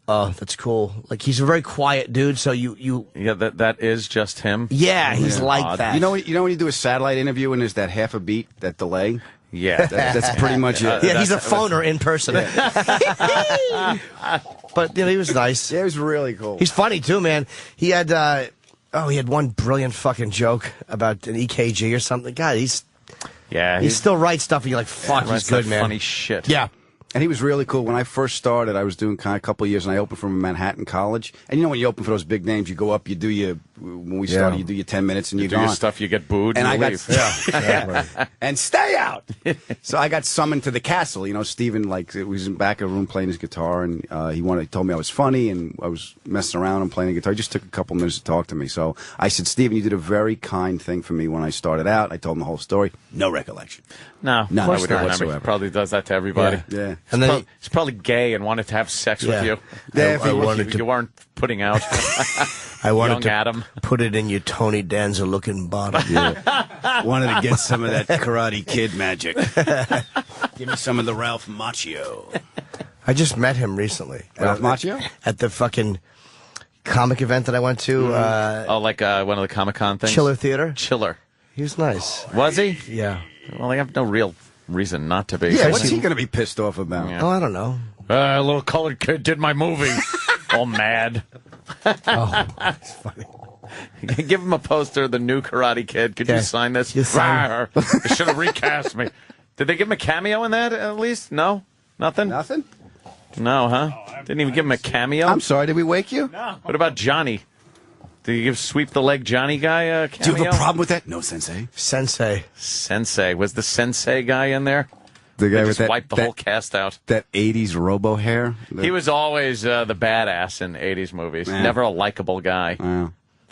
oh, that's cool. Like, he's a very quiet dude, so you... Yeah, that is just him. Yeah, he's like Odd. that. You know when you do a satellite interview and there's that half a beat, that delay? Yeah. That's pretty much it. Yeah, he's a phoner in person. But, he was nice. Yeah, it was really cool. He's funny, too, man. He had, he had one brilliant fucking joke about an EKG or something. God, he still writes stuff and you're like, fuck, he's good, man. Funny shit. Yeah. And he was really cool. When I first started, I was doing a couple of years, and I opened from Manhattan College. And when you open for those big names, you go up, you do when we started, you do your 10 minutes, and You you're do gone. your stuff, you get booed, And you I got leave. and stay out. So I got summoned to the castle. Stephen was in back of the room playing his guitar, and he told me I was funny, and I was messing around and playing the guitar. He just took a couple minutes to talk to me. So I said, Stephen, you did a very kind thing for me when I started out. I told him the whole story. No recollection. No, None I would remember. whatsoever. He probably does that to everybody. Yeah. And then He's probably gay and wanted to have sex with you. Yeah, I wanted to- You weren't putting out. I wanted Young to Adam. put it in your Tony Danza looking bottom. Wanted to get some of that Karate Kid magic. Give me some of the Ralph Macchio. I just met him recently. Ralph Macchio? At the fucking comic event that I went to. One of the Comic-Con things? Chiller Theater. Chiller. He was nice. Was he? Yeah. Well, I have no real reason not to be. Yeah, what's he going to be pissed off about? Oh, I don't know. A little colored kid did my movie. All mad. Oh, it's funny. Give him a poster of the new Karate Kid. Could you sign this? You sign- Rawr. They should have recast me. Did they give him a cameo in that at least? No? Nothing? Nothing? No, huh? Didn't even give him a cameo? I'm sorry, did we wake you? No. What about Johnny? Did you give Sweep the Leg Johnny guy a cameo? Do you have a problem with that? No, Sensei. Sensei. Was the Sensei guy in there? The guy They with just that, wiped the that, whole cast out. that 80s robo hair? He was always the badass in 80s movies. Yeah. Never a likable guy.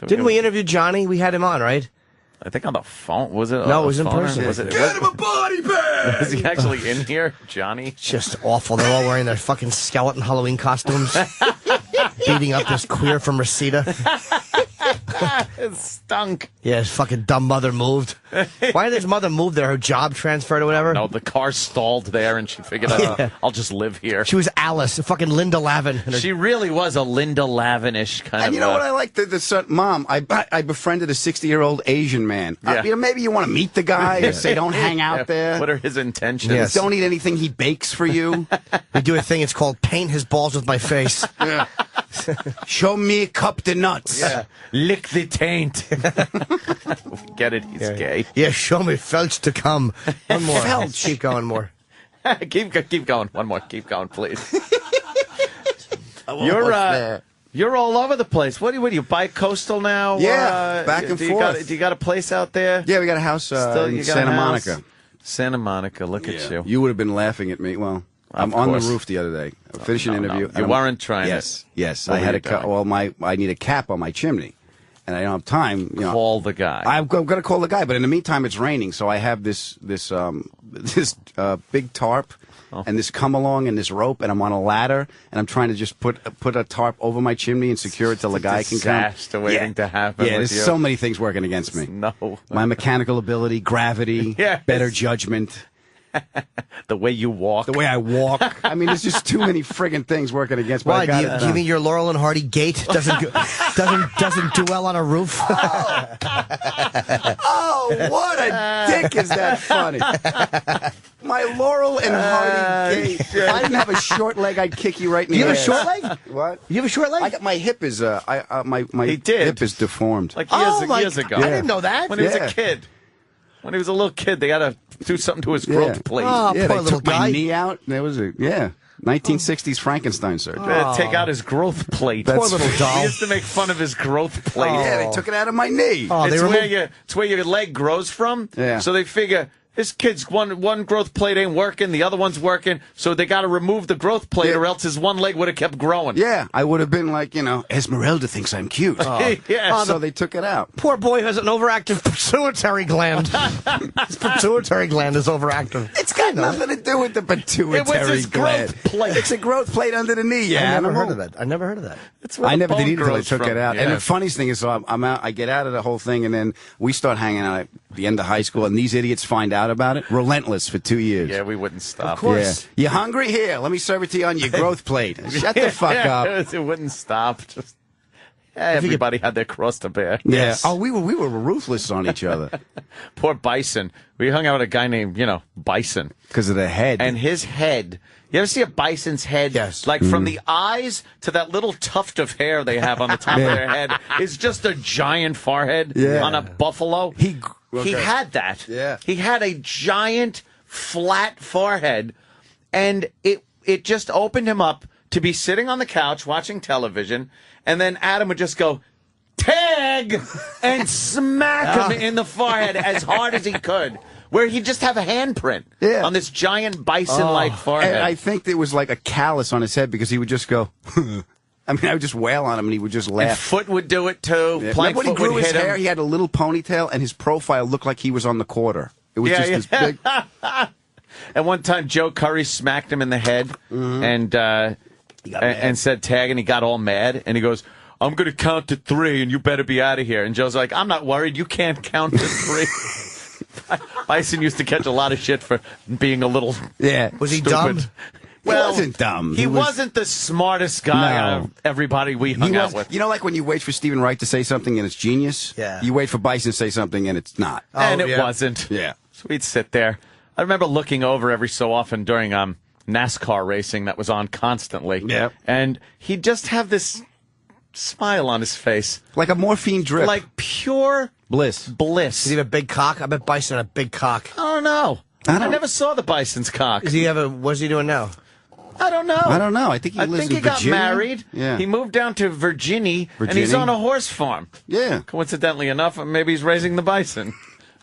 Didn't we interview Johnny? We had him on, right? I think on the phone. Was it? No, it was in person. Was it, Get him a body bag! Was he actually in here, Johnny? Just awful. They're all wearing their fucking skeleton Halloween costumes. Beating up this queer from Reseda. It stunk. Yeah, his fucking dumb mother moved. Why did his mother move there? Her job transferred or whatever? No, the car stalled there, and she figured, I'll just live here. She was Alice, fucking Linda Lavin. She really was a Linda Lavin-ish kind of. And you know what I like? The son, Mom, I befriended a 60-year-old Asian man. Yeah. Maybe you want to meet the guy and say, don't hang out there. What are his intentions? Yes. Don't eat anything he bakes for you. We do a thing, it's called paint his balls with my face. Yeah. Show me a cup the nuts. Yeah. Lick the taint. Get it? He's gay. Yeah, show me felch to come. One more. Felch. Keep going more. keep going. One more. Keep going, please. You're all over the place. What do you bi-coastal now? Yeah, back and forth. Do you got a place out there? Yeah, we got a house in Santa Monica. Santa Monica, look at you. You would have been laughing at me. Well, I'm on the roof the other day. I finished an interview. You weren't trying Yes. What I had were you doing? I need a cap on my chimney. And I don't have time. Call the guy. I'm going to call the guy, but in the meantime, it's raining, so I have this big tarp and this come along and this rope, and I'm on a ladder, and I'm trying to just put a tarp over my chimney and secure it till the guy can come. Disaster waiting to happen. Yeah, with there's you. so many things working against me. No, my mechanical ability, gravity, better judgment. The way you walk. The way I walk. I mean, there's just too many friggin' things working against me. Why? Do you mean your Laurel and Hardy gait doesn't do well on a roof? Oh, what a dick is that funny? My Laurel and Hardy gait. If I didn't have a short leg, I'd kick you right in the You have a ass. short leg? What? You have a short leg? My hip is hip is deformed. Like years ago. I didn't know that. When he was a kid. When he was a little kid, they got to do something to his growth plate. Oh, Yeah, poor they little took my guy. knee out. There was 1960s Frankenstein surgery. Take out his growth plate. Poor little doll. We used to make fun of his growth plate. Yeah, they took it out of my knee. Oh, it's where your leg grows from. Yeah. So they figure this kid's one growth plate ain't working, the other one's working, so they got to remove the growth plate, or else his one leg would have kept growing. Yeah, I would have been like, Esmeralda thinks I'm cute. Yes. So they took it out. Poor boy has an overactive pituitary gland. His pituitary gland is overactive. It's got nothing to do with the pituitary It was his gland. growth plate. It's a growth plate under the knee. I never animal. heard of that. I never heard of that. I never did either until they grows took from. it out. Yeah. And the funniest thing is, so I'm out. I get out of the whole thing, and then we start hanging out at the end of high school, and these idiots find out about it. Relentless for 2 years. Yeah, we wouldn't stop. Of course. Yeah. You hungry? Here, let me serve it to you on your growth plate. Shut the fuck up. It wouldn't stop. Just everybody had their cross to bear. Yeah. Oh, we were ruthless on each other Poor Bison. We hung out with a guy named, Bison. because of the head. And his head. You ever see a bison's head? Yes. Like from the eyes to that little tuft of hair they have on the top of their head is just a giant forehead on a buffalo. He had that. Yeah. He had a giant flat forehead, and it just opened him up to be sitting on the couch watching television, and then Adam would just go, "Tag!" and smack him in the forehead as hard as he could. Where he'd just have a handprint on this giant bison-like forehead. And I think there was like a callus on his head because he would just go. I mean, I would just wail on him, and he would just laugh. And Foot would do it too. Yeah. Plank When he Foot grew would his hit hair, him. he had a little ponytail, and his profile looked like he was on the quarter. It was just this big. And one time, Joe Curry smacked him in the head and said tag, and he got all mad, and he goes, "I'm going to count to 3, and you better be out of here." And Joe's like, "I'm not worried. You can't count to 3." Bison used to catch a lot of shit for being a little Was he stupid. dumb? Well, he wasn't dumb. He wasn't the smartest guy out of everybody we hung out with. You know, like when you wait for Stephen Wright to say something and it's genius? Yeah. You wait for Bison to say something and it's not. And it wasn't. Yeah. So we'd sit there. I remember looking over every so often during NASCAR racing that was on constantly. Yeah. And he'd just have this smile on his face. Like a morphine drip. Like pure bliss. Bliss. Does he have a big cock? I bet Bison had a big cock. I don't know. I never saw the Bison's cock. Does he have a? What's he doing now? I don't know. I don't know. I think he lives in got Virginia. married. Yeah. He moved down to Virginia, and he's Virginia? on a horse farm. Yeah. Coincidentally enough, maybe he's raising the bison.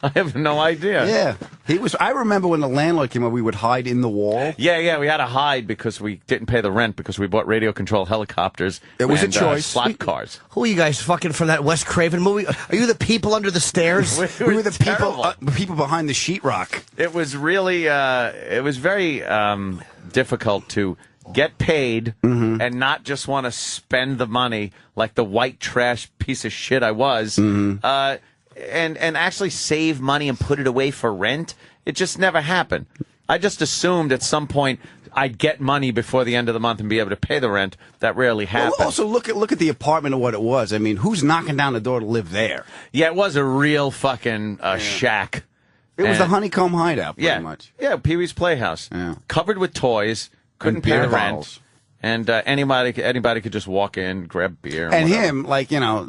I have no idea. Yeah. He was. I remember when the landlord came over, we would hide in the wall. Yeah, we had to hide because we didn't pay the rent because we bought radio-controlled helicopters. It was and, a choice. Slot cars. Who are you guys fucking from that Wes Craven movie? Are you the people under the stairs? We were the people behind the sheetrock. It was really, it was very difficult to get paid, and not just want to spend the money like the white trash piece of shit I was, and actually save money and put it away for rent. It just never happened. I just assumed at some point I'd get money before the end of the month and be able to pay the rent. That rarely happened. Well, also, look at the apartment and what it was. I mean, who's knocking down the door to live there? Yeah, it was a real fucking shack. It was the Honeycomb Hideout, pretty much. Yeah, Pee-wee's Playhouse. Yeah. Covered with toys, couldn't pay the rent. And anybody could just walk in, grab beer. And him, like, you know,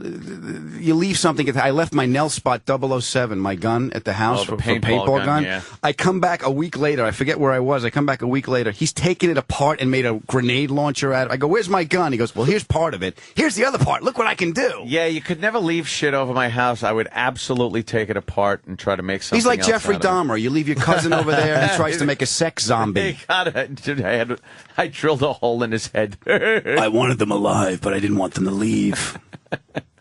you leave something. I left my Nell Spot 007, my gun, at the house for paintball gun. Yeah. I come back a week later. I forget where I was. I come back a week later. He's taken it apart and made a grenade launcher out of it. I go, where's my gun? He goes, well, here's part of it. Here's the other part. Look what I can do. Yeah, you could never leave shit over my house. I would absolutely take it apart and try to make something He's like else Jeffrey out of it. Dahmer. You leave your cousin over there. He tries to make a sex zombie. I drilled a hole in his head. I wanted them alive, but I didn't want them to leave.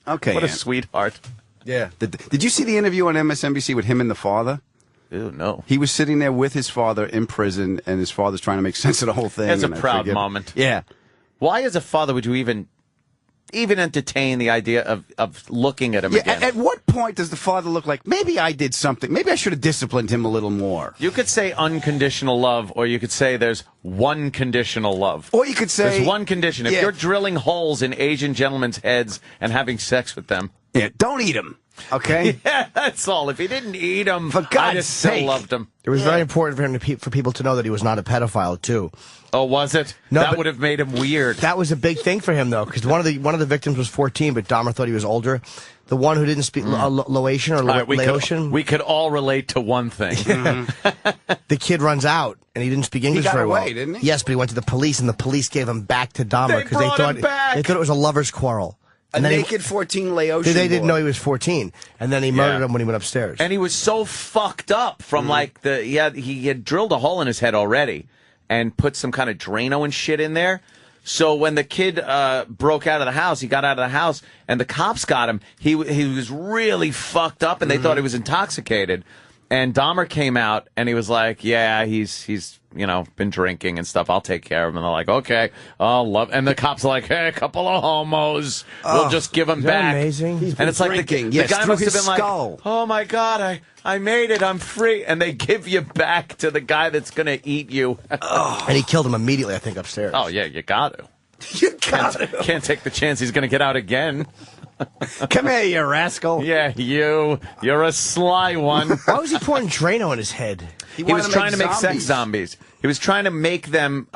Okay. What a sweetheart. Yeah. Did you see the interview on MSNBC with him and the father? Ew, no. He was sitting there with his father in prison, and his father's trying to make sense of the whole thing. It's a and I proud forget- moment. Yeah. Why, as a father, would you even entertain the idea of looking at him Yeah. again? At what point does the father look like, maybe I did something, maybe I should have disciplined him a little more? You could say unconditional love, or you could say there's one conditional love. Or you could say... There's one condition. If you're drilling holes in Asian gentlemen's heads and having sex with them... Yeah, don't eat them, okay? Yeah, that's all. If he didn't eat them, For I God's just still sake. loved him. It was very important for him for people to know that he was not a pedophile too. Oh, was it? No, that but would have made him weird. That was a big thing for him though, because one of the victims was 14, but Dahmer thought he was older. The one who didn't speak Laotian or All right, Laotian. we could all relate to one thing. The kid runs out, and he didn't speak English got very away, well. didn't he? Yes, but he went to the police, and the police gave him back to Dahmer They because they brought thought him back! it was a lover's quarrel. A And then he- naked 14 Laotian They didn't boy. know he was 14, and then he murdered him when he went upstairs. And he was so fucked up from like he had drilled a hole in his head already and put some kind of Drano and shit in there. So when the kid broke out of the house, he got out of the house, and the cops got him. He was really fucked up, and they thought he was intoxicated. And Dahmer came out, and he was like, "Yeah, he's been drinking and stuff. I'll take care of him." And they're like, "Okay, I'll love." And the cops are like, "Hey, a couple of homos. We'll just give him Isn't that back." amazing? And it's like drinking. the Yes, guy through must have his been skull. like, "Oh my God, I made it. I'm free." And they give you back to the guy that's gonna eat you. And he killed him immediately, I think, upstairs. Oh yeah, you got to. You got it. Can't take the chance he's gonna get out again. Come here, you rascal. Yeah, you're a sly one. Why was he pouring Drano in his head? He was trying to make sex zombies. He was trying to make them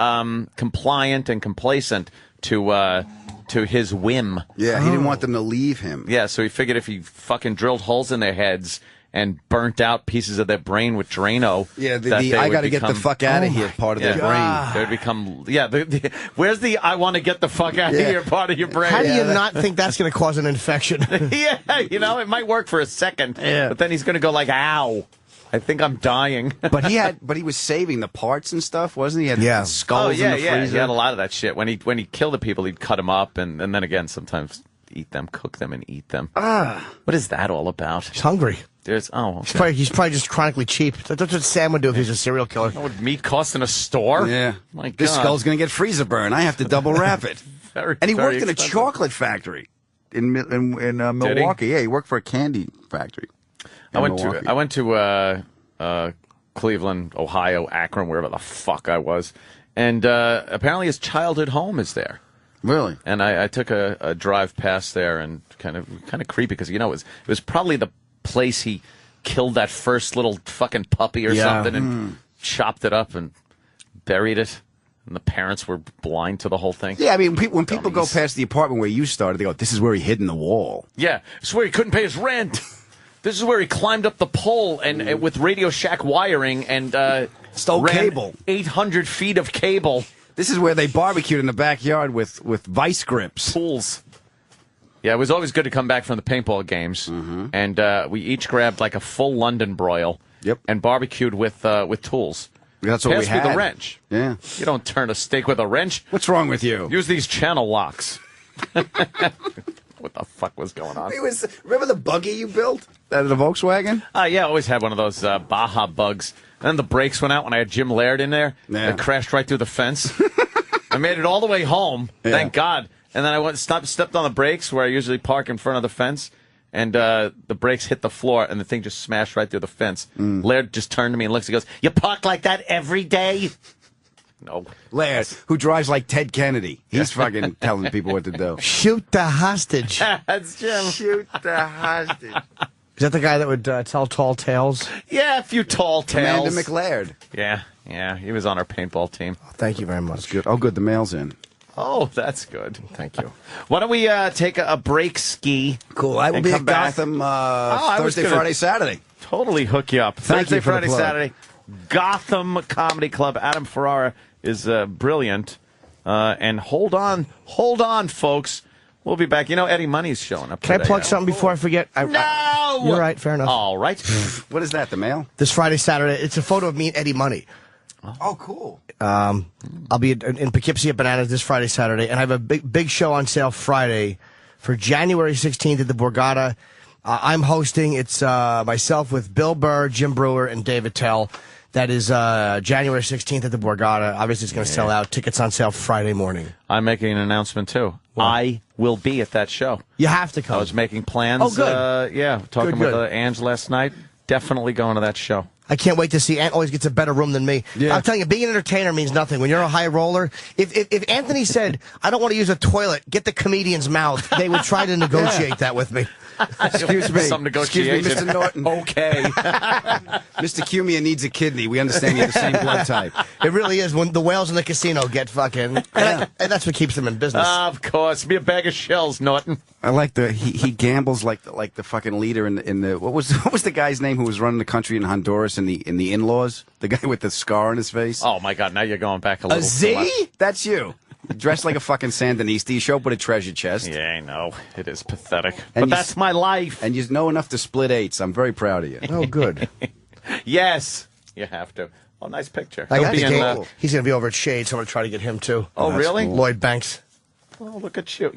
compliant and complacent to his whim. Yeah, he didn't want them to leave him. Yeah, so he figured if he fucking drilled holes in their heads and burnt out pieces of their brain with Drano. Yeah, that they I would got to get the become- fuck out of here part of their brain. They would become, where's the I want to get the fuck out of here part of your brain? How do you not think that's going to cause an infection? Yeah, it might work for a second, Yeah. but then he's going to go like, ow, I think I'm dying. But he was saving the parts and stuff, wasn't he? He had skulls in the freezer. He had a lot of that shit. When he killed the people, he'd cut them up and then again sometimes eat them, cook them, and eat them. What is that all about? He's hungry. Okay. He's probably just chronically cheap. That's what Sam would do if he was a serial killer. What would meat cost in a store? Yeah. My God. This skull's going to get freezer burn. I have to double wrap it. Very, And he very worked in a expensive. chocolate factory in Milwaukee. Yeah, he worked for a candy factory. I went to Cleveland, Ohio, Akron, wherever the fuck I was, and apparently his childhood home is there. Really? And I took a drive past there, and kind of creepy because it was probably the place he killed that first little fucking puppy or something and chopped it up and buried it. And the parents were blind to the whole thing. Yeah, I mean, when people go past the apartment where you started, they go, "This is where he hid in the wall." Yeah, it's where he couldn't pay his rent. This is where he climbed up the pole and with Radio Shack wiring and stole ran cable. 800 feet of cable. This is where they barbecued in the backyard with vice grips. Pools. Yeah, it was always good to come back from the paintball games, and we each grabbed like a full London broil. Yep. And barbecued with tools. That's what Pass we had. me the wrench. Yeah. You don't turn a steak with a wrench. What's wrong with you? Use these channel locks. What the fuck was going on? Remember the buggy you built? The Volkswagen? Yeah, I always had one of those Baja bugs. And then the brakes went out when I had Jim Laird in there. Yeah. It crashed right through the fence. I made it all the way home. Yeah. Thank God. And then I stepped on the brakes where I usually park in front of the fence. And the brakes hit the floor, and the thing just smashed right through the fence. Laird just turned to me and looks and goes, "You park like that every day?" No. Laird, who drives like Ted Kennedy. He's fucking telling people what to do. Shoot the hostage. That's Jim. Shoot the hostage. Is that the guy that would tell tall tales? Yeah, a few tall tales. Amanda McLaird. Yeah, he was on our paintball team. Thank you very much. Good. Oh, good. The mail's in. Oh, that's good. Thank you. Why don't we take a break, Ski? Cool. I will and be come at back. Gotham I was Thursday, gonna Friday, Saturday. Totally hook you up. Thank Thursday, you for the Friday, plug. Saturday. Gotham Comedy Club. Adam Ferrara is brilliant. And hold on, folks. We'll be back. You know, Eddie Money's showing up. Can I today. plug something before I forget? No! You're right. Fair enough. All right. What is that, the mail? This Friday, Saturday. It's a photo of me and Eddie Money. Oh, cool. I'll be in Poughkeepsie at Bananas this Friday, Saturday, and I have a big show on sale Friday for January 16th at the Borgata. I'm hosting. It's myself with Bill Burr, Jim Brewer, and David Tell. That is January 16th at the Borgata. Obviously, it's going to sell out. Tickets on sale Friday morning. I'm making an announcement, too. What? I will be at that show. You have to come. I was making plans. Oh, good. Talking Good. with Ange last night. Definitely going to that show. I can't wait to see. Ant always gets a better room than me. Yeah. I'm telling you, being an entertainer means nothing. When you're a high roller, if Anthony said, "I don't want to use a toilet, get the comedian's mouth," they would try to negotiate that with me. Excuse me. Some negotiation. Excuse me, Mr. Norton. Okay. Mr. Cumia needs a kidney. We understand you have the same blood type. It really is. When the whales in the casino get fucking, and that's what keeps them in business. Of course. Be a bag of shells, Norton. I like he gambles like the fucking leader in the what was the guy's name who was running the country in Honduras in the in-laws, the guy with the scar on his face. Oh my God! Now you're going back a little. Z? too much. That's you. Dressed like a fucking Sandinista. You show up with a treasure chest. Yeah, I know. It is pathetic. And But that's my life. And you know enough to split eights. I'm very proud of you. Oh, good. Yes, you have to. Oh, nice picture. I got He'll the be game. in, He's going to be over at Shade, so I'm going to try to get him too. Oh, really? cool. Lloyd Banks. Oh, look at you.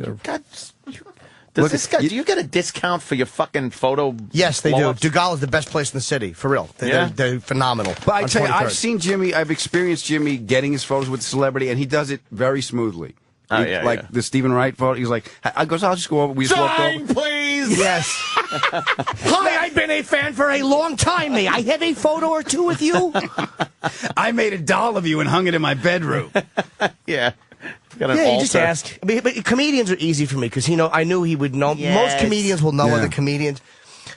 Does this guy? Do you get a discount for your fucking photo? Yes, they blow-ups? do. Dugal is the best place in the city, for real. They're phenomenal. But I on tell you, 23rd. I've seen Jimmy. I've experienced Jimmy getting his photos with celebrity, and he does it very smoothly. Oh, yeah, like yeah. the Stephen Wright photo. He's like, I goes, I'll just go over. We just walked Sign, over. please. Yes. Hi, I've been a fan for a long time. May I have a photo or two with you? I made a doll of you and hung it in my bedroom. Yeah. Got an Yeah, you just altar. ask. I mean, but comedians are easy for me because I knew he would know. Yes. Most comedians will know Yeah. other comedians.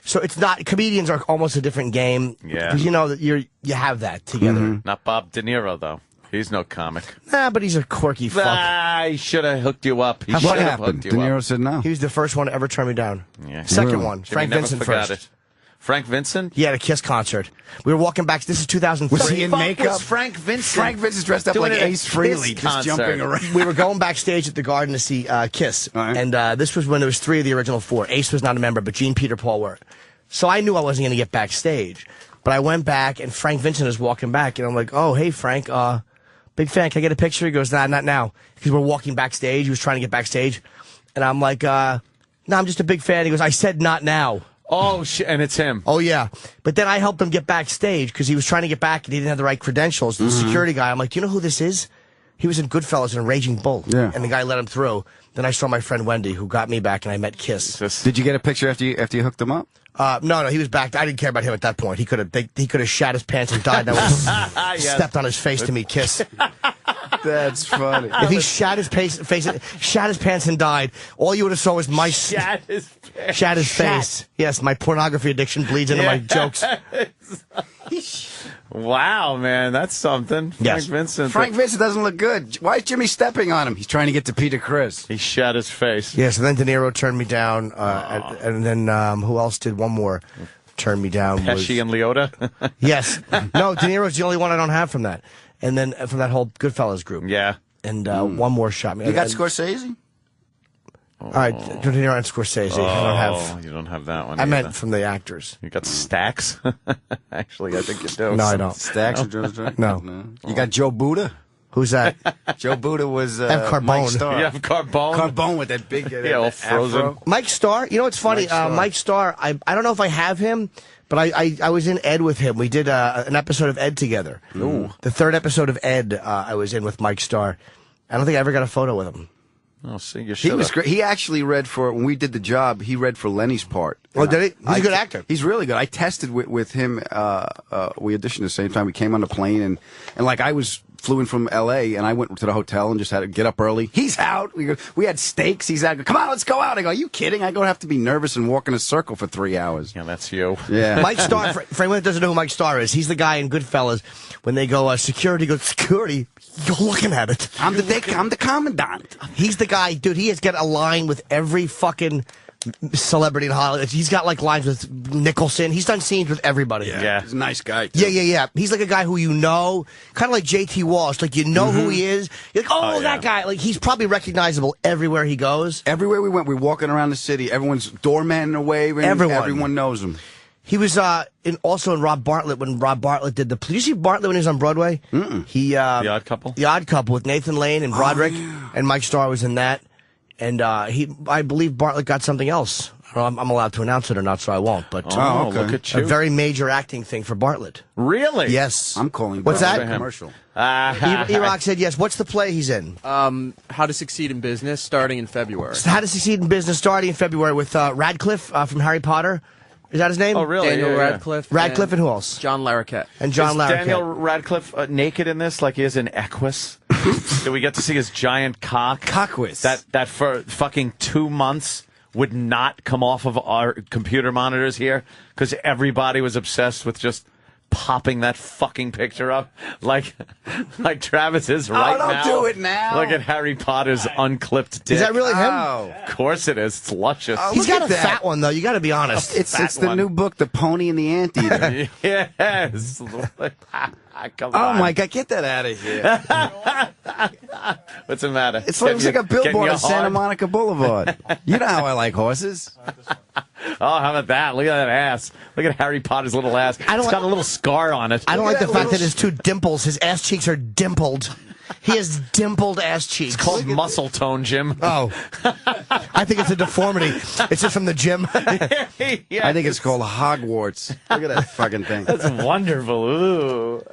So it's not. Comedians are almost a different game. Yeah. Because you know that you have that together. Not Bob De Niro though. He's no comic. Nah, but he's a quirky fuck. I should have hooked you up. He What should have happened? hooked De you Niro up. said no. He was the first one to ever turn me down. Yeah. Second Really? one, Jimmy Frank never Vincent forgot first. it. Frank Vincent? He had a Kiss concert. We were walking back. This is 2003. Was he in Fuck makeup? was Frank Vincent? Frank Vincent's dressed up Doing like a Ace Kiss Frehley, just concert. jumping around. We were going backstage at the Garden to see Kiss, All right. and this was when there was 3 of the original 4. Ace was not a member, but Gene, Peter, Paul were. So I knew I wasn't going to get backstage, but I went back, and Frank Vincent was walking back, and I'm like, "Oh, hey, Frank, big fan. Can I get a picture?" He goes, "Nah, not now," because we're walking backstage. He was trying to get backstage, and I'm like, "No, I'm just a big fan." He goes, "I said not now." Oh, shit, and it's him. Oh, yeah. But then I helped him get backstage because he was trying to get back and he didn't have the right credentials. The security guy, I'm like, "Do you know who this is?" He was in Goodfellas and Raging Bull. Yeah. And the guy let him through. Then I saw my friend Wendy, who got me back, and I met Kiss. Did you get a picture after you hooked him up? No, he was back. I didn't care about him at that point. He could have shat his pants and died. And I was Yes. stepped on his face to meet Kiss. That's funny. If he shat his pants and died, all you would have saw was my Shat his face. shat his face. Yes, my pornography addiction bleeds into my jokes. Wow, man, that's something. Yes. Frank Vincent. Frank Vincent doesn't look good. Why is Jimmy stepping on him? He's trying to get to Peter Chris. He shat his face. Yeah, so then De Niro turned me down, and then who else did one more turn me down? Pesci and Leota. Yes. No, De Niro's the only one I don't have from that. And then from that whole Goodfellas group. Yeah. And one more shot. You got Scorsese? All right, De Niro and Scorsese. I don't have. You don't have that one. I either. meant from the actors. You got Stacks? Actually, I think you do. No, I don't. Stacks or Joe Joe? No. You got Joe Buddha? Who's that? Joe Buddha was F. Carbone. Mike Starr. You have Carbone? Carbone with that big Yeah, all that frozen. afro. Mike Starr. You know what's funny? Mike Starr. Mike Starr. I don't know if I have him, but I was in Ed with him. We did an episode of Ed together. Ooh. The 3rd episode of Ed I was in with Mike Starr. I don't think I ever got a photo with him. Oh, see, you He was great. He actually read for, when we did the job, he read for Lenny's part. Oh, did he? He's a good actor. He's really good. I tested with him. We auditioned the same time. We came on the plane, and like I flew in from L.A., and I went to the hotel and just had to get up early. He's out. We had steaks. He's out. Come on, let's go out. I go, are you kidding? I go have to be nervous and walk in a circle for 3 hours. Yeah, that's you. Yeah. Mike Starr, for anyone that doesn't know who Mike Starr is, he's the guy in Goodfellas. When they go, security, goes, security, you're looking at it. I'm the commandant. He's the guy, dude, he has got a line with every fucking celebrity in Hollywood. He's got like lines with Nicholson. He's done scenes with everybody. Yeah. He's a nice guy, too. Yeah. He's like a guy who you know, kind of like J.T. Walsh. Like, you know who he is. You're like, oh, that guy. Like, he's probably recognizable everywhere he goes. Everywhere we went, we're walking around the city. Everyone's doorman away. Everyone knows him. He was also in Rob Bartlett when Rob Bartlett did Did you see Bartlett when he was on Broadway? The Odd Couple? The Odd Couple with Nathan Lane and Broderick. And Mike Starr was in that. And I believe Bartlett got something else. I'm allowed to announce it or not, so I won't. But okay. Look at you. A very major acting thing for Bartlett. Really? Yes. I'm calling. What's that? Commercial. E-Rock said yes. What's the play he's in? How to Succeed in Business, starting in February. How to Succeed in Business, starting in February with Radcliffe from Harry Potter. Is that his name? Oh, really? Daniel Radcliffe. Radcliffe and who else? John Larroquette. And John Larroquette. Daniel Radcliffe naked in this, like he is in Equus? Do we get to see his giant cock? Cockwis. That for fucking 2 months would not come off of our computer monitors here because everybody was obsessed with just popping that fucking picture up like Travis is right now. Don't do it now. Look at Harry Potter's unclipped dick. Is that really him? Of course it is. It's luscious. He's got a fat one, though. You got to be honest. It's the new book, The Pony and the Anteater. Yes. Come on. Oh, my God. Get that out of here. What's the matter? It looks like a billboard on Santa Monica Boulevard. You know how I like horses. Oh, how about that? Look at that ass. Look at Harry Potter's little ass. It's got a little scar on it. I don't like the fact that his two dimples, his ass cheeks are dimpled. He has dimpled ass cheeks. It's called muscle tone, Jim. Oh. I think it's a deformity. It's just from the gym. Yes. I think it's called Hogwarts. Look at that fucking thing. That's wonderful. Ooh.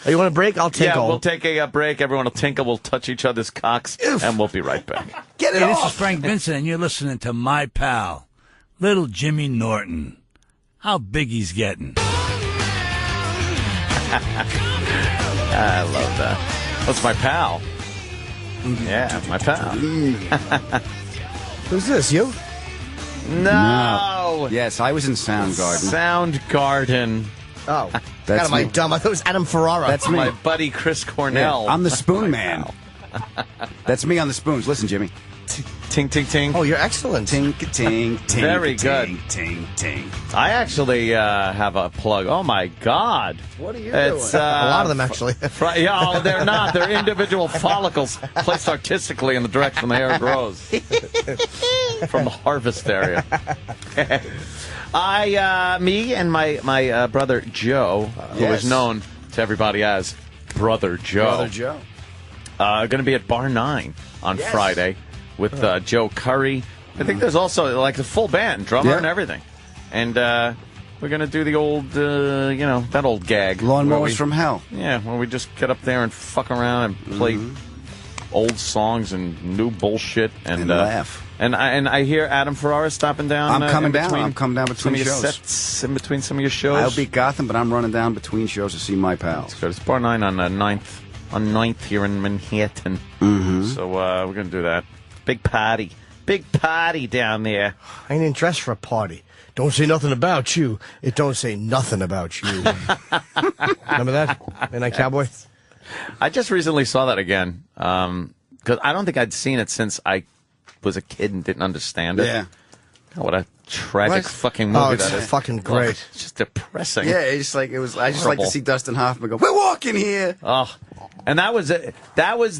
You want a break? I'll tinkle. Yeah, we'll take a break. Everyone will tinkle. We'll touch each other's cocks, and we'll be right back. Get it Hey, off. this is Frank Vincent, and you're listening to my pal, Little Jimmy Norton. How big he's getting. I love that. That's my pal. Yeah, my pal. Who's this, you? No. Yes, I was in Soundgarden. Soundgarden. Oh. That's God, am I me. dumb? I thought it was Adam Ferrara. That's me. My buddy Chris Cornell. Yeah, I'm the Spoon Man. That's me on the spoons. Listen, Jimmy. Ting, ting, ting. Oh, you're excellent. Ting, ting, ting. Very ting, good. Ting, ting. I actually have a plug. Oh, my God. What are you a lot of them, actually. Yeah, they're not. They're individual follicles placed artistically in the direction the hair grows. From the harvest area. Me and my brother Joe, who is known to everybody as Brother Joe. Brother Joe. Going to be at Bar 9 on Friday with Joe Curry. I think there's also like a full band, drummer and everything. And we're going to do the old, that old gag. Lawnmowers from Hell. Yeah, where we just get up there and fuck around and play old songs and new bullshit. And laugh. And I hear Adam Ferrara stopping down. I'm coming down. Between I'm coming down between some of your shows. sets, in between some of your shows. I'll be at Gotham, but I'm running down between shows to see my pals. It's good. It's Bar 9 on 9th. On 9th here in Manhattan. So we're going to do that. Big party. Big party down there. I ain't dressed for a party. Don't say nothing about you. It don't say nothing about you. Remember that? Midnight Cowboy? I just recently saw that again. Because I don't think I'd seen it since I was a kid and didn't understand it. Yeah. Oh, what a tragic fucking movie that is. Fucking great. It's just depressing. Yeah, it's like it was. I just like to see Dustin Hoffman go, "We're walking here." Oh, and that was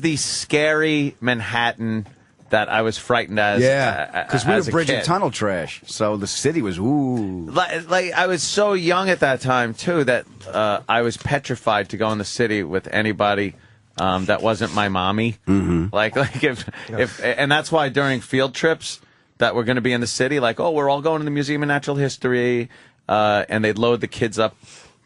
the scary Manhattan that I was frightened as. Yeah, because we were bridge and kid. tunnel trash, so the city was ooh. Like I was so young at that time too that I was petrified to go in the city with anybody that wasn't my mommy. Like if and that's why during field trips that we're going to be in the city, like, oh, we're all going to the Museum of Natural History, and they'd load the kids up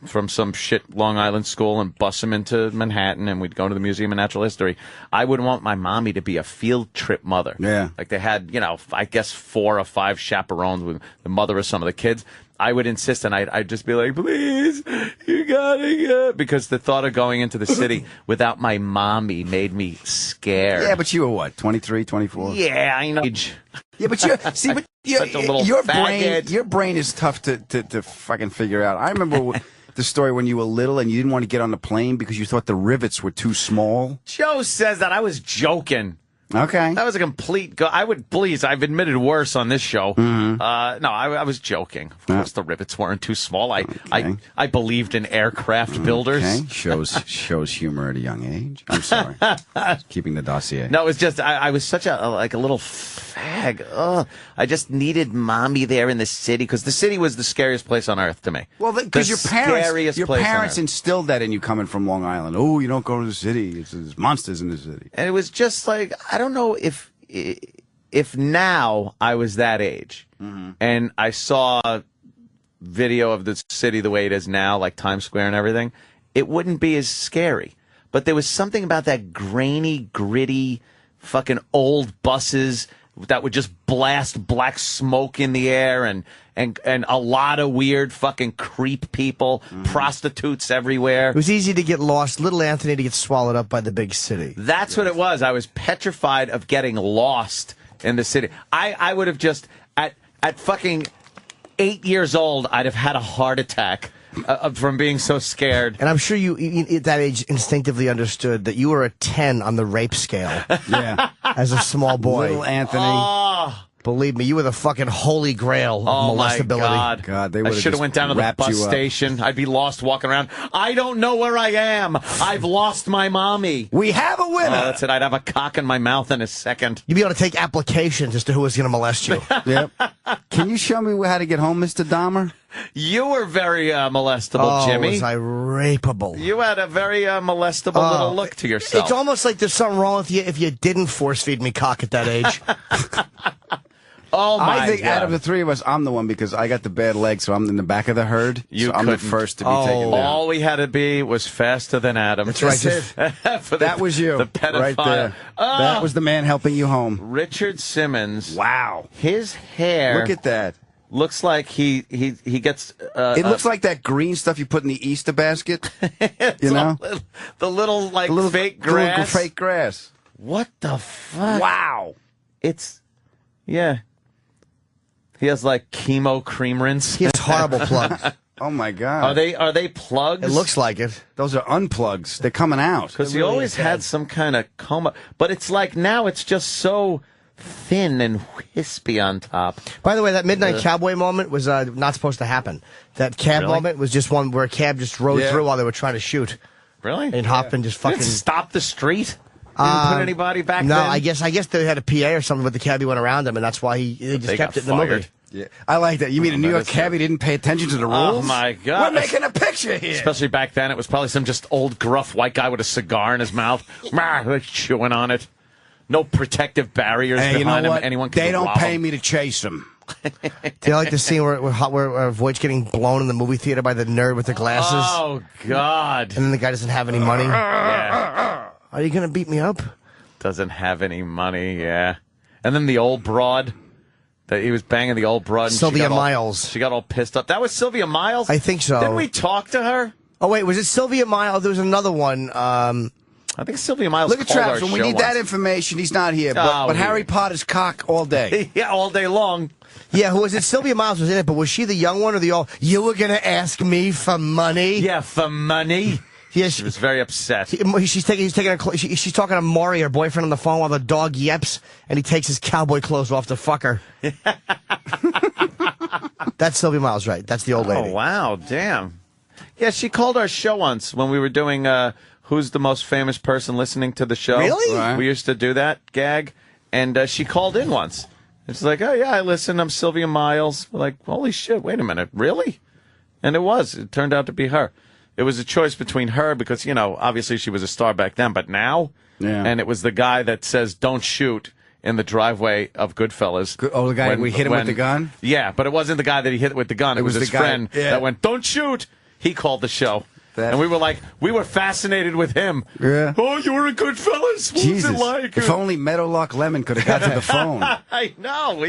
from some shit Long Island school and bus him into Manhattan, and we'd go to the Museum of Natural History. I would want my mommy to be a field trip mother. Yeah. Like they had, I guess 4 or 5 chaperones with the mother of some of the kids. I would insist, and I'd just be like, please, you gotta go. Because the thought of going into the city without my mommy made me scared. Yeah, but you were what, 23, 24? Yeah, I know. Yeah, but Such a little your faggot. brain is tough to fucking figure out. I remember the story when you were little and you didn't want to get on the plane because you thought the rivets were too small. Joe says that. I was joking. Okay. That was a complete I've admitted worse on this show. Mm-hmm. No, I was joking. Of course, the rivets weren't too small. I believed in aircraft builders. Okay. Shows humor at a young age. I'm sorry. Keeping the dossier. No, it was just, I was such a little fag. Ugh. I just needed mommy there in the city, because the city was the scariest place on earth to me. Well, because your place parents instilled that in you coming from Long Island. Oh, you don't go to the city. There's monsters in the city. And it was just like, I don't know if now I was that age and I saw video of the city the way it is now, like Times Square and everything, it wouldn't be as scary. But there was something about that grainy, gritty, fucking old buses that would just blast black smoke in the air, and a lot of weird fucking creep people, prostitutes everywhere. It was easy to get lost. Little Anthony to get swallowed up by the big city. That's what it was. I was petrified of getting lost in the city. I would have just, at fucking 8 years old, I'd have had a heart attack from being so scared. And I'm sure you at that age instinctively understood that you were a 10 on the rape scale. Yeah. As a small boy. Little Anthony. Oh. Believe me, you were the fucking holy grail of molestability. My God, I should have went down to the bus station. I'd be lost walking around. I don't know where I am. I've lost my mommy. We have a winner. That's it. I'd have a cock in my mouth in a second. You'd be able to take applications as to who was going to molest you. Yep. Can you show me how to get home, Mr. Dahmer? You were very molestable, Jimmy. Was I rapeable? You had a very molestable little look to yourself. It's almost like there's something wrong with you if you didn't force feed me cock at that age. Oh my I think God. out of the three of us, I'm the one because I got the bad leg, so I'm in the back of the herd. So I'm the first to be taken down. All we had to be was faster than Adam. That's right. That was you. The pedophile. Right there. That was the man helping you home. Richard Simmons. Wow. His hair. Look at that. Looks like he gets. It looks like that green stuff you put in the Easter basket. You know, the little fake grass. Little fake grass. What the fuck? Wow. Yeah. He has like chemo cream rinse. He has horrible plugs. Oh my God. Are they plugs? It looks like it. Those are unplugs. They're coming out. Because he always had some kind of coma, but it's like now it's just so thin and wispy on top. By the way, that Midnight Cowboy moment was not supposed to happen. That cab moment was just one where a cab just rode through while they were trying to shoot. Really? And Hoffman just fucking didn't stop the street. Didn't put anybody back no, then? I guess they had a PA or something, but the cabbie went around him, and that's why they just kept it in the movie. Yeah. I like that. You mean a New York cabbie didn't pay attention to the rules? Oh, my God. We're making a picture here. Especially back then, it was probably some just old, gruff white guy with a cigar in his mouth, chewing on it. No protective barriers behind you know him. what? Anyone can They don't rob pay him. me to chase them. Do you like the scene where Voight's getting blown in the movie theater by the nerd with the glasses? Oh, God. And then the guy doesn't have any money? Yeah. Are you going to beat me up? Doesn't have any money, yeah. And then the old broad. That he was banging the old broad. And Sylvia Miles. She got all pissed up. That was Sylvia Miles? I think so. Didn't we talk to her? Oh, wait, was it Sylvia Miles? There was another one. I think Sylvia Miles Look at called Travis. our When we show need once. that information, he's not here. But Harry Potter's cock all day. Yeah, all day long. Yeah, who was it? Sylvia Miles was in it, but was she the young one or the old? You were going to ask me for money? Yeah, for money. Yeah, she was very upset. She's talking to Maury, her boyfriend, on the phone while the dog yeps, and he takes his cowboy clothes off to fuck her. That's Sylvia Miles, right? That's the old lady. Oh, wow, damn. Yeah, she called our show once when we were doing Who's the Most Famous Person Listening to the Show. Really? Right. We used to do that gag, and she called in once. It's like, oh, yeah, I listen. I'm Sylvia Miles. We're like, holy shit, wait a minute, really? And it was. It turned out to be her. It was a choice between her because, you know, obviously she was a star back then, but now? Yeah. And it was the guy that says, don't shoot in the driveway of Goodfellas. Oh, the guy we hit him with the gun? Yeah, but it wasn't the guy that he hit with the gun. It was his the guy- friend yeah. that went, don't shoot. he called the show. And we were fascinated with him. Yeah. Oh, you were a good fellas. What Jesus. was it like? If only Meadowlark Lemon could have got to the phone. I know.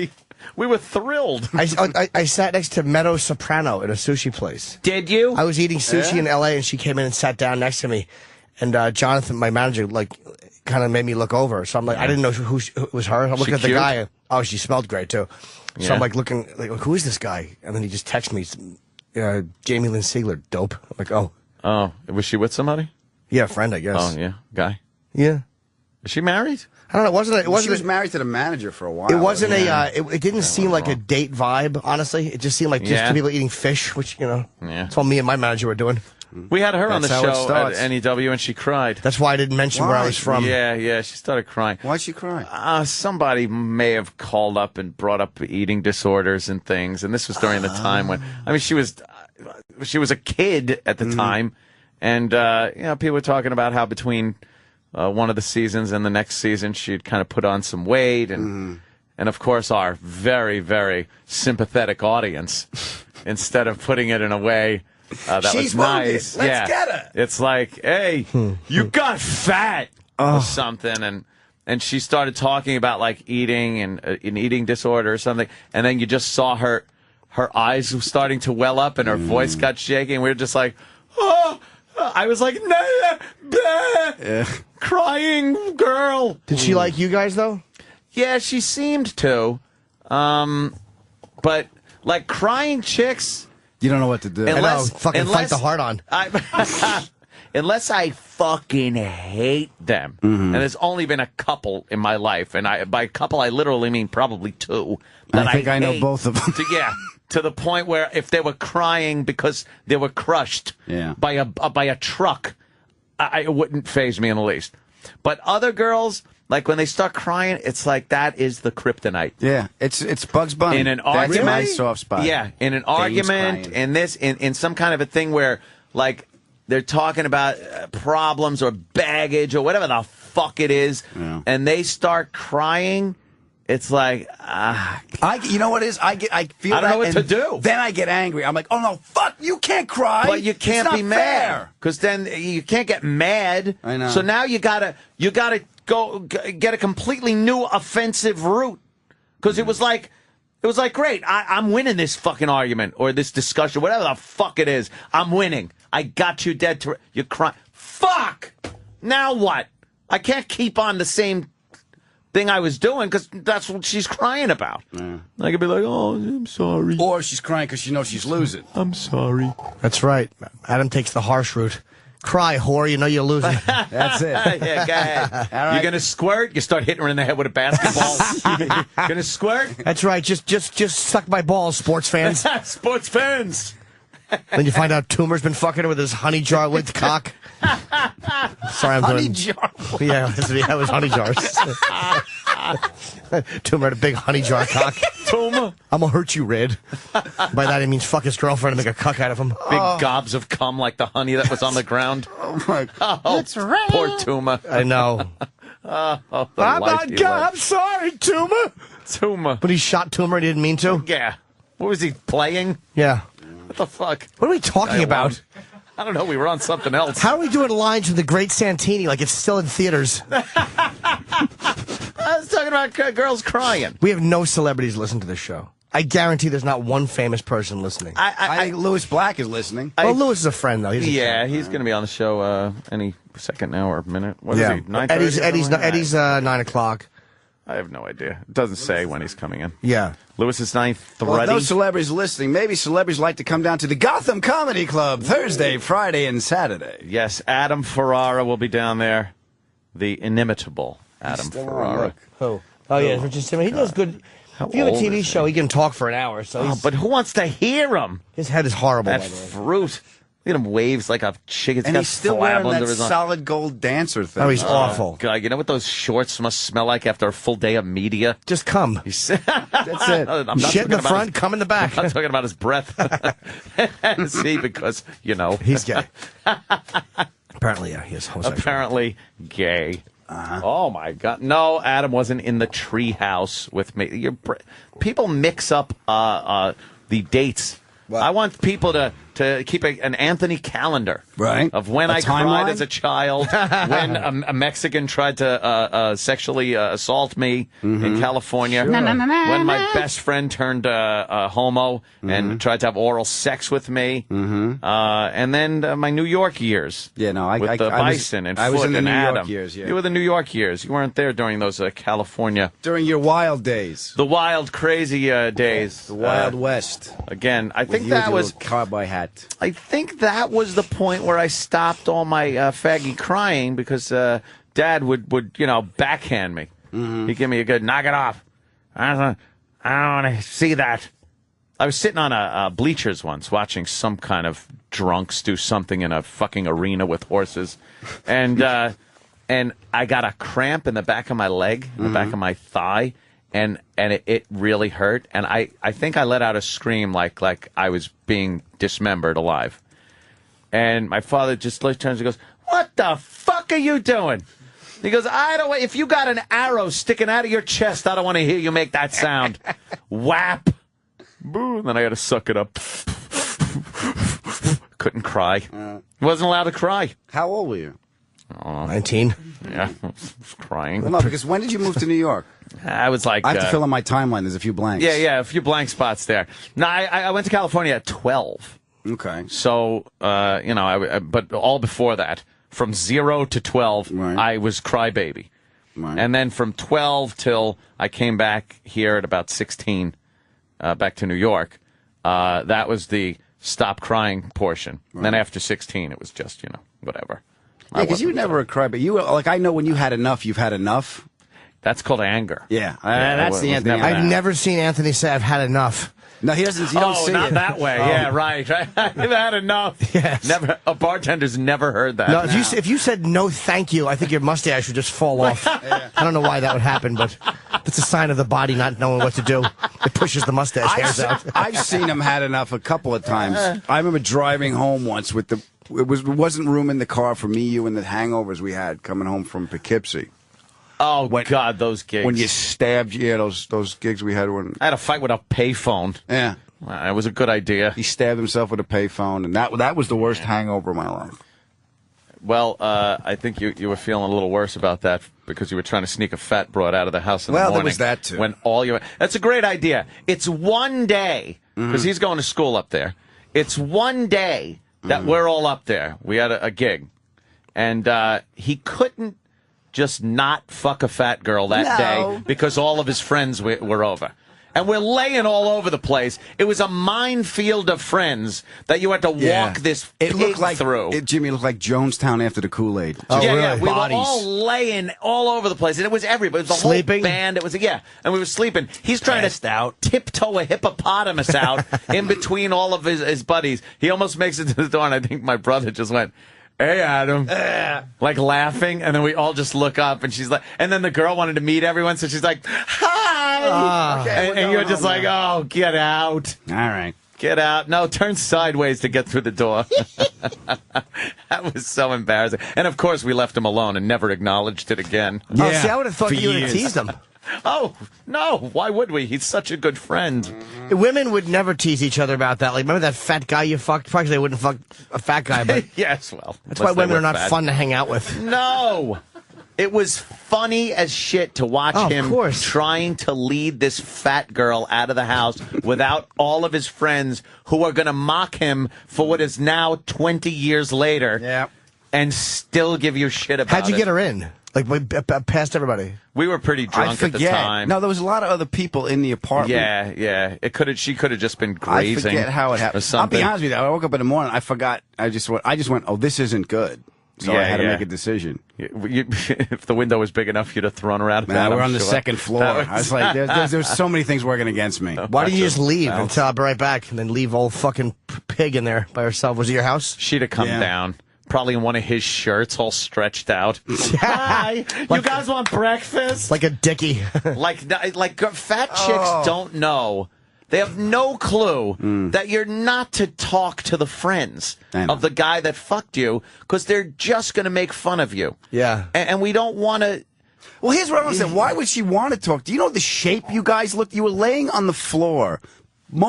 We were thrilled. I sat next to Meadow Soprano at a sushi place. Did you? I was eating sushi in L.A. and she came in and sat down next to me. And Jonathan, my manager, kind of made me look over. So I'm like, I didn't know who it was her. I'm looking at the cute? guy. Oh, she smelled great too. So Yeah. I'm looking, who is this guy? And then he just texted me, Jamie Lynn Sigler, dope. I'm like, oh. Oh, was she with somebody? Yeah, a friend, I guess. Oh, yeah. Guy? Yeah. Is she married? I don't know. It wasn't. She was married to the manager for a while. It wasn't it didn't seem like a date vibe, honestly. It just seemed like just two people eating fish, which, that's what me and my manager were doing. We had her on the That's how it show starts. at NEW, and she cried. That's why I didn't mention where I was from. Yeah, she started crying. Why'd she cry? Somebody may have called up and brought up eating disorders and things, and this was during the time when, she was a kid at the time, and people were talking about how between one of the seasons and the next season she'd kind of put on some weight, and of course our very, very sympathetic audience, instead of putting it in a way that She's was nice. wounded. Let's get her. It's like, hey, you got fat or something, and she started talking about eating and an eating disorder or something, and then you just saw her eyes starting to well up and her voice got shaky, and we were just like, oh, I was like, nah, bleh, crying girl. Did she like you guys though? Yeah, she seemed to, but crying chicks. You don't know what to do. Fight the heart on. Unless I fucking hate them, and there's only been a couple in my life, and by couple I literally mean probably two. That I think I know hate. both of them. To the point where if they were crying because they were crushed by a truck, it wouldn't faze me in the least. But other girls, when they start crying, it's like that is the kryptonite. Yeah, it's Bugs Bunny. In an That's argument, my soft spot. Yeah, in an argument, in some kind of a thing where they're talking about problems or baggage or whatever the fuck it is, and they start crying. It's like, you know what it is? I feel I don't know what to do. Then I get angry. I'm like, oh no, fuck, you can't cry. But you can't It's be not mad fair. because then you can't get mad. I know. So now you gotta go get a completely new offensive route because it was like, great, I'm winning this fucking argument or this discussion, whatever the fuck it is. I'm winning. I got you dead to you're crying. Fuck. Now what? I can't keep on the same thing I was doing because that's what she's crying about. I could be like, oh, I'm sorry. Or she's crying because she knows she's losing. I'm sorry. That's right. Adam takes the harsh route. Cry, whore. You know you're losing. That's it. Yeah, go ahead. All right. You're gonna squirt. You start hitting her in the head with a basketball. Gonna squirt. That's right. Just suck my balls, sports fans. Sports fans. Then you find out Toomer's been fucking her with his honey jar licked cock. Sorry, I'm Honey doing. jar. Yeah, it was honey jars. Toomer had a big honey jar cock. Toomer. I'm gonna hurt you, Red. By that he means fuck his girlfriend and make a cuck out of him. Big gobs of cum like the honey that was on the ground. Oh my God. Oh, it's red. Poor Toomer. I know. I'm sorry, Toomer. But he shot Toomer and he didn't mean to? Yeah. What was he playing? Yeah. What the fuck? What are we talking about? I don't know. We were on something else. How are we doing lines with the Great Santini like it's still in theaters? I was talking about girls crying. We have no celebrities listen to this show. I guarantee there's not one famous person listening. I think Louis Black is listening. Well, Louis is a friend, though. He's he's going to be on the show any second now or minute. What is he? 9:30? Eddie's 9 o'clock. I have no idea. It doesn't say when he's coming in. Yeah. Louis is 9:30. Well, those celebrities listening, maybe celebrities like to come down to the Gotham Comedy Club Thursday, Friday, and Saturday. Yes, Adam Ferrara will be down there. The inimitable Adam Ferrara. Who? Oh, yeah, Richard Simmons. He does good. If you have a TV show, he can talk for an hour. So but who wants to hear him? His head is horrible, That by the way. fruit. Look at him waves like a chicken. And he's still wearing that solid gold dancer thing. Oh, he's awful. God, you know what those shorts must smell like after a full day of media? Just come. That's it. Shit in the front, come in the back. I'm not talking about his breath. See, because, He's gay. Apparently, yeah, he is homosexual. Apparently gay. Oh, my God. No, Adam wasn't in the treehouse with me. People mix up the dates. What? I want people to to keep an Anthony calendar. Right. Of when A I cried timeline? as a child, when a Mexican tried to sexually assault me in California, Sure. when my best friend turned homo and tried to have oral sex with me, and then my New York years. Yeah, no, I with the I was- Bison and I was Foot in the and New York Adam. years, yeah. You were the New York years. You weren't there during those California. During your wild days. The wild, crazy days. The Wild West. Again, I With think you that with your was... little cowboy hat. I think that was the point where I stopped all my faggy crying because Dad would backhand me. He'd give me a good knock it off. I don't want to see that. I was sitting on a bleachers once watching some kind of drunks do something in a fucking arena with horses, and I got a cramp in the back of my leg, in the back of my thigh, and it really hurt, and I think I let out a scream like I was being dismembered alive. And my father just turns and goes, "What the fuck are you doing?" He goes, if you got an arrow sticking out of your chest, I don't want to hear you make that sound. Whap. Boo. And then I got to suck it up. Couldn't cry. Wasn't allowed to cry. How old were you? 19. Yeah, I was crying. Well, no, because when did you move to New York? I was like... I have to fill in my timeline. There's a few blanks. Yeah, a few blank spots there. No, I went to California at 12. Okay. So, but all before that, from 0 to 12, I was crybaby. Right. And then from 12 till I came back here at about 16, back to New York, that was the stop crying portion. Right. Then after 16, it was just, whatever. Yeah, because you were never a crybaby. You were, like, I know when you had enough, you've had enough. That's called anger. Yeah, that's the Anthony. I've never seen Anthony say I've had enough. No, he doesn't. You don't see not it. that way. Yeah, right. I've had enough. Yes. Never. A bartender's never heard that. No, if you said no, thank you, I think your mustache would just fall off. I don't know why that would happen, but it's a sign of the body not knowing what to do. It pushes the mustache hairs out. I've seen him had enough a couple of times. I remember driving home once with it wasn't room in the car for me, you, and the hangovers we had coming home from Poughkeepsie. Oh, God, those gigs. When you stabbed, those gigs we had when... I had a fight with a payphone. Yeah. It was a good idea. He stabbed himself with a payphone, and that was the worst hangover of my life. Well, I think you were feeling a little worse about that because you were trying to sneak a fat broad out of the house in the morning. Well, there was that, too. When that's a great idea. It's one day, because he's going to school up there. It's one day that we're all up there. We had a gig. And he couldn't just not fuck a fat girl that day because all of his friends were over. And we're laying all over the place. It was a minefield of friends that you had to walk this pig through. Jimmy, looked like Jonestown after the Kool-Aid. Yeah, we were all laying all over the place, and it was everybody. It was the whole band. It was and we were sleeping. He's trying to tiptoe a hippopotamus out in between all of his buddies. He almost makes it to the door, and I think my brother just went, "Hey, Adam," like laughing, and then we all just look up, and she's like, and then the girl wanted to meet everyone, so she's like, "Hi," and you're just like, "Oh, get out!" All right, get out. No, turn sideways to get through the door. That was so embarrassing, and of course we left him alone and never acknowledged it again. Yeah, see, I would have thought you would have teased him. Oh, no, why would we? He's such a good friend. Women would never tease each other about that. Like, remember that fat guy you fucked? Probably they wouldn't fuck a fat guy, but yes, well, that's why women are not fun to hang out with. No. It was funny as shit to watch him trying to lead this fat girl out of the house without all of his friends who are going to mock him for what is now 20 years later and still give you shit about it. How'd you get her in? Like, past everybody? We were pretty drunk at the time. No, there was a lot of other people in the apartment. Yeah. She could have just been grazing. I forget how it happened. Or something. I'll be honest with you. I woke up in the morning. I forgot. I just went, oh, this isn't good. So I had to make a decision. If the window was big enough, you'd have thrown her out of that. We're on the second floor. I was like, there's so many things working against me. Why didn't you just leave until I'll be right back and then leave old fucking pig in there by herself? Was it your house? She'd have come down. Probably in one of his shirts, all stretched out. Hi, you guys want breakfast? Like a dickie. like fat chicks don't know. They have no clue that you're not to talk to the friends of the guy that fucked you because they're just going to make fun of you. Yeah. And we don't want to... Well, here's what I'm saying. Why would she want to talk? Do you know the shape you guys looked? You were laying on the floor,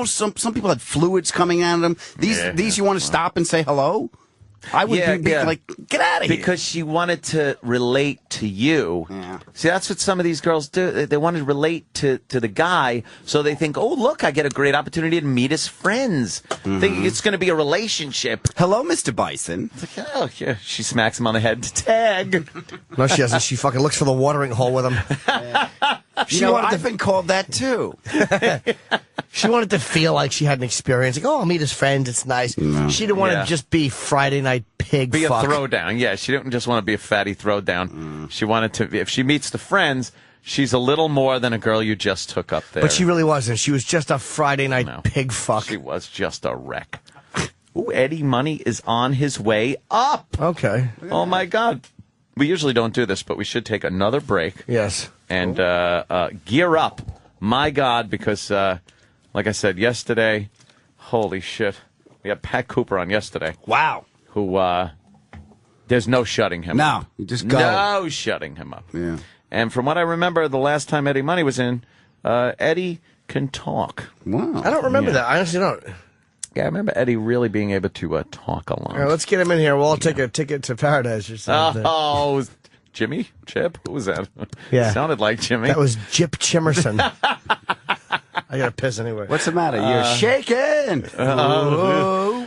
Some people had fluids coming out of them. These you want to stop and say hello? I would be like, get out of here. Because she wanted to relate to you. Yeah. See, that's what some of these girls do. They want to relate to the guy, so they think, oh, look, I get a great opportunity to meet his friends. Think it's going to be a relationship. Hello, Mr. Bison. It's like, oh, yeah. She smacks him on the head to tag. No, she doesn't. She fucking looks for the watering hole with him. I've been called that too. She wanted to feel like she had an experience. Like, oh, I'll meet his friends. It's nice. No. She didn't want to just be Friday night pig Be fuck. a throwdown. Yeah, she didn't just want to be a fatty throwdown. She wanted to, if she meets the friends, she's a little more than a girl you just took up there. But she really wasn't. She was just a Friday night pig fuck. She was just a wreck. Ooh, Eddie Money is on his way up. Okay. Oh, my God. We usually don't do this, but we should take another break. Yes. And gear up. My God, because, like I said yesterday, holy shit. We had Pat Cooper on yesterday. Wow. Who, there's no shutting him up. No, you just go. No shutting him up. Yeah. And from what I remember, the last time Eddie Money was in, Eddie can talk. Wow. I don't remember that. I honestly don't. Yeah, I remember Eddie really being able to talk a lot. All right, let's get him in here. We'll all take a ticket to paradise or something. Oh, Jimmy? Chip? Who was that? Yeah. Sounded like Jimmy. That was Jip Chimerson. I got to piss anyway. What's the matter? You're shaking. Whoa.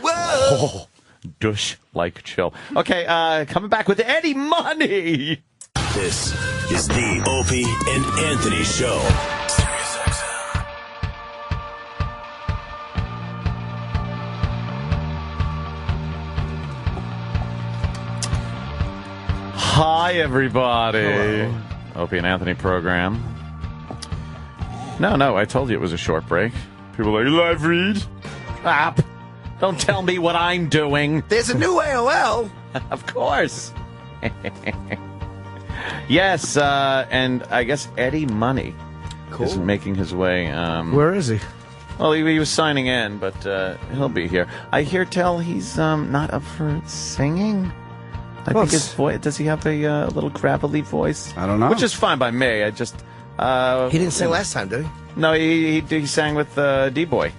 Dush like chill. Okay, coming back with Eddie Money. This is the Opie and Anthony Show. Hi, everybody. Hello. Opie and Anthony program. No, I told you it was a short break. People are like, live read? Crap. Don't tell me what I'm doing. There's a new AOL. Of course. Yes, and I guess Eddie Money is making his way. Where is he? Well, he was signing in, but he'll be here. I hear tell he's not up for singing. I think his voice. Does he have a little gravelly voice? I don't know. Which is fine by me. I just. He didn't sing last time, did he? No, he sang with D-Boy.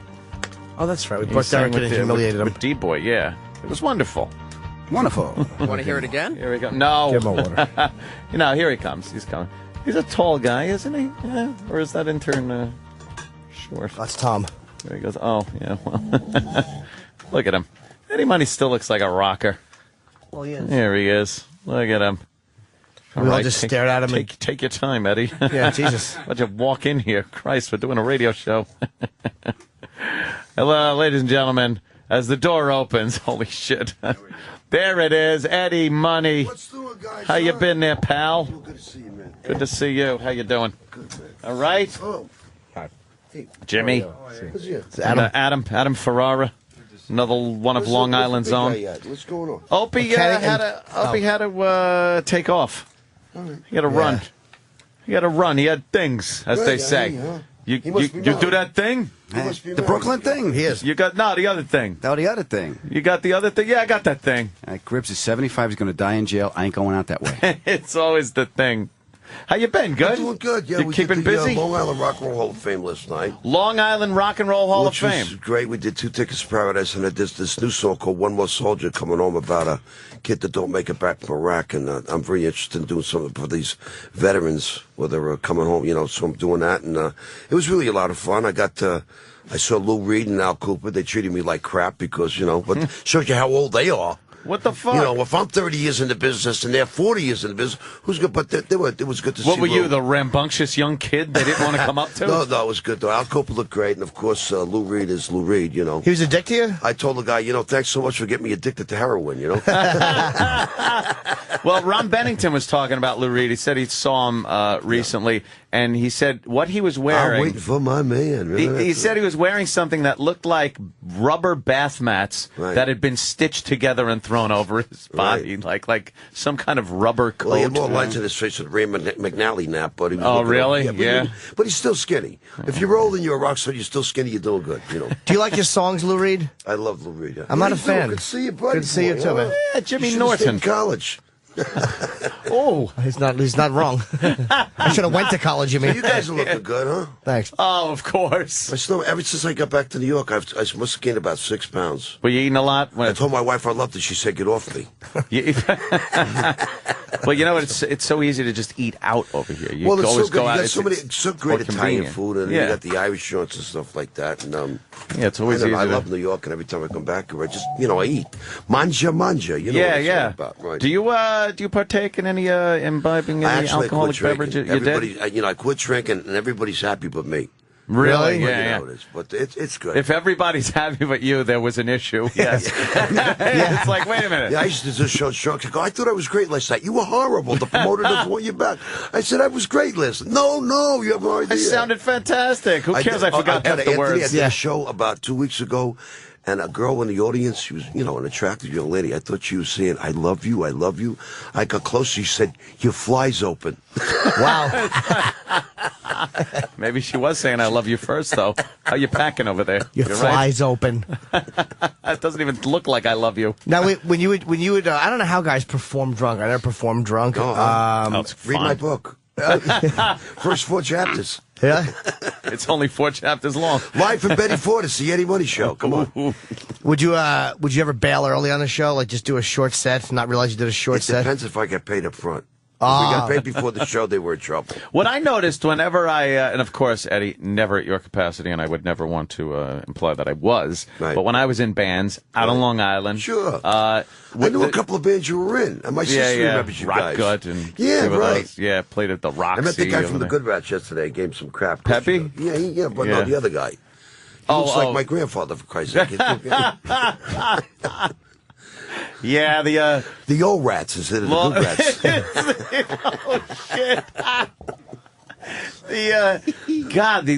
Oh, that's right. We brought Derek in and humiliated him. With D-Boy, yeah. It was wonderful. Wonderful. Want to hear it again? Here we go. No. Give him a water. Here he comes. He's coming. He's a tall guy, isn't he? Yeah. Or is that intern short? That's Tom. There he goes. Oh, yeah. Well, look at him. Eddie Money still looks like a rocker. Well, he is. There he is. Look at him. We all just stared at him. Take your time, Eddie. Yeah, Jesus. Why'd you walk in here? Christ, we're doing a radio show. Hello, ladies and gentlemen. As the door opens, holy shit. There it is, Eddie Money. What's doing, guys? How you been there, pal? Good to see you, man. Good to see you. How you doing? Good, man. All right. Oh. Hey. Jimmy. Who's here? Adam Ferrara. Another one of Long Island's own. What's going on? Opie had to take off. Right. He had to run. He had to run. He had things, as they say. You do that thing? The Brooklyn thing? He is. You got the other thing. No, the other thing. You got the other thing? Yeah, I got that thing. Gribbs is 75. He's going to die in jail. I ain't going out that way. It's always the thing. How you been? Good? I'm doing good, yeah. You we keeping did the, busy? Long Island Rock and Roll Hall of Fame last night. Long Island Rock and Roll Hall Which of Fame. was great. We did 2 Tickets to Paradise, and there's this new song called One More Soldier coming home about a kid that don't make it back from Iraq, and I'm very interested in doing something for these veterans where they're coming home, so I'm doing that, and it was really a lot of fun. I saw Lou Reed and Al Cooper. They treated me like crap because, but shows you how old they are. What the fuck? If I'm 30 years in the business and they're 40 years in the business, who's good? But it was good to see. What were you, Lou. the rambunctious young kid they didn't want to come up to? No, it was good, though. Al Cooper looked great, and, of course, Lou Reed is Lou Reed, He was addicted to you? I told the guy, thanks so much for getting me addicted to heroin, Well, Ron Bennington was talking about Lou Reed. He said he saw him recently, and he said what he was wearing... I'm waiting for my man. He said he was wearing something that looked like rubber bath mats that had been stitched together and thrown over his body, like some kind of rubber coat. Well, he had more lines in his face with Raymond McNally nap, but he was looking really? up. Yeah. But he's still skinny. If you're old and you're a rock star, you're still skinny, you're doing good, Do you like his songs, Lou Reed? I love Lou Reed. Yeah. I'm not a fan. Good to see you, buddy. Good to see you, too, man. Yeah, Jimmy you Norton. In college. Oh, he's not wrong. I should have went to college. You mean? You guys are looking good, huh? Thanks. Oh, of course. I still, ever since I got back to New York, I must have gained about 6 pounds. Were you eating a lot? I told my wife I loved it. She said, "Get off me." Well, you know what? It's so easy to just eat out over here. You Well, it's always so good. go You out. got It's so many, so great more Italian convenient. food, and Yeah. you got the Irish joints and stuff like that. And yeah, it's always I don't know, easy I to- love New York, and every time I come back, I just, I eat. Manja. You know Yeah, what it's yeah. all about, right? Do you partake in any imbibing I any actually alcoholic quit beverage? drinking. You did? Everybody, I quit drinking, and everybody's happy but me. Really? But Yeah, you yeah. know it is. But it's good. If everybody's happy but you, there was an issue. Yes. It's like, wait a minute. Yeah, I used to do show drunk. I go, I thought I was great last night. You were horrible. The promoter doesn't want you back. I said I was great last night. No, you have no idea. I sounded fantastic. Who cares? I forgot half the Anthony, words. I did a show about 2 weeks ago, and a girl in the audience, she was, an attractive young lady. I thought she was saying, I love you. I got close. She said, your fly's open. Wow. Maybe she was saying I love you first, though. How you packing over there? Your You're fly's open. It doesn't even look like I love you. Now, when you would, I don't know how guys perform drunk. I never performed drunk. Read my book. First 4 chapters. Yeah? It's only 4 chapters long. Live from Betty Ford. It's the Eddie Money Show. Come on. Would you ever bail early on the show? Like just do a short set, not realize you did a short It set? depends if I get paid up front. If we got paid before the show, they were in trouble. What I noticed whenever and of course, Eddie, never at your capacity, and I would never want to imply that I was, but when I was in bands out on Long Island. Sure. I knew a couple of bands you were in, and my sister remembers you Rock guys. Gut and Yeah, few of right. those. Yeah, played at the Roxy. I met the guy over from the there. Good Rats yesterday. Gave him some crap. Peppy? Yeah, but no, the other guy. He looks like my grandfather, for Christ's sake. Yeah, the old rats instead of the good rats. Oh shit!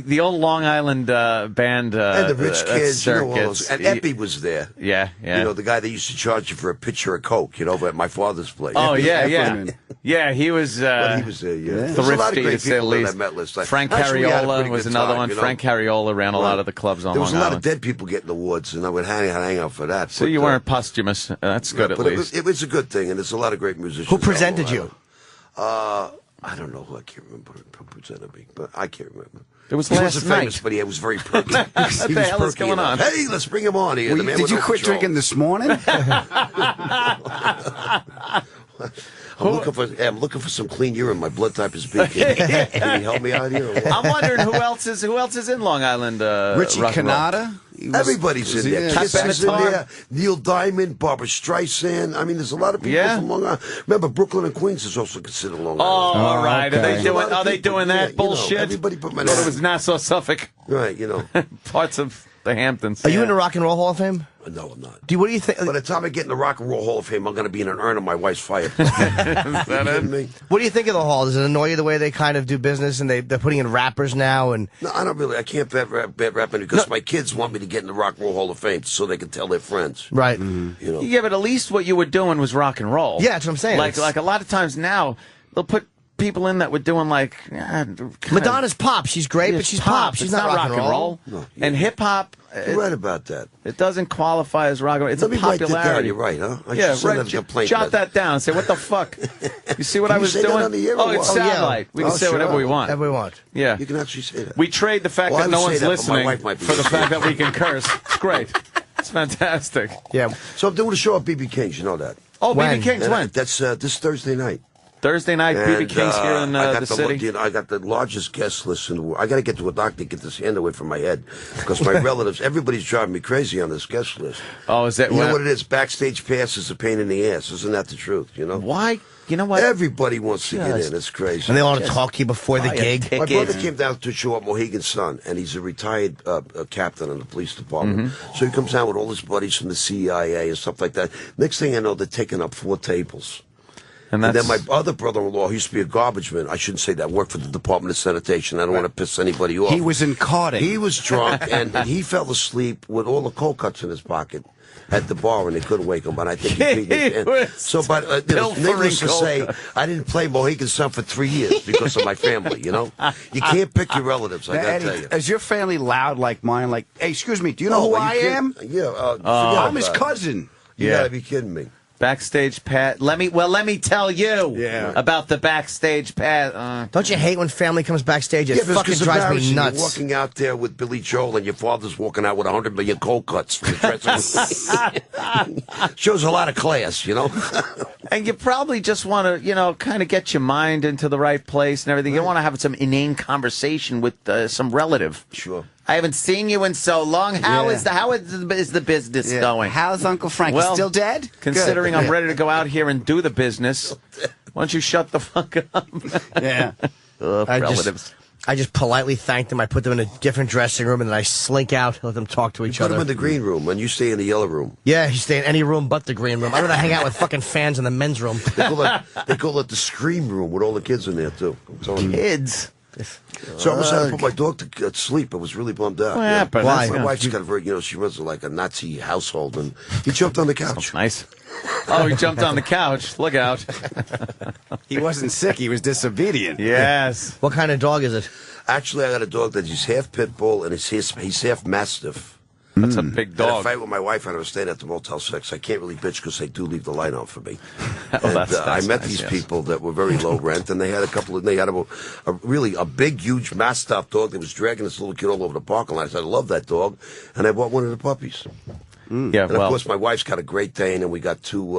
The old Long Island band And the rich kids, all circuits. those. And Eppie was there. Yeah. The guy that used to charge you for a pitcher of Coke, at my father's place. Oh Eppie yeah. Efferman. Yeah, he was. But he was there. Yeah, There's a lot of Thrifty great to say the people that I least. met last night. Frank Actually, we had a Cariola pretty was good another time, one. Frank Cariola ran a lot of the clubs on There was Long a lot Island. of dead people getting awards, and I would hang out for that. So you weren't posthumous. That's good at but least. It was a good thing, and there's a lot of great musicians. Who presented you? I don't know who. I can't remember who presented me, but I can't remember. It was he last wasn't night. famous, but he was very perky. What the hell is going on? Hey, let's bring him on here. Well, The man did with you no quit control. drinking this morning? I'm looking for some clean urine. My blood type is B. Can you help me out here? Or what? I'm wondering who else is in Long Island. Richie rock and roll? Canada? Everybody's in there. Pat Kiss is in Benatar? there. Neil Diamond, Barbara Streisand. I mean, there's a lot of people Yeah. from Long Island. Remember, Brooklyn and Queens is also considered Long Oh, Island. all right. okay. Are they doing that bullshit? everybody put my I thought it name. was Nassau, Suffolk. Right, Parts of the Hamptons. Are you in the Rock and Roll Hall of Fame? No, I'm not. What do you think? By the time I get in the Rock and Roll Hall of Fame, I'm going to be in an urn of my wife's fireplace. Is that kidding me? What do you think of the hall? Does it annoy you the way they kind of do business and they're putting in rappers now? And No, I don't really. I can't bet rapping because my kids want me to get in the Rock and Roll Hall of Fame so they can tell their friends. right, Yeah, but at least what you were doing was rock and roll. Yeah, that's what I'm saying. Like It's- a lot of times now, they'll put people in that were doing like Madonna's pop. She's great, but she's pop. She's It's not rock and roll. No, And hip hop, You're right about that. it doesn't qualify as rock and roll. It's Let a me write that down. popularity. You're right, huh? I Yeah, should send right. that complaint Jot letter. that down. Say, what the fuck? You see what Can I you was say that doing? on the air or Oh, what? it's Oh, yeah. soundbite. We can Oh, say sure. whatever we want. Whatever we want. Yeah. You can actually say that. We trade the fact Well, I that no would one's say that, but my listening wife might be for the fact listening. that we can curse. It's great. It's fantastic. Yeah. So I'm doing a show at BB King's. You know that. Oh, When? BB King's And when? That's this Thursday night. Thursday night, BB And, King's here in I got the city. I got the largest guest list in the world. I got to get to a doctor to get this hand away from my head because my relatives, everybody's driving me crazy on this guest list. Oh, is that You know what it is? Backstage pass is a pain in the ass. Isn't that the truth? Why? You know what? Everybody wants to get Just- in. It's crazy. And they want to talk to you before the buy a gig. ticket. My brother came down to show up Mohegan Sun, and he's a retired captain in the police department. Mm-hmm. So he comes down with all his buddies from the CIA and stuff like that. Next thing I know, they're taking up 4 tables. And And that's then my other brother-in-law, who used to be a garbage man, I shouldn't say that, worked for the Department of Sanitation. I don't want to piss anybody off. He was in carding. He was drunk, and he fell asleep with all the cold cuts in his pocket at the bar, and they couldn't wake him. But I think he peed in. was So, but pilfering needless to cold say, cuts. I didn't play Mohegan Sun for 3 years because of my family. You can't pick your relatives. I Now, got to Eddie, tell you. is your family loud like mine? Like, hey, excuse me, do you know Oh, who are I you am? kidding? Yeah, I'm his cousin. cousin. You Yeah. got to be kidding me. Backstage pass. Let me tell you about the backstage pass. Don't you hate when family comes backstage? It fucking drives me nuts. You're walking out there with Billy Joel and your father's walking out with 100 million cold cuts. From the dressing room. Shows a lot of class, you know? And you probably just want to, you know, kind of get your mind into the right place and everything. You want to have some inane conversation with some relative. Sure. I haven't seen you in so long. How is the business going? How's Uncle Frank? Well, He's still dead? Considering Good. I'm ready to go out here and do the business, why don't you shut the fuck up? Yeah. Relatives. I just politely thank them. I put them in a different dressing room, and then I slink out, let them talk to each Put other. them in the green room, and you stay in the yellow room. Yeah, you stay in any room but the green room. I don't hang out with fucking fans in the men's room. They call it the scream room with all the kids in there, too. Kids? So I almost had to put my dog to sleep. I was really bummed out. Yeah, but Why? that's- My wife's got a very, she runs like a Nazi household, and he jumped on the couch. Nice. Oh, he jumped on the couch. Look out. He wasn't sick. He was disobedient. Yes. What kind of dog is it? Actually, I got a dog that he's half pit bull and he's half mastiff. That's a big I had a dog. fight with my wife and I was staying at the Motel 6. I can't really bitch because they do leave the light on for me. that's I met nice, these yes. people that were very low rent, and they had a big, huge Mastiff dog that was dragging this little kid all over the parking lot. I said, I love that dog, and I bought one of the puppies. Yeah, And of well, course, my wife's got a Great Dane, and we got two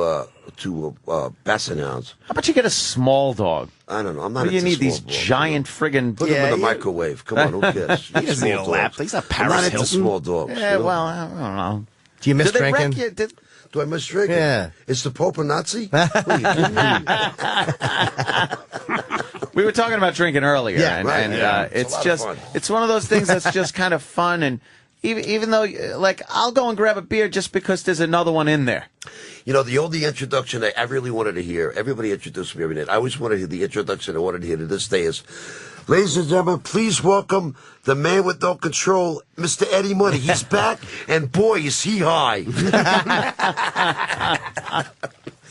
Basset Hounds. how about you get a small dog? I don't know. I'm not. What do you into need these small dogs, giant friggin'? Put them in the microwave. Come on, who cares? He doesn't need a lap. He's not I'm Paris not into Hilton. small dogs. Yeah, you know? well, I don't know. Do you miss Did they wreck drinking? you? Do I miss drinking? Yeah. Is the Pope a Nazi? What are you kidding me? We were talking about drinking earlier, Yeah, and, right, and yeah. it's It's a lot of just fun. it's one of those things that's just kind of fun, and even though like I'll go and grab a beer just because there's another one in there. You know, the only introduction I really wanted to hear, everybody introduced me every night. I always wanted to hear the introduction I wanted to hear to this day is, ladies and gentlemen, please welcome the man with no control, Mr. Eddie Money. He's back, and boy, is he high.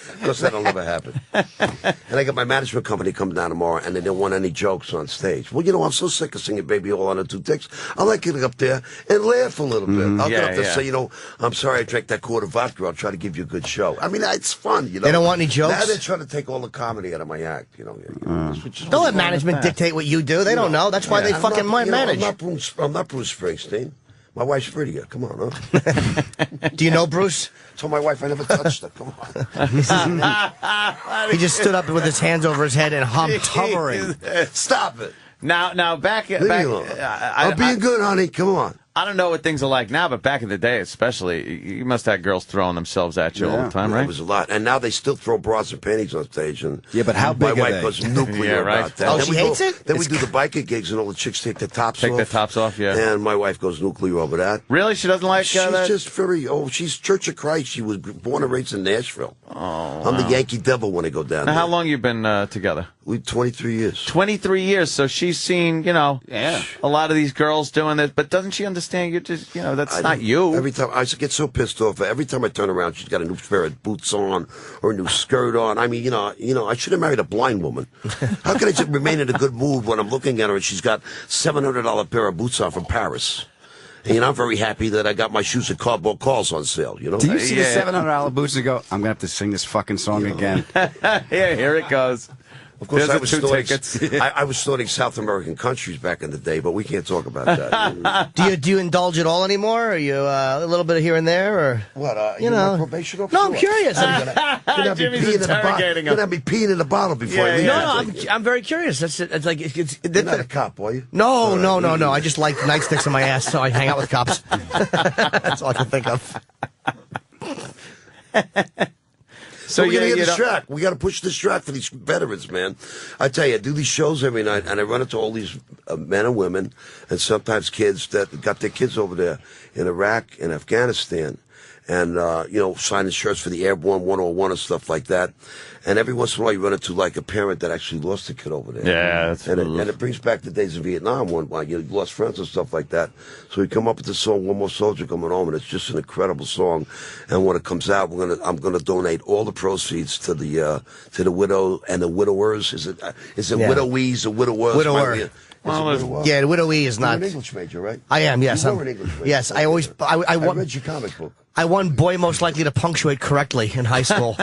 Of course, that'll never happen. And I got my management company coming down tomorrow, and they don't want any jokes on stage. Well, I'm so sick of singing Baby All on the Two Ticks. I like getting up there and laugh a little bit. I'll get up there and say, I'm sorry I drank that quart of vodka. I'll try to give you a good show. I mean, it's fun, They don't want any jokes? Now they're trying to take all the comedy out of my act, Don't let management dictate what you do. They don't know. That's why they fucking manage. I'm not Bruce Springsteen. My wife's prettier. Come on, huh? Do you know Bruce? Told my wife I never touched her. Come on. He just stood up with his hands over his head and hummed hovering. Stop it. Now back. Leave me alone. I'm being good, honey. Come on. I don't know what things are like now, but back in the day, especially, you must have girls throwing themselves at you all the time, right? It was a lot. And now they still throw bras and panties on stage. And but how big my are wife they? goes nuclear Yeah, right. about that. Oh, Then she we hates go- it? Then we do the biker gigs, and all the chicks take their tops off. Take the tops off, yeah. And my wife goes nuclear over that. Really? She doesn't like She's that? just she's Church of Christ. She was born and raised in Nashville. Oh, I'm the Yankee Devil when I go down Now, there. how long you been together? 23 years. 23 years. So she's seen, a lot of these girls doing this, but doesn't she understand you're just, that's not you? Every time I get so pissed off. Every time I turn around, she's got a new pair of boots on or a new skirt on. I mean, I should have married a blind woman. How can I just remain in a good mood when I'm looking at her and she's got $700 pair of boots on from Paris? And, I'm very happy that I got my shoes at Cardboard Calls on sale. Do you see the $700 boots and go, I'm going to have to sing this fucking song again? Yeah, here it goes. Of course, There's the two tickets. I was snorting South American countries back in the day, but we can't talk about that. Do you indulge at all anymore? Are you a little bit here and there, or what? you know? My probation officer? No, I'm curious. Jimmy's interrogating him. Gonna be peeing in the bottle before I leave. No, I'm very curious. It's like You're not a cop, are you? No. I just like nightsticks in my ass, so I hang out with cops. That's all I can think of. So we're gonna get this track. We got to push this track for these veterans, man. I tell you, I do these shows every night, and I run into all these men and women, and sometimes kids that got their kids over there in Iraq and Afghanistan, and signing shirts for the Airborne 101 and stuff like that. And every once in a while, you run into like a parent that actually lost a kid over there. Yeah, that's and it brings back the days of Vietnam when you lost friends and stuff like that. So we come up with the song "One More Soldier Coming Home," and it's just an incredible song. And when it comes out, I'm gonna donate all the proceeds to the widow and the widowers. Is it widowies or widowers? Widower. Yeah, the Widow E is not. You're an English major, right? I am, yes. You were an English major. Yes, I always. I read your comic book. I won boy most likely to punctuate correctly in high school.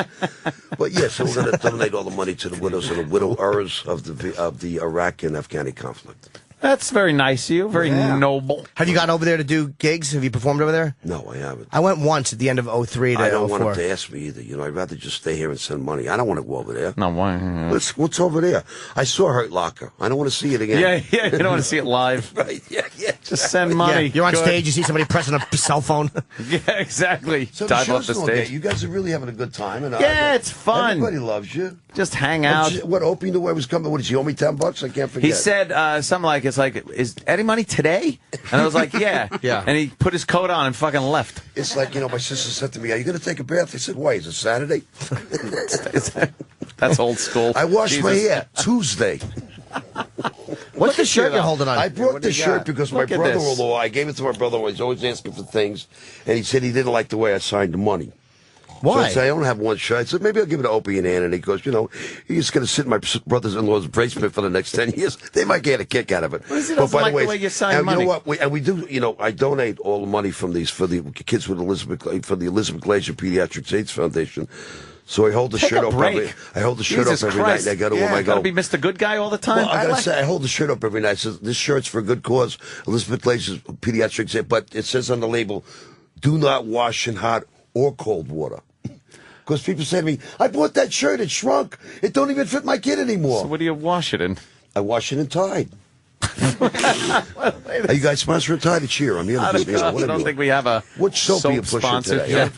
But yeah, so we're going to donate all the money to the widows and the widowers of the Iraq and Afghani conflict. That's very nice of you. Very noble. Have you gotten over there to do gigs? Have you performed over there? No, I haven't. I went once at the end of 03 to 04. I don't want them to ask me either. You know, I'd rather just stay here and send money. I don't want to go over there. No, why? What's over there? I saw Hurt Locker. I don't want to see it again. Yeah, you don't want to see it live. Right, yeah. Just send money. Yeah, you're on Good. stage, you see somebody pressing a cell phone. Yeah, exactly. So Dive the off the show's stage. okay. You guys are really having a good time. And Yeah, it's fun. Everybody loves you. Just hang out. What, Opie knew I was coming? What, did he owe me $10? I can't forget. He said something like, is Eddie money today? And I was like, yeah. Yeah. And he put his coat on and fucking left. It's like, my sister said to me, are you going to take a bath? I said, why? Is it Saturday? That's old school. I washed my Jesus. hair Tuesday. What's the shirt you're holding on? I brought the shirt because my Look at this. brother-in-law, I gave it to my brother-in-law. He's always asking for things. And he said he didn't like the way I signed the money. Why? So I said, I don't have one shirt. I said, maybe I'll give it to Opie and Ann. And he goes, he's just going to sit in my brother-in-law's basement for the next 10 years. They might get a kick out of it. He doesn't like the way you sign and money. You know what? We do, I donate all the money from these for the kids with for the Elizabeth Glaser Pediatric AIDS Foundation. So I hold the Take shirt a up break. I hold the shirt Jesus up every Christ. night. And I go to him. I Gotta go, be Mr. Good Guy all the time. well, I gotta say, I hold the shirt up every night. It says, this shirt's for a good cause. Elizabeth Glaser's Pediatrics, but it says on the label, do not wash in hot or cold water. Because people say to me, I bought that shirt, it shrunk. It don't even fit my kid anymore. So what do you wash it in? I wash it in Tide. Are you guys sponsoring Tide? It's here. I'm here. I don't think we have a What soap are you pushing sponsorship. today?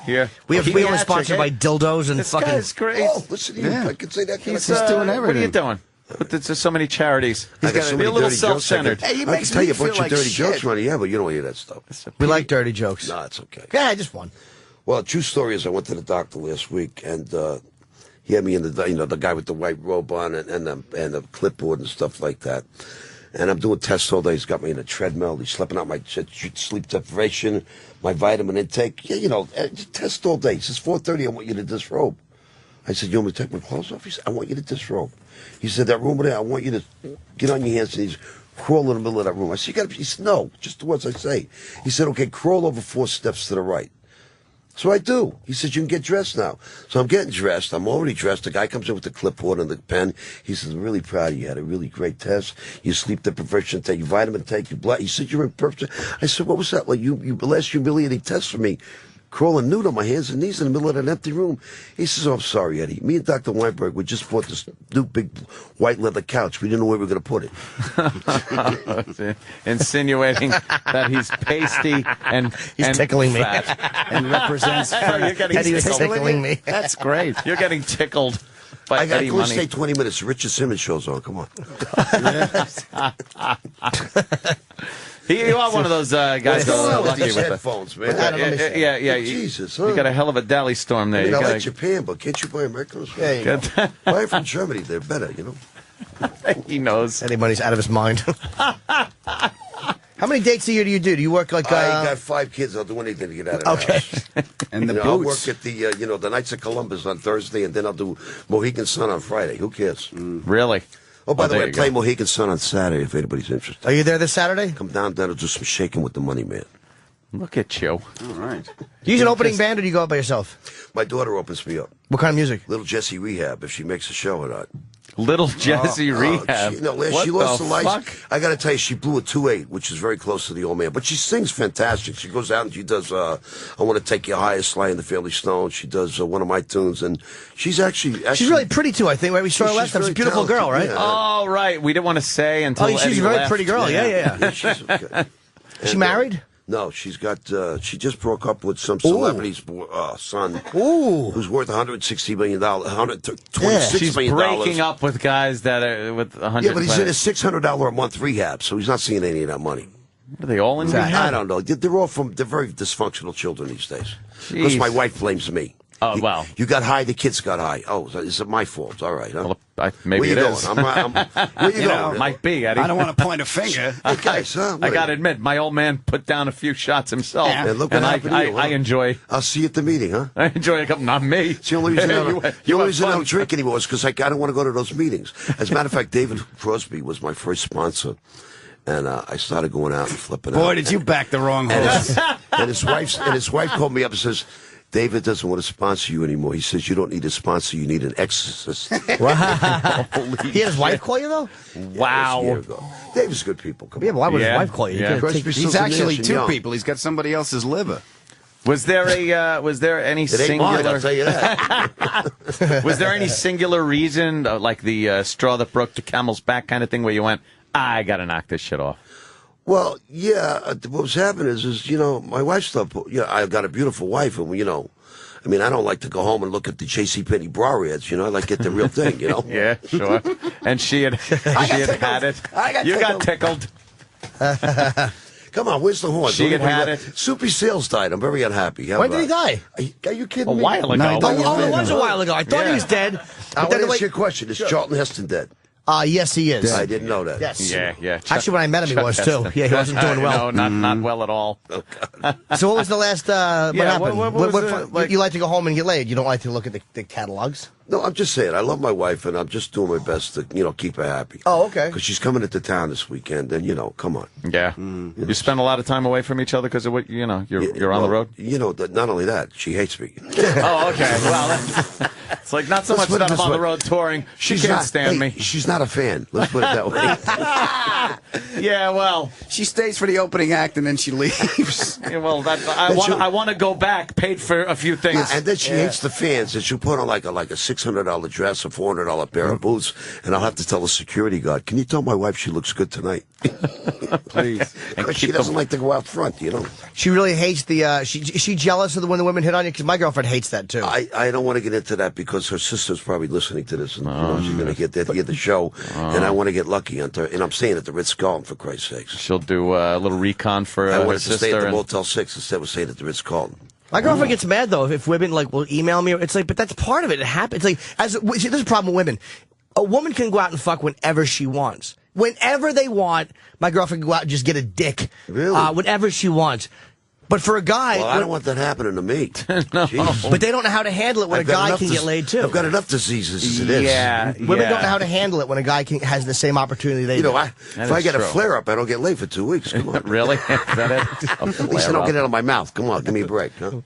Here. We were sponsored Pediatric, by dildos and This fucking. guy's great. Oh, listen to you. I can say that. He's doing everything. What are you doing? But there's so many charities. I got so be many a little dirty jokes. self-centered. I can tell you a bunch of dirty jokes, Ronnie. Yeah, but you don't hear that stuff. We like dirty jokes. No, it's okay. Yeah, just one. Well, true story is I went to the doctor last week, and he had me in the guy with the white robe on and the clipboard and stuff like that. And I'm doing tests all day. He's got me in a treadmill. He's slipping out my sleep deprivation, my vitamin intake. Yeah, test all day. He says, 4:30, I want you to disrobe. I said, you want me to take my clothes off? He said, I want you to disrobe. He said, that room over there, I want you to get on your hands and knees, crawl in the middle of that room. I said, he said, no, just the words I say. He said, okay, crawl over 4 steps to the right. So I do. He says, you can get dressed now. So I'm getting dressed. I'm already dressed. The guy comes in with the clipboard and the pen. He says, I'm really proud of you. You had a really great test. Your sleep deprivation take, your vitamin take, your blood. He said, you're in perfect. I said, what was that? Like, you last humiliating test for me. Crawling nude on my hands and knees in the middle of an empty room. He says, oh, I'm sorry, Eddie. Me and Dr. Weinberg, we just bought this new big white leather couch. We didn't know where we were going to put it. Insinuating that he's pasty and tickling me. fat. And represents. You're getting Eddie was tickling me. That's great. You're getting tickled by I got Eddie to money. stay 20 minutes. Richard Simmons shows on. Come on. You are one of those guys What's that going are on with lucky these with it. headphones, man? Yeah. Jesus, You got a hell of a dally storm there. I mean, You I gotta like Japan, but can't you buy Americans? Yeah, you get that. Buy it from Germany. They're better, He knows. Eddie Money's out of his mind. How many dates a year do you do? Do you work like? I got 5 kids. I'll do anything to get out of the Okay. house. And the I'll boots. work at the the Knights of Columbus on Thursday, and then I'll do Mohegan Sun on Friday. Who cares? Really? Oh, by the there way, I you play go. Mohegan Sun on Saturday if anybody's interested. Are you there this Saturday? Come down there to do some shaking with the money, man. Look at you. All right. Do you use an opening band or do you go out by yourself? My daughter opens me up. What kind of music? Little Jessie Rehab, if she makes a show or not. Little Jessie Rehab. She What lost the the lights. fuck? I got to tell you, she blew a 2.8, which is very close to the old man. But she sings fantastic. She goes out and she does I Want to Take You Higher, Sly and the Family Stone. She does one of my tunes, and she's actually She's really pretty too, I think. Right? We saw her She's last time. She's a very beautiful girl, right? talented, Oh, right. We didn't want to say until Oh, she's Eddie a very left. pretty girl. Yeah. she's okay. Is she married? No, she's got. She just broke up with some celebrity's son, who's worth $160 million, $126 She's million. breaking up with guys that are with 100. Yeah, but he's in a $600 a month rehab, so he's not seeing any of that money. Are they all in rehab? I don't know. They're very dysfunctional children these days. Because Jeez. my wife blames me. Oh, well. You got high, the kids got high. Oh, so is it my fault? All right. Huh? Well, maybe where it you is. going? Where you going? It might be, Eddie. I don't want to point a finger. Hey, guys, huh? I got to admit, my old man put down a few shots himself. Yeah, look what and happened to you, huh? I enjoy. I'll see you at the meeting, huh? I enjoy a couple. Not me. It's the only reason, You I have don't drink anymore is because I don't want to go to those meetings. As a matter of fact, David Crosby was my first sponsor. And I started going out and flipping out. Boy, did you back the wrong horse. And his wife called me up and says, David doesn't want to sponsor you anymore. He says, you don't need a sponsor, you need an exorcist. Wow. He had his wife call you, though? Wow. Yeah, a year ago. David's good people. Come Yeah, on. but why would his wife call you? Yeah. He's actually two people. He's got somebody else's liver. Was there any It ain't mine, singular? I'll tell you that. Was there any singular reason, like the straw that broke the camel's back kind of thing, where you went, I got to knock this shit off? Well, yeah, what was happening is, my wife stuff, I got a beautiful wife, and, I mean, I don't like to go home and look at the JCPenney bra ads, I like to get the real thing, Yeah, sure. And she had had it. You got tickled. Come on, where's the horn? She had it. Soupy Sales died. I'm very unhappy. When did he die? Are you kidding me? A while ago. No, Oh, it was a while ago. I thought he was dead. I But want then to the ask you a question. Is Charlton Heston dead? Yes, he is. I didn't know that. Yes. Yeah. Actually, when I met him, he was, too. Yeah, he wasn't doing well. No, not well at all. So what was the last, what happened? what was it, like- you like to go home and get laid. You don't like to look at the catalogs? No, I'm just saying. I love my wife, and I'm just doing my best to, keep her happy. Oh, okay. Because she's coming into town this weekend, and, come on. Yeah. You spend a lot of time away from each other because of what, you're on the road? Not only that, she hates me. Oh, okay. Well, it's like not so Let's much put it that I'm this on the way. road touring. She can't stand me. She's not a fan. Let's put it that way. Yeah, well. She stays for the opening act and then she leaves. Yeah, well, I want to go back, paid for a few things. And then she hates the fans, and she'll put on like a $600 dress, a $400 pair of boots, and I'll have to tell the security guard, can you tell my wife she looks good tonight? Please. Because she doesn't like to go out front, She really hates the, is she jealous of when the women hit on you? Because my girlfriend hates that, too. I don't want to get into that because her sister's probably listening to this, and she's going to get there to get the show, and I want to get lucky on her. And I'm staying at the Ritz-Carlton, for Christ's sakes. She'll do a little recon for I her wanted to sister. stay at the and- Motel 6 instead of staying at the Ritz-Carlton. My girlfriend gets mad, though, if women, will email me. It's like, but that's part of it. It happens. It's like, see, there's a problem with women. A woman can go out and fuck whenever she wants. Whenever they want, my girlfriend can go out and just get a dick. Really? Whenever she wants. But for a guy... Well, I don't want that happening to me. But they don't know how to handle it when a guy can get laid, too. I've got enough diseases as it is. Yeah. Women don't know how to handle it when a guy has the same opportunity they do. If I get a flare-up, I don't get laid for 2 weeks. Come on. Really? Is that it? At least I don't get it out of my mouth. Come on, give me a break. Huh?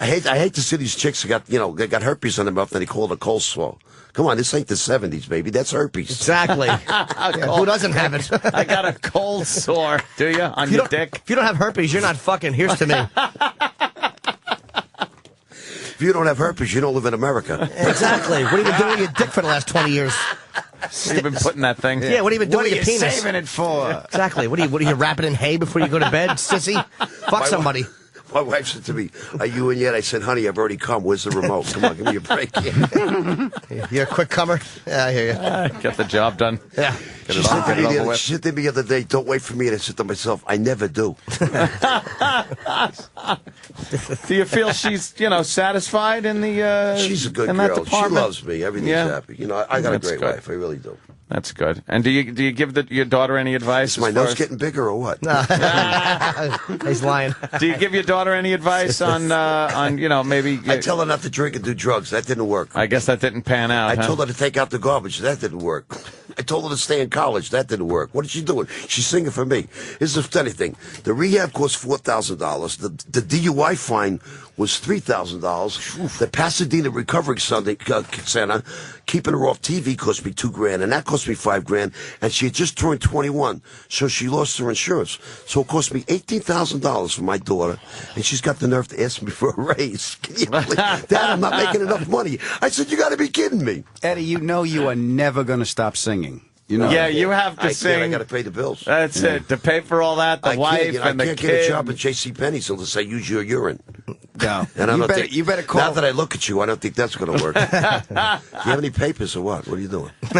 I hate to see these chicks that got, they got herpes on their mouth and they call it a cold sore. Come on, this ain't the 70s, baby. That's herpes. Exactly. Who doesn't have it? I got a cold sore. Do you? On your dick? If you don't have herpes, you're not fucking. Here's to me. If you don't have herpes, you don't live in America. Exactly. What have you been doing with your dick for the last 20 years? You've been putting that thing. Yeah, what have you been doing with your What are you penis? saving it for? Exactly. What are you wrapping in hay before you go to bed, sissy? Fuck somebody. My wife said to me, "Are you in yet?" I said, "Honey, I've already come. Where's the remote? Come on, give me a break." You're a quick comer? Yeah, I hear you. Get the job done. Yeah. Get it on, get it over with. She said to me the other day, "Don't wait for me." And I said to myself, "I never do." Do you feel she's, satisfied in the She's a good in that girl. She department? loves me. Everything's happy. I got a That's great good. wife. I really do. That's good. And do you give your daughter any advice? Is my as far nose as- getting bigger or what? He's lying. Do you give your daughter any advice on maybe? I tell her not to drink and do drugs. That didn't work. I guess that didn't pan out. I huh? told her to take out the garbage. That didn't work. I told her to stay in college. That didn't work. What is she doing? She's singing for me. Here's the funny thing. The rehab cost $4,000. The DUI fine was $3,000. The Pasadena Recovery Center, keeping her off TV, cost me $2,000, and that cost me $5,000. And she had just turned 21, so she lost her insurance. So it cost me $18,000 for my daughter, and she's got the nerve to ask me for a raise. Can you believe that? I'm not making enough money. I said, "You got to be kidding me." Eddie, you are never going to stop singing. Yeah, you have to sing. I got to pay the bills. That's it. To pay for all that, the wife and the I can't kid. get a job at JCPenney's unless I use your urine. No. And I don't think, you better call. Now that I look at you, I don't think that's going to work. Do you have any papers or what? What are you doing? You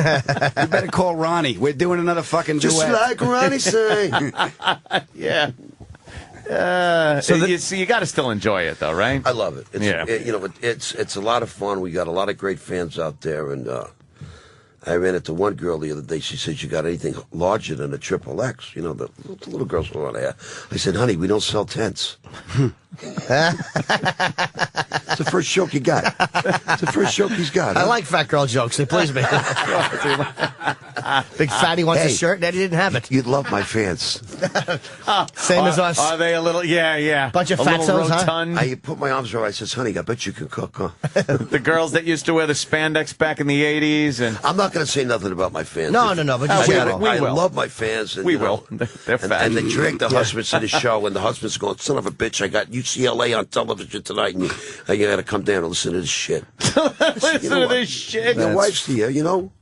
better call Ronnie. We're doing another fucking Just duet. like Ronnie sang. Yeah. You got to still enjoy it, though, right? I love it. Yeah. It's a lot of fun. We got a lot of great fans out there, and I ran into one girl the other day. She said, "You got anything larger than a XXX?" You know, the little girls were on there. I said, "Honey, we don't sell tents." It's the first joke he got. It's the first joke he's got. I like fat girl jokes. They please me. Big fatty wants a shirt, and Eddie didn't have it. You'd love my fans. Same as us. Are they a little? Yeah. Bunch of fatzos, huh? I put my arms around. I says, "Honey, I bet you can cook, huh?" The girls that used to wear the spandex back in the 80s, and I'm not going to say nothing about my fans. No. But I love my fans. And, we will. They're fat. And they drag the husbands to the show, and the husband's going, "Son of a bitch, I got UCLA on television tonight, and you got to come down and listen to this shit." Listen to this shit. Your wife's here, you know.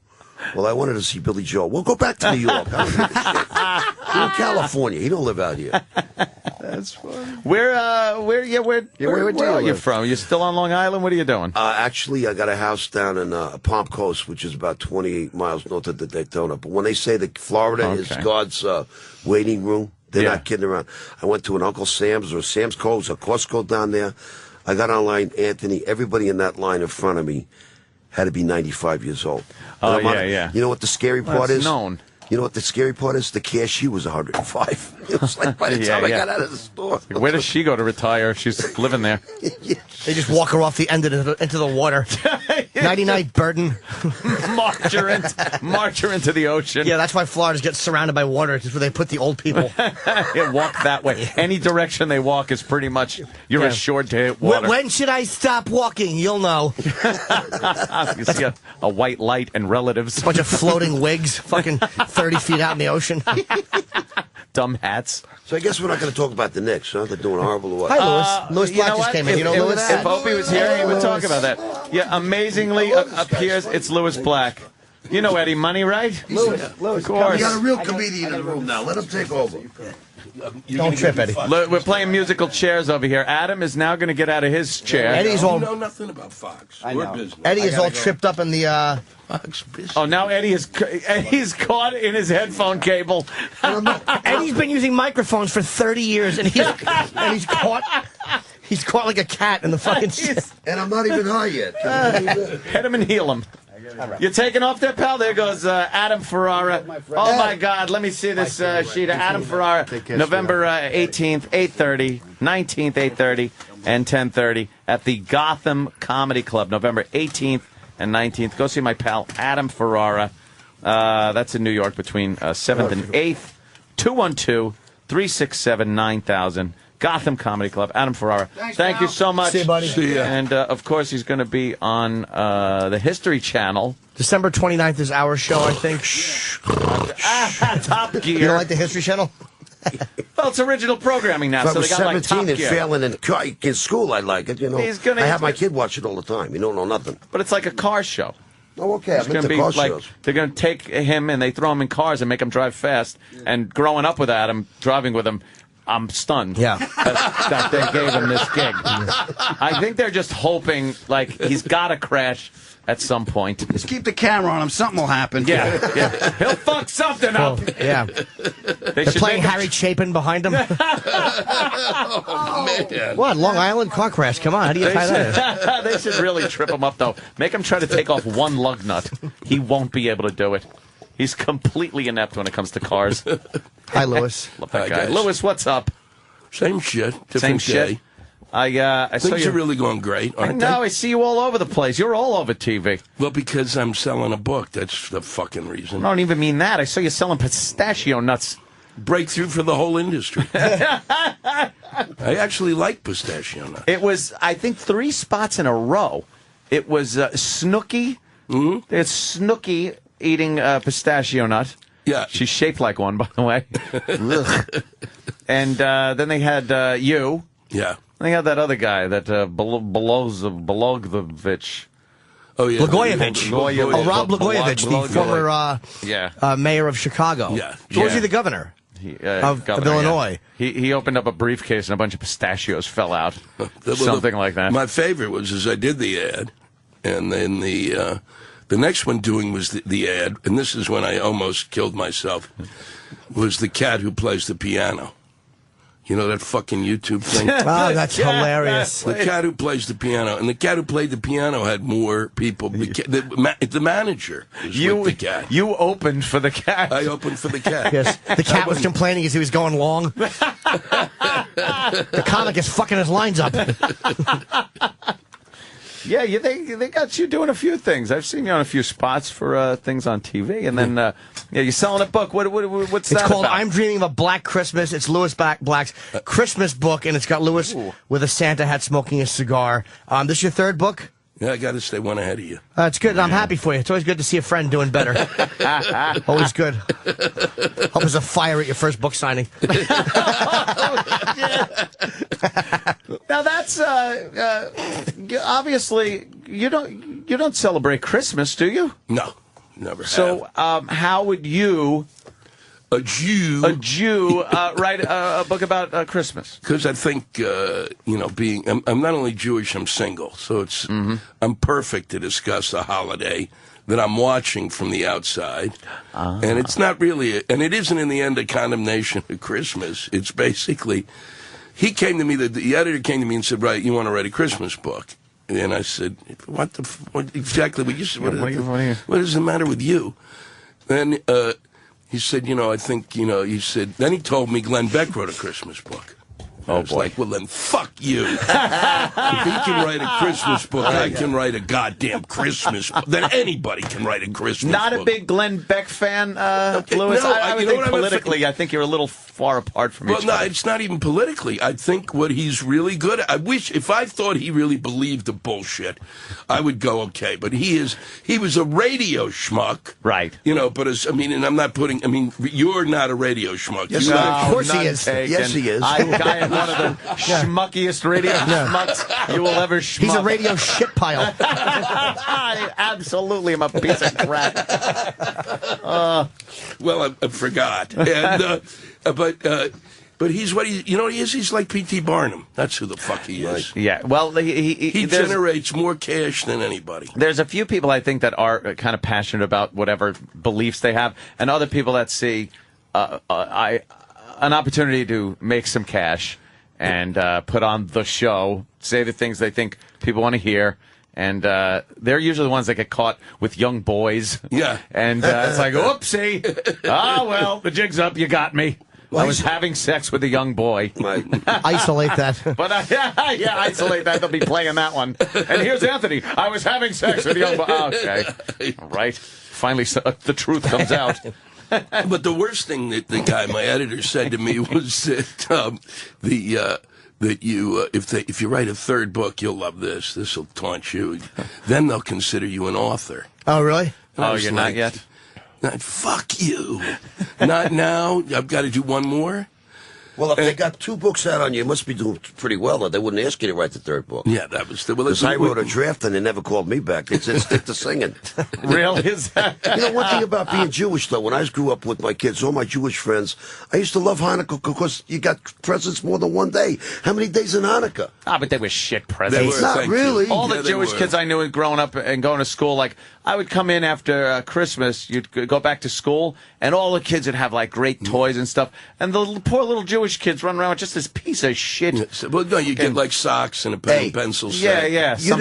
Well, I wanted to see Billy Joel. We'll go back to New York. I don't give a shit. You're in California. You don't live out here. That's fun. Where are you from? You still on Long Island? What are you doing? Actually, I got a house down in Palm Coast, which is about 28 miles north of the Daytona. But when they say that Florida is God's waiting room, they're not kidding around. I went to an Uncle Sam's or Sam's Co's or Costco down there. I got online, Anthony. Everybody in that line in front of me had to be 95 years old. Oh, yeah. You know what the scary part is? Known. You know what the scary part is? The cashier was 105. It was like by the time I got out of the store. Where does she go to retire if she's living there? They just walk her off the end into the water. 99 burden. March her into the ocean. Yeah, that's why Florida's get surrounded by water. It's where they put the old people. Yeah, walk that way. Any direction they walk is pretty much, you're assured to hit water. When should I stop walking? You'll know. You see a white light and relatives. A bunch of floating wigs, fucking 30 feet out in the ocean. Dumb hats. So I guess we're not going to talk about the Knicks, huh? They're doing horrible or what? Hi, Lewis. Lewis Black just came in. You know Lewis? If Opie was here, he would talk about that. Yeah, amazingly appears it's Lewis Black. You know Eddie Money, right? Lewis, of course. We got a real comedian in the room now. Let him take over. Don't trip, Eddie. We're playing musical chairs over here. Adam is now going to get out of his chair. Eddie's all... You know nothing about Fox. We're business. Eddie is all tripped up in the... Fox business. Oh, now Eddie's caught in his headphone cable. Eddie's been using microphones for 30 years, and he's caught... He's caught like a cat in the fucking... And I'm not even high yet. Hit him and heal him. You're taking off there, pal? There goes Adam Ferrara. Oh, my God. Let me see this sheet. Adam Ferrara, November 18th, 8:30, 19th, 8:30, and 10:30 at the Gotham Comedy Club, November 18th and 19th. Go see my pal, Adam Ferrara. That's in New York between 7th and 8th. 212-367-9000. Gotham Comedy Club. Adam Ferrara. Thank you so much. See you, buddy. See ya. And, of course, he's going to be on the History Channel. December 29th is our show, I think. Top Gear. You don't like the History Channel? Well, it's original programming now, If I so was they got like 17 Top and Gear. failing in school, I'd like it, you know. He's gonna- I have my kid watch it all the time. You don't know nothing. But it's like a car show. Oh, okay. It's I'm going to into be car like shows. they're going to take him and they throw him in cars and make him drive fast. And growing up with Adam, driving with him, I'm stunned. Yeah. that they gave him this gig. I think they're just hoping like he's got to crash at some point. Just keep the camera on him. Something will happen. Yeah. He'll fuck something up. Yeah. They They're should playing make him- Harry Chapin behind him. Man. What? Long Island car crash? Come on. How do you tie that in? They should really trip him up, though. Make him try to take off one lug nut. He won't be able to do it. He's completely inept when it comes to cars. Hi, Lewis. Love that Hi, guy. guys. Lewis, what's up? Same shit, Same different day. shit. I saw Things you. are really going great, I aren't know. they? I see you all over the place. You're all over TV. Well, because I'm selling a book. That's the fucking reason. I don't even mean that. I saw you selling pistachio nuts. Breakthrough for the whole industry. I actually like pistachio nuts. It was, I think, 3 spots in a row. It was Snooki. Mm-hmm. It's Snooki eating pistachio nut. Yeah. She's shaped like one, by the way. And then they had you. Yeah. They had that other guy, that Blagojevich. Oh, yeah. Blagojevich. Blagojevich. Rob Blagojevich, the former mayor of Chicago. Yeah. Or was he the governor? Of Illinois. Yeah. He opened up a briefcase and a bunch of pistachios fell out. Something like that. My favorite was I did the ad, and then the next one doing was the ad, and this is when I almost killed myself, was the cat who plays the piano. You know that fucking YouTube thing? Oh, that's hilarious. The cat who plays the piano, and the cat who played the piano had more people. The manager was with the cat. You opened for the cat. I opened for the cat. Yes, the cat was complaining as he was going long. The comic is fucking his lines up. Yeah, they got you doing a few things. I've seen you on a few spots for things on TV, and then you're selling a book. What's that? It's called about? "I'm Dreaming of a Black Christmas." It's Louis Black's Christmas book, and it's got Louis with a Santa hat smoking a cigar. This your third book? Yeah, I got to stay one ahead of you. It's good. I'm happy for you. It's always good to see a friend doing better. Always good. Hope there's a fire at your first book signing. Now that's obviously you don't celebrate Christmas, do you? No, never. So how would you, a Jew, write a book about Christmas? Because I think I'm not only Jewish, I'm single, so it's I'm perfect to discuss a holiday that I'm watching from the outside, and it's not really, and it isn't in the end a condemnation of Christmas. It's basically. He came to me, the editor came to me and said, right, you want to write a Christmas book? And I said, what exactly? What is the matter with you? Then he said, I think, he said, then he told me Glenn Beck wrote a Christmas book. I was like, well, then fuck you. If he can write a Christmas book, I can write a goddamn Christmas book. Then anybody can write a Christmas book. Not a big Glenn Beck fan, Louis? No, I would think politically, I think you're a little far apart from each other. Well, no, it's not even politically. I think what he's really good at, I wish, if I thought he really believed the bullshit, I would go, okay. But he was a radio schmuck. Right. But and I'm not you're not a radio schmuck. Yes, of course he is. Yes, he is. I am one of the schmuckiest radio schmucks you will ever schmuck. He's a radio shit pile. I absolutely am a piece of crap. Well, I forgot. And, but he's what he is. He's like P.T. Barnum. That's who the fuck he is. Yeah. Well, he generates more cash than anybody. There's a few people I think that are kind of passionate about whatever beliefs they have, and other people that see an opportunity to make some cash and put on the show, say the things they think people want to hear. And they're usually the ones that get caught with young boys. Yeah. And it's like, oopsie. Well, the jig's up. You got me. I was having sex with a young boy. Isolate that. But isolate that. They'll be playing that one. And here's Anthony. I was having sex with a young boy. Okay. All right. Finally, the truth comes out. But the worst thing that my editor said to me was that if you write a third book, you'll love this. This will taunt you. Then they'll consider you an author. Oh, really? Oh, you're not yet? Fuck you. Not now. I've got to do one more. Well, if they got 2 books out on you, you must be doing pretty well, or they wouldn't ask you to write the third book. Yeah, that was the... Because I wrote a draft and they never called me back. They said, stick to singing. Really? Is that... One thing about being Jewish, though, when I grew up with my kids, all my Jewish friends, I used to love Hanukkah because you got presents more than one day. How many days in Hanukkah? But they were shit presents. Not really. All the Jewish kids I knew growing up and going to school, like, I would come in after Christmas, you'd go back to school, and all the kids would have, like, great toys and stuff, and the poor little Jewish kids run around with just this piece of shit. Yeah, well, no, you get, like, socks and a pen and pencil set. Yeah, you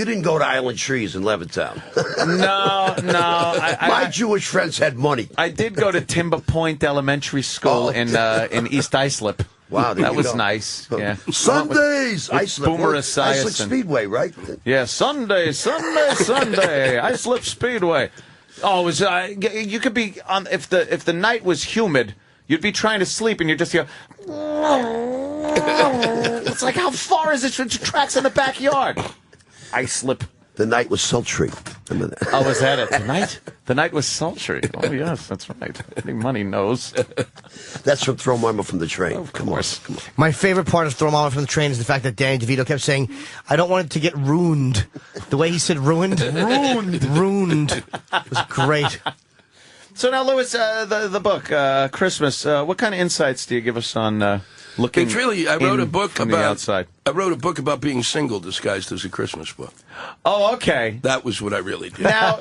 didn't go to Island Trees in Levittown. No. My Jewish friends had money. I did go to Timber Point Elementary School in East Islip. Wow, that was nice. Yeah. Sundays, Boomer Esiason. Islip Speedway, right? Yeah, Sunday. Islip Speedway. Oh, it was you could be on if the night was humid, you'd be trying to sleep and you just go. It's like, how far is it to tracks in the backyard? Islip. The night was sultry. Remember that? Oh, was that it? The night was sultry. Oh, yes, that's right. Any money knows. That's from Throw Mama from the Train. Of course. Come on. My favorite part of Throw Mama from the Train is the fact that Danny DeVito kept saying, I don't want it to get ruined. The way he said ruined. Ruined. It was great. So now, Louis, the book, Christmas, what kind of insights do you give us on looking It's really, I wrote a book from about the outside? I wrote a book about being single disguised as a Christmas book. Oh, okay. That was what I really did. Now,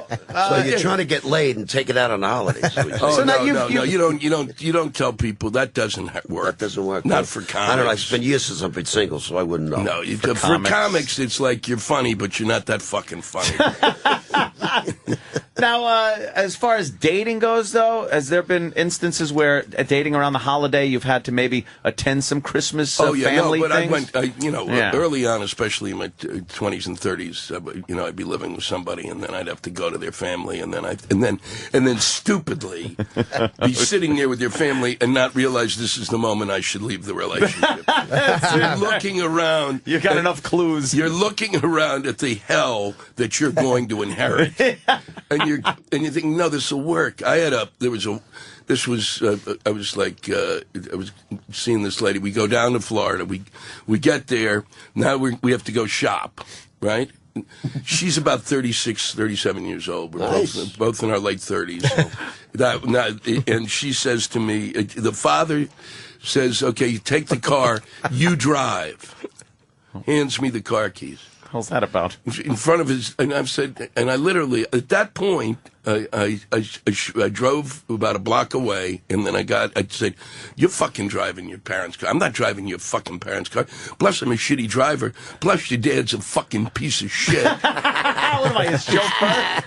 so you're trying to get laid and take it out on the holidays. Oh, So now no, you've- you don't tell people that doesn't work. That doesn't work. Not for comics. I don't know. It's been years since I've been single, so I wouldn't know. No, for comics, it's like you're funny, but you're not that fucking funny. Now, as far as dating goes, though, has there been instances where dating around the holiday you've had to maybe attend some Christmas family but things? I went, early on, especially in my 20s and 30s, I'd be living with somebody, and then I'd have to go to their family, and then stupidly be sitting there with your family and not realize this is the moment I should leave the relationship. You're looking around. You got enough clues. You're looking around at the hell that you're going to inherit, and you think, no, this will work. I was seeing this lady. We go down to Florida. We get there. Now we have to go shop, right? She's about 36, 37 years old. We're both in our late 30s. And she says to me, the father says, okay, you take the car, you drive. Hands me the car keys. How's that about? In front of his, and I've said, and I literally, at that point, I drove about a block away, and then I said, you're fucking driving your parents' car. I'm not driving your fucking parents' car. Plus, I'm a shitty driver. Plus, your dad's a fucking piece of shit. What am I, his chauffeur?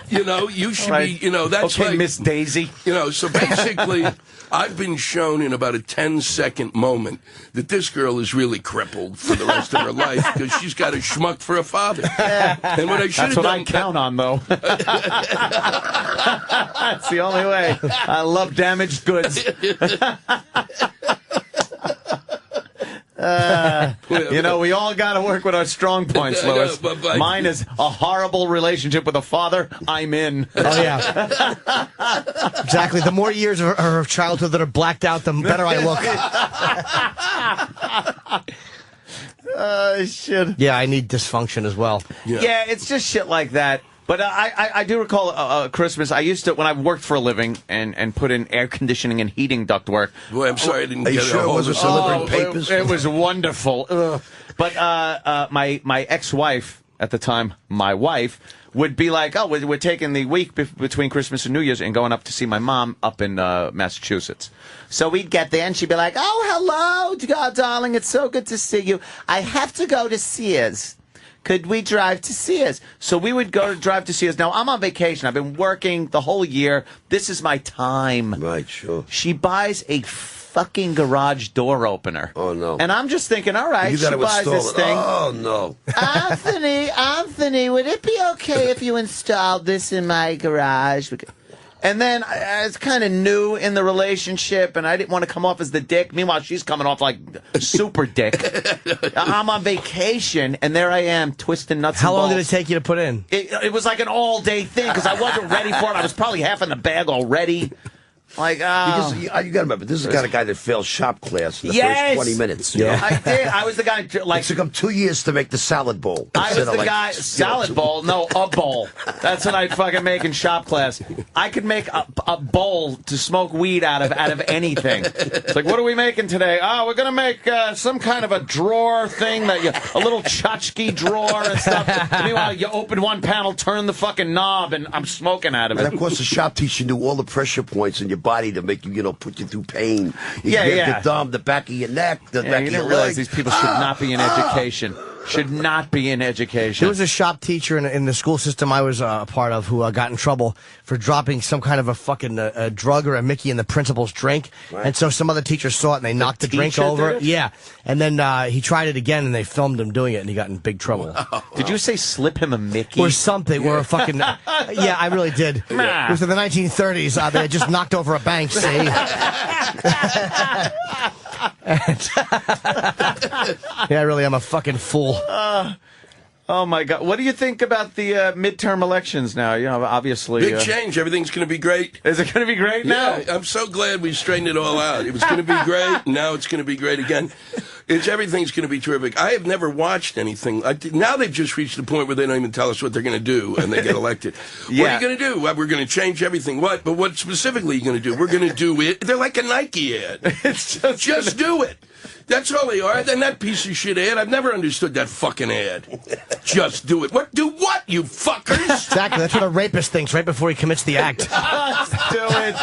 You should be, that's okay, like, Miss Daisy. So basically, I've been shown in about a 10-second moment that this girl is really crippled for the rest of her life because she's got a schmuck for a father. And what I should That's have what done, I count on, though. That's the only way. I love damaged goods. We all got to work with our strong points, Louis. but Mine is a horrible relationship with a father. I'm in. Oh, yeah. Exactly. The more years of her childhood that are blacked out, the better I look. Shit. Yeah, I need dysfunction as well. Yeah, it's just shit like that. But I do recall Christmas. I used to, when I worked for a living and put in air conditioning and heating ductwork. Boy, I'm sorry I didn't Are you get sure it wasn't delivering papers? It was wonderful. Ugh. But my ex-wife at the time, my wife, would be like, oh, we're taking the week between Christmas and New Year's and going up to see my mom up in Massachusetts. So we'd get there and she'd be like, oh, hello, darling, it's so good to see you. I have to go to Sears. Could we drive to Sears? So we would drive to Sears. Now, I'm on vacation. I've been working the whole year. This is my time. Right, sure. She buys a fucking garage door opener. Oh, no. And I'm just thinking, all right, You she gotta buys install this it. thing. Oh, no. Anthony, would it be okay if you installed this in my garage? And then I was kind of new in the relationship, and I didn't want to come off as the dick. Meanwhile, she's coming off like super dick. I'm on vacation, and there I am, twisting nuts How and long balls. did it take you to put in? It was like an all-day thing, because I wasn't ready for it. I was probably half in the bag already. Like, Because you got to remember, this is the kind of guy that failed shop class in the Yes! first 20 minutes. I did. I was the guy, It took him 2 years to make the salad bowl. I was instead of, the guy, salad bowl, no, a bowl. That's what I'd fucking make in shop class. I could make a bowl to smoke weed out of anything. It's like, what are we making today? Oh, we're going to make some kind of a drawer thing, a little tchotchke drawer and stuff. Meanwhile, you open one panel, turn the fucking knob, and I'm smoking out of it. And of course, the shop teacher knew all the pressure points in your body to make you, put you through pain. The thumb, the back of your neck, the back you of your didn't realize leg. these people should not be in education. Should not be in education. There was a shop teacher in the school system I was a part of who got in trouble for dropping some kind of a fucking drug or a Mickey in the principal's drink. Right. And so some other teachers saw it and they knocked the drink over. Yeah. And then he tried it again and they filmed him doing it and he got in big trouble. Wow. Did you say slip him a Mickey? Or something. Or a fucking... yeah, I really did. Nah. It was in the 1930s. They had just knocked over a bank, see? Yeah, I really am a fucking fool. Oh my God! What do you think about the midterm elections now? Obviously, big change. Everything's going to be great. Is it going to be great now? Yeah, I'm so glad we straightened it all out. It was going to be great. And now it's going to be great again. Everything's going to be terrific. I have never watched anything. Now they've just reached the point where they don't even tell us what they're going to do, and they get elected. Yeah. What are you going to do? Well, we're going to change everything. What? But what specifically are you going to do? We're going to do it. They're like a Nike ad. It's just do it. That's all they are. And that piece of shit ad, I've never understood that fucking ad. Just do it. What? Do what, you fuckers? Exactly. That's what a rapist thinks right before he commits the act. Just do it.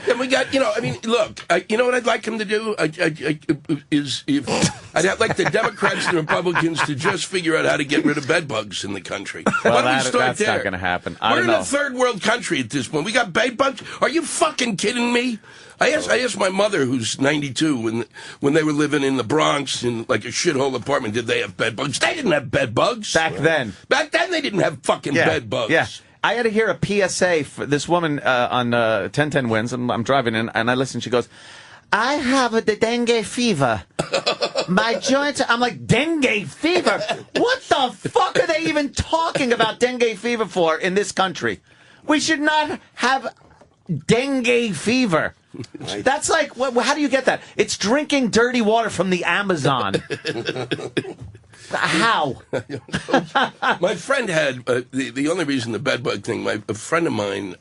And we got, I mean, look, you know what I'd like him to do? I'd like the Democrats and Republicans to just figure out how to get rid of bed bugs in the country. Well, Why don't we start that's there? not going to happen. We're in a third world country at this point. We got bed bugs? Are you fucking kidding me? I asked my mother, who's 92, when they were living in the Bronx in like a shithole apartment, did they have bed bugs? They didn't have bed bugs. Back then. Back then they didn't have fucking bed bugs. Yeah. I had to hear a PSA for this woman on 1010 Wins, and I'm driving in, and I listened. She goes, I have the dengue fever. My joints, I'm like, dengue fever? What the fuck are they even talking about dengue fever for in this country? We should not have dengue fever. Right. That's like, how do you get that? It's drinking dirty water from the Amazon. How? My friend had the only reason the bedbug thing. A friend of mine,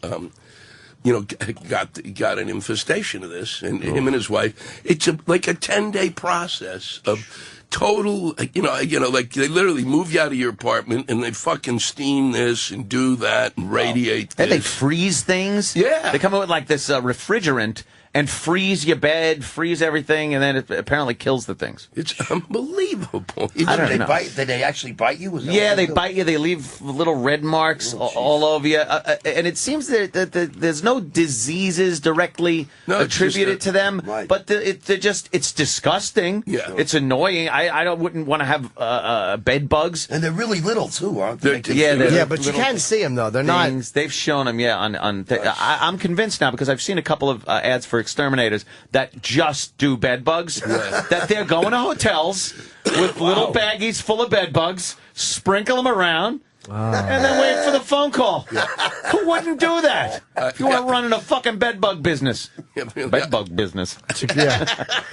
got an infestation of this, and him and his wife. It's like a 10-day process of total. Like they literally move you out of your apartment and they fucking steam this and do that and radiate. And they this. freeze things. Yeah, they come up with like this refrigerant and freeze your bed, freeze everything, and then it apparently kills the things. It's unbelievable. I don't know. Did they actually bite you? Yeah, they bite you. They leave little red marks all over you. And it seems that there's no diseases directly attributed to them. Right. But it's disgusting. Yeah. It's annoying. I wouldn't want to have bed bugs. And they're really little, too, aren't they? But you can see them, though. They're things. They've shown them, I'm convinced now because I've seen a couple of ads for exterminators that just do bed bugs, that they're going to hotels with little baggies full of bed bugs, sprinkle them around, and then wait for the phone call. Who wouldn't do that? If you want to run in a fucking bed bug business. Bed bug business.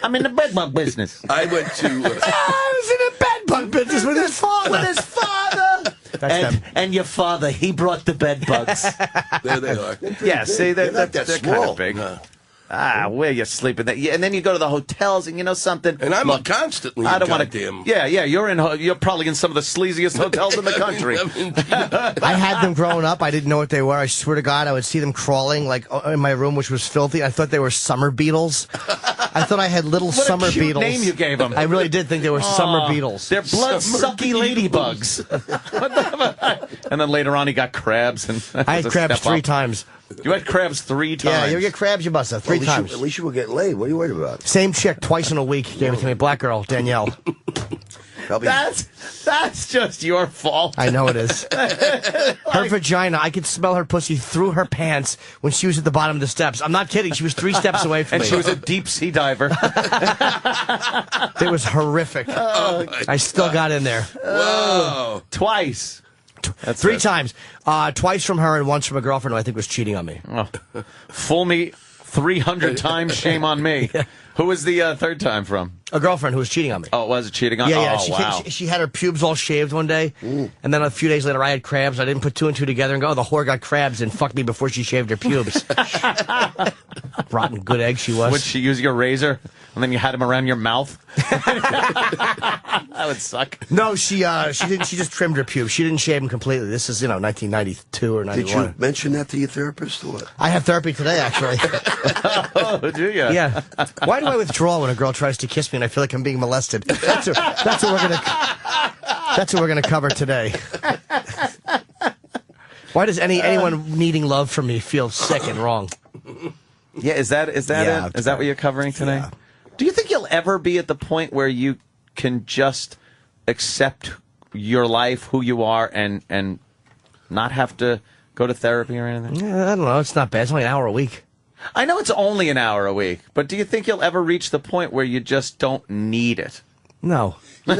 I'm in the bed bug business. I went to... I was in a bed bug business with his father. And your father, he brought the bed bugs. There they are. Yeah, see, they're kind small. of big. Where you sleeping? And then you go to the hotels, and you know something. And I'm constantly. I don't want to. Yeah. You're probably in some of the sleaziest hotels in the country. I had them growing up. I didn't know what they were. I swear to God, I would see them crawling like in my room, which was filthy. I thought they were summer beetles. I thought I had little what summer a cute beetles. Name you gave them. I really did think they were summer beetles. They're blood-sucky ladybugs. And then later on, he got crabs. And I had crabs 3 times. You had crabs 3 times. Yeah, you get crabs, you must have 3 times. At least you were getting laid. What are you worried about? Same chick, twice in a week. Gave it to me. Black girl, Danielle. That's just your fault. I know it is. Her vagina, I could smell her pussy through her pants when she was at the bottom of the steps. I'm not kidding. She was 3 steps away from me. And she was a deep sea diver. It was horrific. I still got in there. Whoa. Twice. 3 times. Twice from her and once from a girlfriend who I think was cheating on me. Oh. Fool me 300 times, shame on me. Yeah. Who was the 3rd time from? A girlfriend who was cheating on me. Oh, was it cheating on? Yeah. Oh, wow. She had her pubes all shaved one day, and then a few days later I had crabs. I didn't put 2 and 2 together and go, oh, the whore got crabs and fucked me before she shaved her pubes. Rotten good egg she was. Would she use your razor, and then you had him around your mouth? That would suck. No, she didn't. She just trimmed her pubes. She didn't shave them completely. This is 1992 or 91. Did you mention that to your therapist or what? I have therapy today, actually. Oh, do you? Yeah. Why do I withdraw when a girl tries to kiss me and I feel like I'm being molested? That's what we're gonna cover today. Why does anyone needing love from me feel sick and wrong? Yeah, is that it? Is that what you're covering today? Yeah. Do you think you'll ever be at the point where you can just accept your life, who you are, and not have to go to therapy or anything? Yeah, I don't know. It's not bad. It's only an hour a week. I know it's only an hour a week, but do you think you'll ever reach the point where you just don't need it? No. No.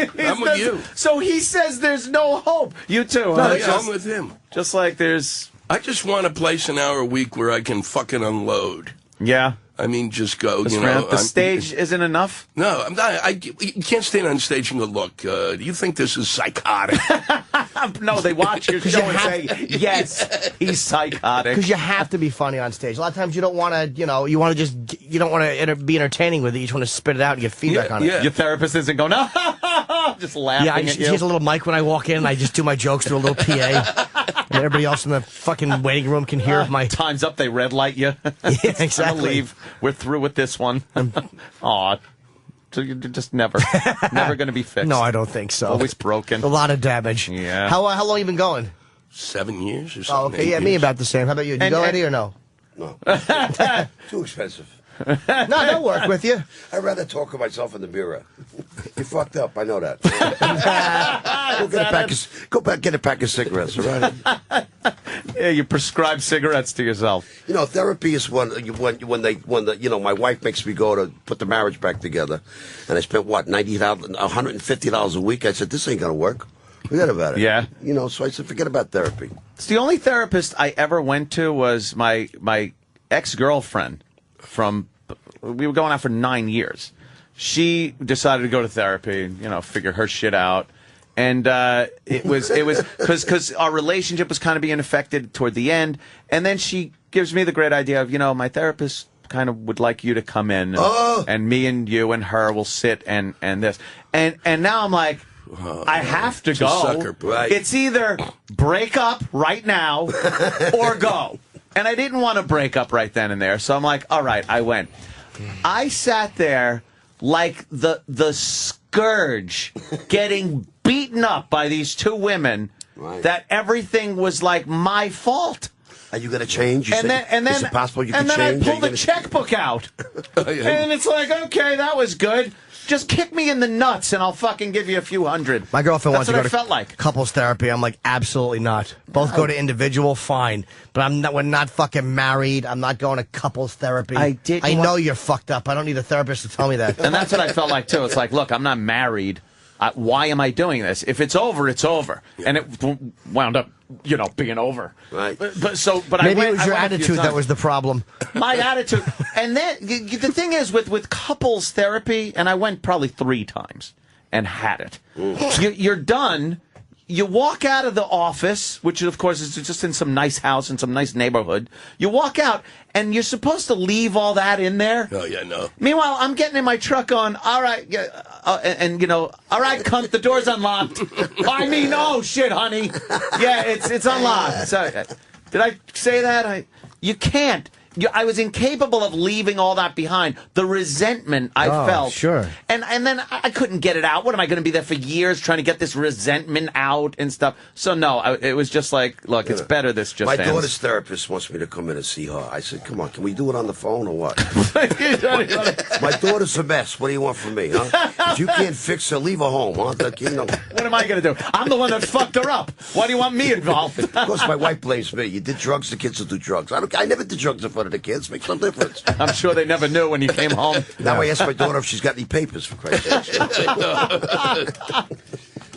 I'm with you. So he says there's no hope. You too. No, I'm with him. Just like there's... I just want a place an hour a week where I can fucking unload. Yeah. I mean, just go. Just You know, the stage isn't enough. No, I'm not. You can't stand on stage and go, look. Do you think this is psychotic? No, they watch your show and say, yes, he's psychotic. Because you have to be funny on stage. A lot of times you don't want to, you know, you want to just, you don't want to be entertaining with it. You just want to spit it out and get feedback on it. Your therapist isn't going, no, just laughing at you. She has a little mic when I walk in, and I just do my jokes through a little PA. And everybody else in the fucking waiting room can hear my... Time's up, they red light you. Yeah, exactly. Leave. We're through with this one. Aw. So you're just never going to be fixed. No, I don't think so. Always broken. A lot of damage. Yeah. How long you been going? 7 years or something. Oh, okay. Yeah, me about the same. How about you? Did you go, Eddie, or no? No. Too expensive. No, they'll work with you. I'd rather talk to myself in the mirror. You're fucked up. I know that. Go back, get a pack of cigarettes, all right? Yeah, you prescribe cigarettes to yourself. You know, therapy is when my wife makes me go to put the marriage back together, and I spent $90,000, $150 a week. I said, this ain't gonna work. Forget about it. Yeah. You know, so I said, forget about therapy. It's the only therapist I ever went to was my ex-girlfriend. We were going out for 9 years. She decided to go to therapy, you know, figure her shit out. And it was because our relationship was kind of being affected toward the end. And then she gives me the great idea of, you know, my therapist kind of would like you to come in, and me and you and her will sit and this. And now I'm like, I have to go. Sucker, right. It's either break up right now or go. And I didn't want to break up right then and there, so I'm like, all right, I went. I sat there like the scourge, getting beaten up by these two women, that everything was like my fault. Are you going to change? Is it possible you can change? And then I pulled the checkbook out. And it's like, okay, that was good. Just kick me in the nuts and I'll fucking give you a few hundred. My girlfriend wants to go to felt like. couples therapy. I'm like, absolutely not. Both go to individual, fine. But we're not fucking married. I'm not going to couples therapy. I know you're fucked up. I don't need a therapist to tell me that. And that's what I felt like, too. It's like, look, I'm not married. Why am I doing this? If it's over, it's over. Yeah. And it wound up, you know, being over. Right. But maybe it was your attitude that was the problem. My attitude. And then the thing is with couples therapy, and I went probably 3 times and had it. You're done. You walk out of the office, which of course is just in some nice house in some nice neighborhood. You walk out, and you're supposed to leave all that in there. Oh, yeah, no. Meanwhile, I'm getting in my truck going, all right, and you know, all right, cunt, the door's unlocked. I mean, oh, shit, honey. Yeah, it's unlocked. So, did I say that? You can't. I was incapable of leaving all that behind. The resentment I felt. Sure. And then I couldn't get it out. What, am I going to be there for years trying to get this resentment out and stuff? So, no, it was just like, look, it's better this just My ends. daughter's therapist wants me to come in and see her. I said, come on, can we do it on the phone or what? My daughter's a mess. What do you want from me, huh? If you can't fix her, leave her home, huh? What am I going to do? I'm the one that fucked her up. Why do you want me involved? Of course, my wife blames me. You did drugs, the kids will do drugs. I never did drugs in front of the kids. Makes no difference. I'm sure they never knew when you came home. Now I ask my daughter if she's got any papers, for Christ's sake.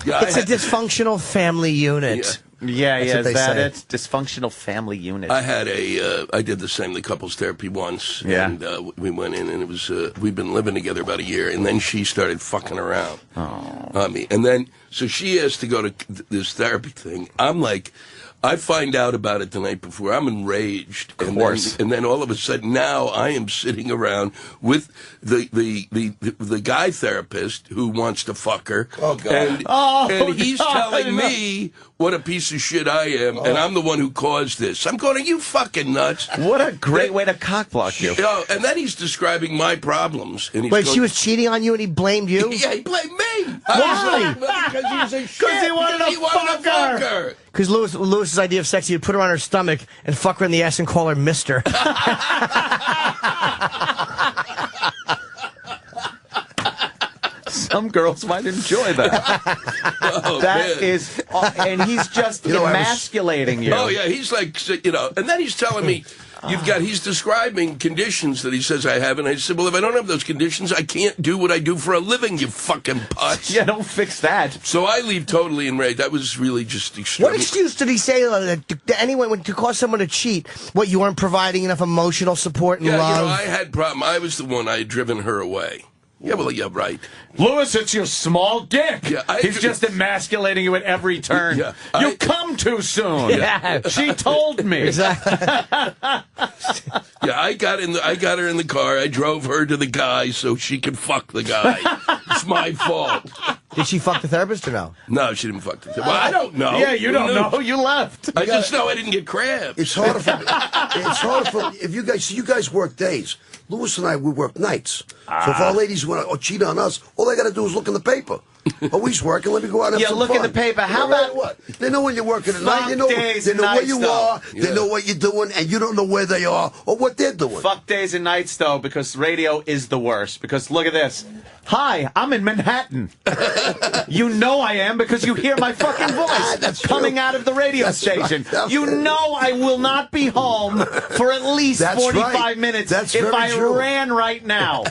It's a dysfunctional family unit. Yeah, is that say. it? Dysfunctional family unit. I had I did the same, the couples therapy once. Yeah. And we went in, and it was, we'd been living together about a year, and then she started fucking around on me. And then, so she has to go to this therapy thing. I'm like, I find out about it the night before. I'm enraged. Of course. And then all of a sudden, now I am sitting around with the guy therapist who wants to fuck her. Oh, God. And he's telling me what a piece of shit I am, and I'm the one who caused this. I'm going, are you fucking nuts? What a great way to cockblock you. And then he's describing my problems. And he's Wait, going, she was cheating on you and he blamed you? Yeah, he blamed me. Why? Because he was a shit. Because he wanted to fuck her. Because Lewis's idea of sex, he'd put her on her stomach and fuck her in the ass and call her Mister. Some girls might enjoy that. That is, and he's just emasculating you. Oh, yeah, he's like, and then he's telling me, he's describing conditions that he says I have, and I said, well, if I don't have those conditions, I can't do what I do for a living, you fucking putz. Yeah, don't fix that. So I leave totally enraged. That was really just extreme. What excuse did he say to anyone to cause someone to cheat? What, you weren't providing enough emotional support and love? I had problem. I was the one. I had driven her away. Yeah, well, yeah, right. Lewis, it's your small dick. Yeah, He's just emasculating you at every turn. Yeah, you come too soon. Yeah. She told me. Exactly. Yeah, I got her in the car. I drove her to the guy so she could fuck the guy. It's my fault. Did she fuck the therapist or no? No, she didn't fuck the therapist. Well, I don't know. Yeah, you don't know. You left. I just know I didn't get crabs. It's harder for if you guys work days. Louis and I, we work nights. So if our ladies want to cheat on us, all they got to do is look in the paper. Oh, he's working. Let me go out and have some look fun. in the paper. How about what? They know when you're working at night. They know where you are. They know what you're doing, and you don't know where they are or what they're doing. Fuck days and nights, though, because radio is the worst. Because look at this. Hi, I'm in Manhattan. You know I am because you hear my fucking voice coming out of the radio station. Right. You know I will not be home for at least 45 minutes if I ran right now.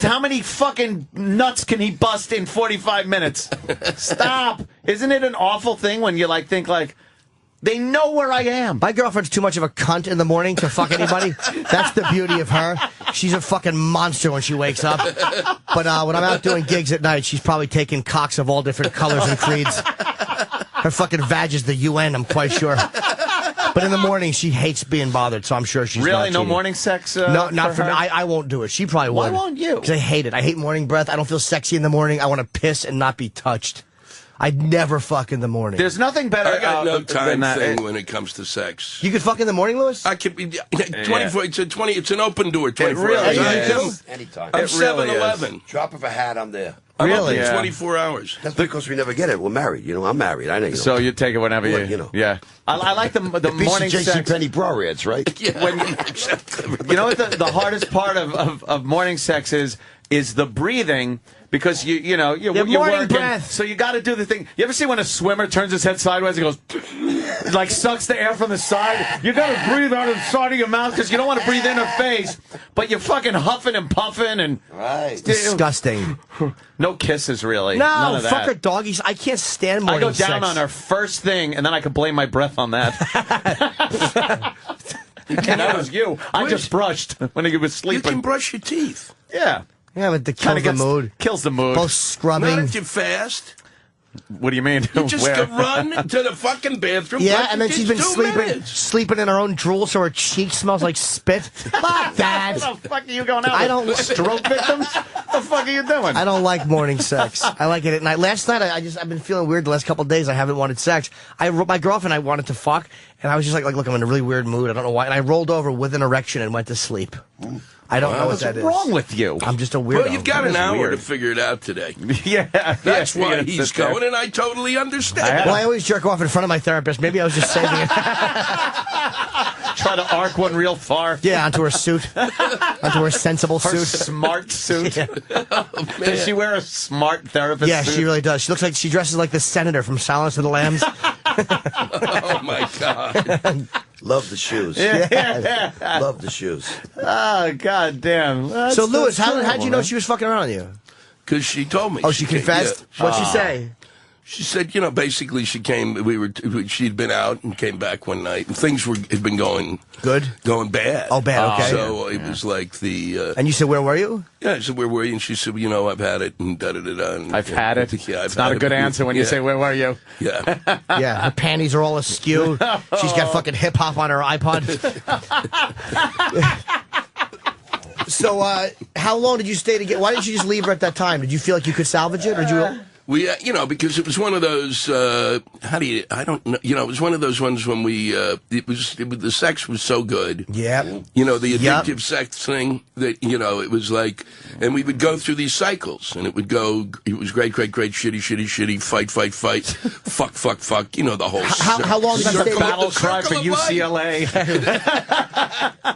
How many fucking nuts can he bust in 45 minutes? Stop. Isn't it an awful thing when you think they know where I am? My girlfriend's too much of a cunt in the morning to fuck anybody. That's the beauty of her. She's a fucking monster when she wakes up. But when I'm out doing gigs at night, she's probably taking cocks of all different colors and creeds. Her fucking vag is the UN, I'm quite sure. But in the morning, she hates being bothered, so I'm sure she's really not no cheating. Morning sex. No, not for me. her? I won't do it. She probably would. Why won't you? Because I hate it. I hate morning breath. I don't feel sexy in the morning. I want to piss and not be touched. I'd never fuck in the morning. There's nothing better. I got no than time that. thing when it comes to sex. You could fuck in the morning, Lewis? I could be 24. It's an open door. 24 really hours. is. Anytime. I'm It really 7-Eleven. Drop of a hat, I'm there. I'm Really? up in 24 hours. That's because we never get it. We're married. I'm married. I know. So you take it whenever Well, you. you know. Yeah. I like the morning J.C. sex. Penney bra ads, right? Yeah. You know what the hardest part of morning sex is the breathing. Because you're morning working, breath. so you got to do the thing. You ever see when a swimmer turns his head sideways and goes, like sucks the air from the side? You got to breathe out of the side of your mouth because you don't want to breathe in her face, but you're fucking huffing and puffing and Right. Disgusting. no kisses really. No, None of that. fuck her doggies. I can't stand I morning go down sex. on her first thing, and then I can blame my breath on that. And that was you. I just brushed when he was You sleeping. can brush your teeth. Yeah. Yeah, but the kills the mood. Kills the mood. Both scrubbing. Not if you're fast. What do you mean? You just Where? run to the fucking bathroom. Yeah, brush and your then she's teeth, been 2 sleeping minutes. sleeping in her own drool, so her cheek smells like spit. Fuck that. What the fuck are you going out I with? don't- Stroke victims? What the fuck are you doing? I don't like morning sex. I like it at night. Last night, I've been feeling weird the last couple of days. I haven't wanted sex. My girlfriend, I wanted to fuck, and I was just like, look, I'm in a really weird mood. I don't know why. And I rolled over with an erection and went to sleep. I don't know what that is. What's wrong with you? I'm just a weirdo. Well, you've got That an is hour weird. to figure it out today. Yeah. That's yeah, why you he's sit there. going, and I totally understand. Well, I always jerk off in front of my therapist. Maybe I was just saving it. Try to arc one real far. Yeah, onto her suit. Onto her sensible Her suit. smart suit. Yeah. Does she wear a smart therapist Yeah, suit? she really does. She looks like she dresses like the senator from Silence of the Lambs. Oh, my God. Love the shoes. Yeah. Love the shoes. Oh, God damn. So, Lewis, how'd you know she was fucking around on you? Because she told me. Oh, she confessed? Yeah. What'd she say? She said, basically she came, she'd been out and came back one night, and things had been going bad. Oh, bad, okay. So it was like the... And you said, where were you? Yeah, I said, where were you? And she said, I've had it, and da-da-da-da. I've had it. Yeah, It's not a good answer when you say, where were you? Yeah. Yeah, her panties are all askew. She's got fucking hip-hop on her iPod. So, how long did you stay together? Why didn't you just leave her at that time? Did you feel like you could salvage it, or did you... We, because it was one of those, I don't know, it was one of those ones when the sex was so good. Yeah. The addictive sex thing that, it was like, and we would go through these cycles, and it was great, shitty, fight, fuck, the whole... How long did you stay Battle cry for UCLA.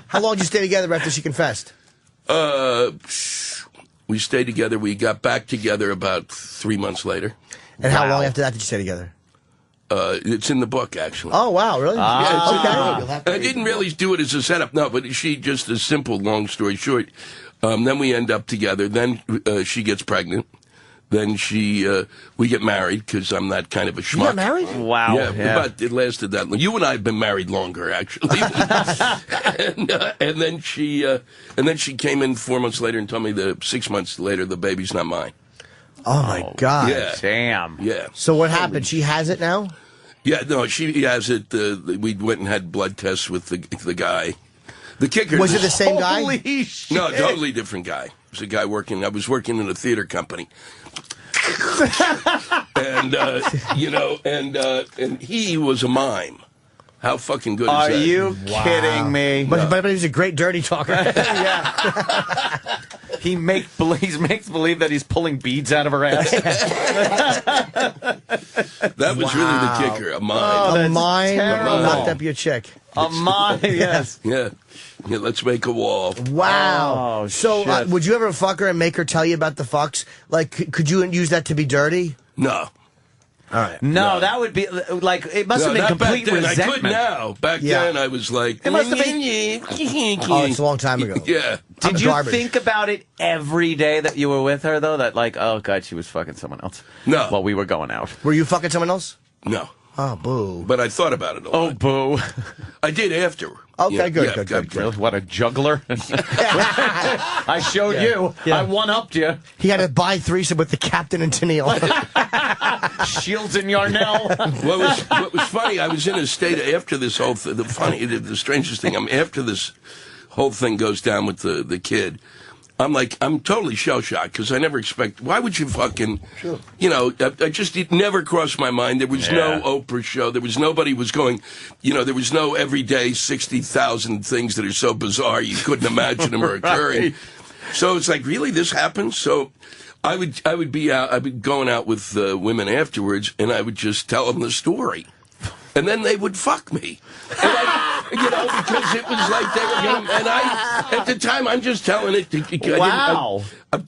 How long did you stay together after she confessed? We stayed together. We got back together about 3 months later. And how long after that did you stay together? It's in the book, actually. Oh, wow, really? Yeah, Okay. I didn't really do it as a setup, no, but she, just a simple, long story short, then we end up together, then she gets pregnant, then we get married, because I'm that kind of a schmuck. You got married? Wow. Yeah, but it lasted that long. You and I have been married longer, actually. and then she came in 4 months later and told me that 6 months later the baby's not mine. Oh, my God. Yeah. Damn. Yeah. So what happened? She has it now? Yeah, no, she has it. We went and had blood tests with the guy. The kicker. Was it the same guy? Holy shit. No, totally different guy. It was a guy I was working in a theater company. And, and he was a mime. How fucking good is that? Are you kidding me? But he was a great dirty talker. He makes believe that he's pulling beads out of her ass. That was really the kicker, a mime. A mime terrible. knocked up your chick. A mime, yes. Yeah, let's make a wall. Wow. Oh, so shit. would you ever fuck her and make her tell you about the fucks? Like, could you use that to be dirty? No. All right. No, that would be like it must have been not complete back then. resentment. I could now. Back then, I was like, It must have been. Oh, it's a long time ago. Yeah. Did you garbage. think about it every day that you were with her, though? That like, oh god, she was fucking someone else. No. While we were going out. Were you fucking someone else? No. Oh, boo. But I thought about it a lot. Oh, boo. I did after. Okay, good. Really? What a juggler. I showed you. Yeah. I one-upped you. He had to buy threesome with the captain and Tennille. Shields and Yarnell. What was funny, I was in a state after this whole the strangest thing, after this whole thing goes down with the kid, I'm totally shell-shocked because I never why would you fucking, it never crossed my mind. There was no Oprah show. There was nobody was going, there was no everyday 60,000 things that are so bizarre you couldn't imagine them are occurring. Right. So it's like, really, this happens? So I would be going out with women afterwards and I would just tell them the story. And then they would fuck me. And because it was like they were going, and at the time, I'm just telling it to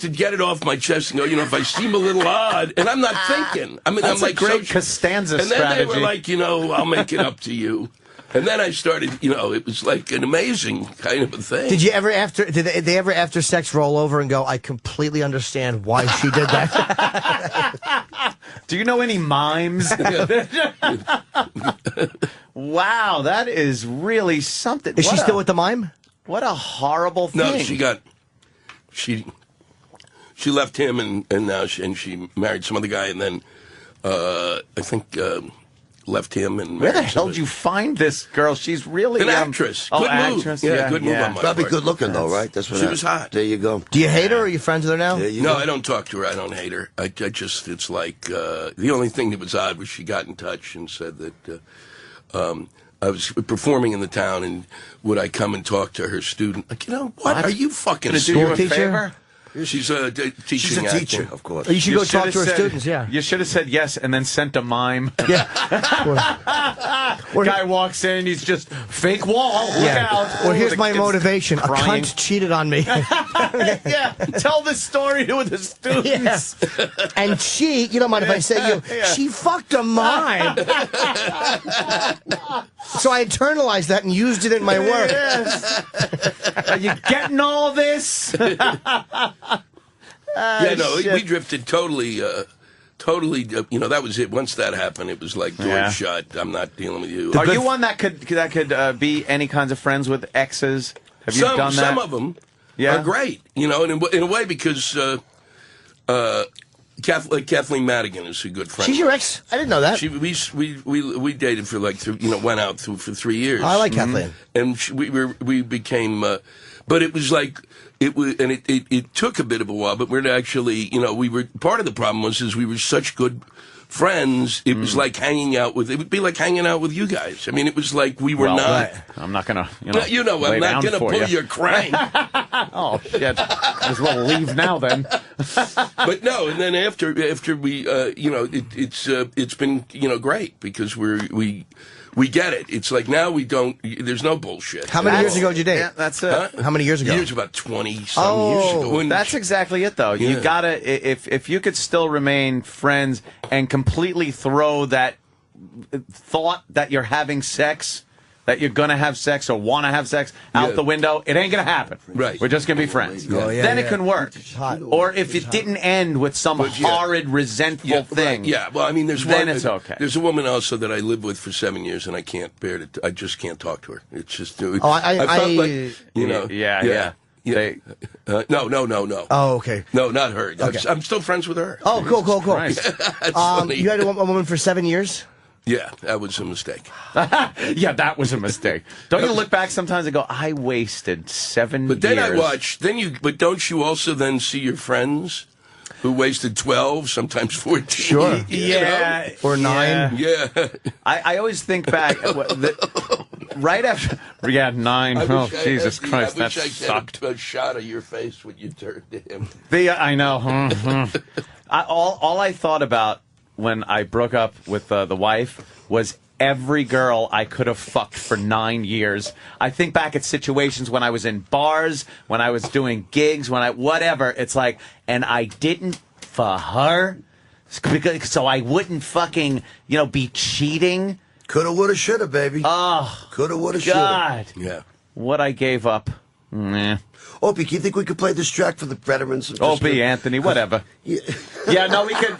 get it off my chest and go, if I seem a little odd, and I'm not thinking. I mean, that's I'm like, a great Costanza and then strategy. they were like, I'll make it up to you. And then I started, it was like an amazing kind of a thing. Did you ever did they ever after sex roll over and go, I completely understand why she did that? Do you know any mimes? Wow, that is really something. Is she still with the mime? What a horrible thing. No, she left him and now she married some other guy and then I think left him and where the hell did you find this girl? She's really an actress. Good move. Actress. Yeah, good move on my part. Probably good looking though, right? That's what she was hot. There you go. Do you hate her or are you friends with her now? No, I don't talk to her. I don't hate her. I just, it's like, the only thing that was odd was she got in touch and said that I was performing in the town and would I come and talk to her student? Like, what? Are you fucking gonna do you a favor? She's a teaching She's a teacher, actor. of course. You should go talk to her students, yeah. You should have said yes and then sent a mime. Yeah. Guy walks in and he's just fake wall. Look out. Well, here's my motivation. A cunt cheated on me. Yeah. Tell the story to the students. Yeah. And she, you don't mind if I say she fucked a mime. So I internalized that and used it in my work. Yes. Are you getting all this? We drifted totally, that was it. Once that happened, it was like door shut. I'm not dealing with you. Are you one that could be any kinds of friends with exes? Have you done that? Some of them are great, in a way because Kathleen Madigan is a good friend. She's your ex? I didn't know that. We dated for went out for 3 years. I like Kathleen, and we became. But it was like it took a bit of a while. But we're actually, we were part of the problem was we were such good friends. It was like hanging out with. It would be like hanging out with you guys. I mean, it was like we were not. Right. I'm not gonna. I'm not gonna pull your crank. Oh shit! Might as well leave now then. But no, and then after we, it's been great because we get it. It's like now we don't. There's no bullshit. How many years ago did you date? Yeah, that's it. Huh? How many years ago? Years about 20-some years ago. And That's exactly it, though. You Yeah. gotta if you could still remain friends and completely throw that thought that you're having sex, that you're gonna have sex or want to have sex out the window, it ain't gonna happen. Right. We're just gonna be friends. Oh, yeah, then yeah. it can work. Or if it didn't end with some horrid, resentful thing. Right. Yeah, well, I mean, then it's okay. There's a woman also that I lived with for 7 years, and I can't bear to. I just can't talk to her. It's just. I felt like, Yeah. They, no. Oh, okay. No, not her. Okay. I'm still friends with her. Oh, cool. That's funny. You had a woman for 7 years? Yeah, that was a mistake. yeah, that was a mistake. Don't you look back sometimes and go, I wasted 7 years. But then I watch. But don't you also then see your friends who wasted 12, sometimes 14? Sure. Yeah. Or 9? Yeah. I always think back, right after, 9. Oh, Jesus Christ, that I sucked. had a shot of your face when you turned to him. I know. All I thought about when I broke up with the wife was every girl I could have fucked for 9 years. I think back at situations when I was in bars, when I was doing gigs, whatever. It's like, and I didn't for her, so I wouldn't fucking, be cheating. Coulda, woulda, shoulda, baby. Oh, coulda, woulda, shoulda. God. Yeah. What I gave up. Nah. Opie, do you think we could play this track for the veterans? Opie, Anthony, whatever. Yeah, no, we could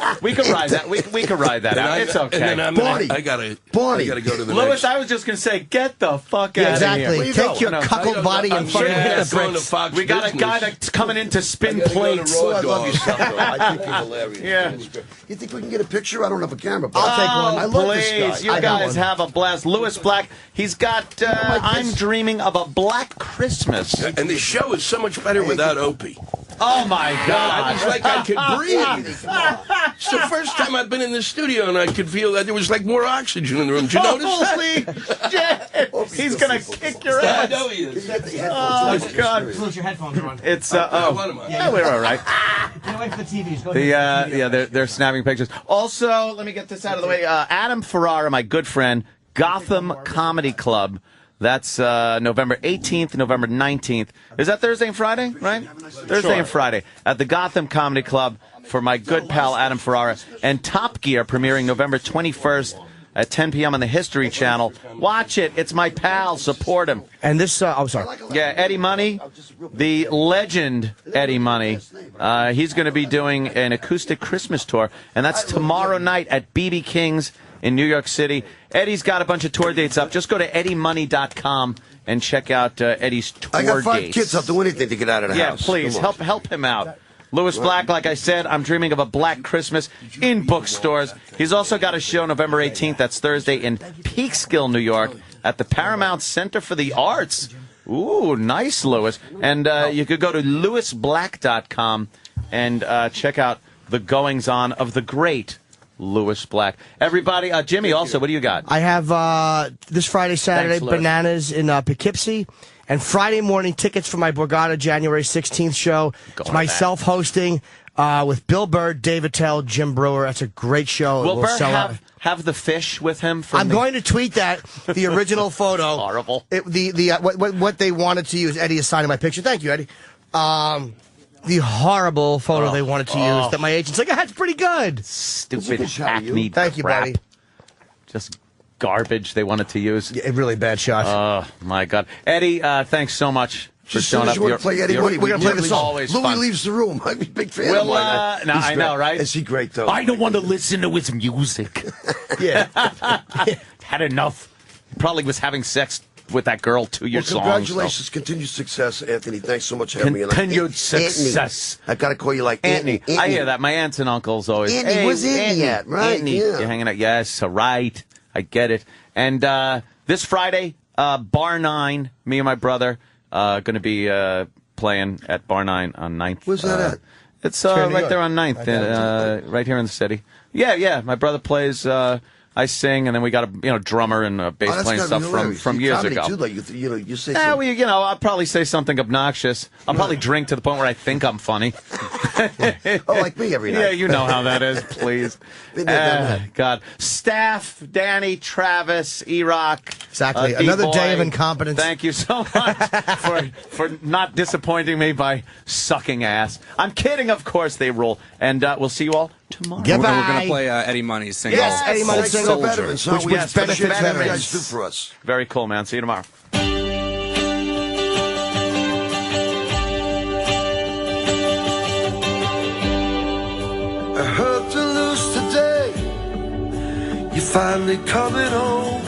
ride that. We could ride that out. It's okay. And then I gotta go to the Louis, next. I was just gonna say, get the fuck out exactly. of here. Take your cuckold body and fucking hit the bricks. We got a guy that's coming in to spin plates. I love your stuff, though. I think you're hilarious. Yeah. You think we can get a picture? I don't have a camera, but I'll take one. I love please, this guy. you guys have a blast. Louis Black, he's got I'm Dreaming of a Black Christmas. And the show is so much better without Opie. Oh, my God. I was like I could breathe. It's the first time I've been in the studio and I could feel that there was like more oxygen in the room. Did you notice that? Holy shit. He's going to kick your ass. I know he is. Oh, God. Close your headphones on. It's, yeah, we're all right. Get away from the TVs. Go ahead. They're snapping pictures. Also, let me get this out of the way. Adam Ferrara, my good friend, Gotham Comedy Club. That's November 18th, November 19th. Is that Thursday and Friday, right? Thursday and Friday at the Gotham Comedy Club for my good pal Adam Ferrara. And Top Gear premiering November 21st at 10 p.m. on the History Channel. Watch it. It's my pal. Support him. And this, I'm sorry. Yeah, Eddie Money, the legend Eddie Money. He's going to be doing an acoustic Christmas tour, and that's tomorrow night at BB King's in New York City. Eddie's got a bunch of tour dates up. Just go to eddiemoney.com and check out Eddie's tour dates. I got 5 kids. I'll do anything to get out of the house. Yeah, please, help him out. Louis Black, like I said, I'm Dreaming of a Black Christmas in bookstores. He's also got a show November 18th. That's Thursday in Peekskill, New York, at the Paramount Center for the Arts. Ooh, nice, Louis. And you could go to louisblack.com and check out the goings-on of the great Louis Black. Everybody, Jimmy, also, what do you got? I have this Friday, Saturday, Thanks, Louis. Bananas in Poughkeepsie. And Friday morning, tickets for my Borgata January 16th show. It's myself hosting with Bill Burr, Dave Attell, Jim Brewer. That's a great show. Will Burr sell out. have the fish with him? I'm going to tweet that, the original photo. Horrible. What they wanted to use. Eddie is signing my picture. Thank you, Eddie. The horrible photo they wanted to use that my agent's like, that's pretty good. Stupid hackneyed Thank you, crap. buddy. Just garbage they wanted to use. Yeah, really bad shot. Oh, my God. Eddie, thanks so much for Just as soon showing as up. you want to play Eddie Money, we're gonna play the song. Always Louis fun. leaves the room. I'm a big fan of Well, mine. no, He's I know, great. right? Is he great, though? I don't want to listen to his music. Yeah. Had enough. Probably was having sex with that girl 2 years long. Congratulations, continued success, Anthony. Thanks so much for having me. Continued success. Anthony. I gotta call you like Anthony. Anthony. I hear that. My aunts and uncles always. Anthony, hey, where's Anthony at? Right, Anthony, yeah. you're hanging out. Yes, right. I get it. And this Friday, Bar 9, me and my brother going to be playing at Bar 9 on 9th. Where's that at? It's right there on 9th, right here in the city. Yeah. My brother plays I sing, and then we got a drummer and a bass playing stuff from years comedy ago. Too, like you say. Yeah, well, I'll probably say something obnoxious. I'll probably drink to the point where I think I'm funny. like me every night. Yeah, you know how that is. Please. God, Staff, Danny, Travis, E-Rock. Exactly. Another day of incompetence. Thank you so much for not disappointing me by sucking ass. I'm kidding, of course they rule. And we'll see you all tomorrow. We're going to play Eddie Money's single. Yes, Eddie Money's single. Veterans, which benefits veterans. Guys do for us. Very cool, man. See you tomorrow. I heard the news today. You're finally coming home.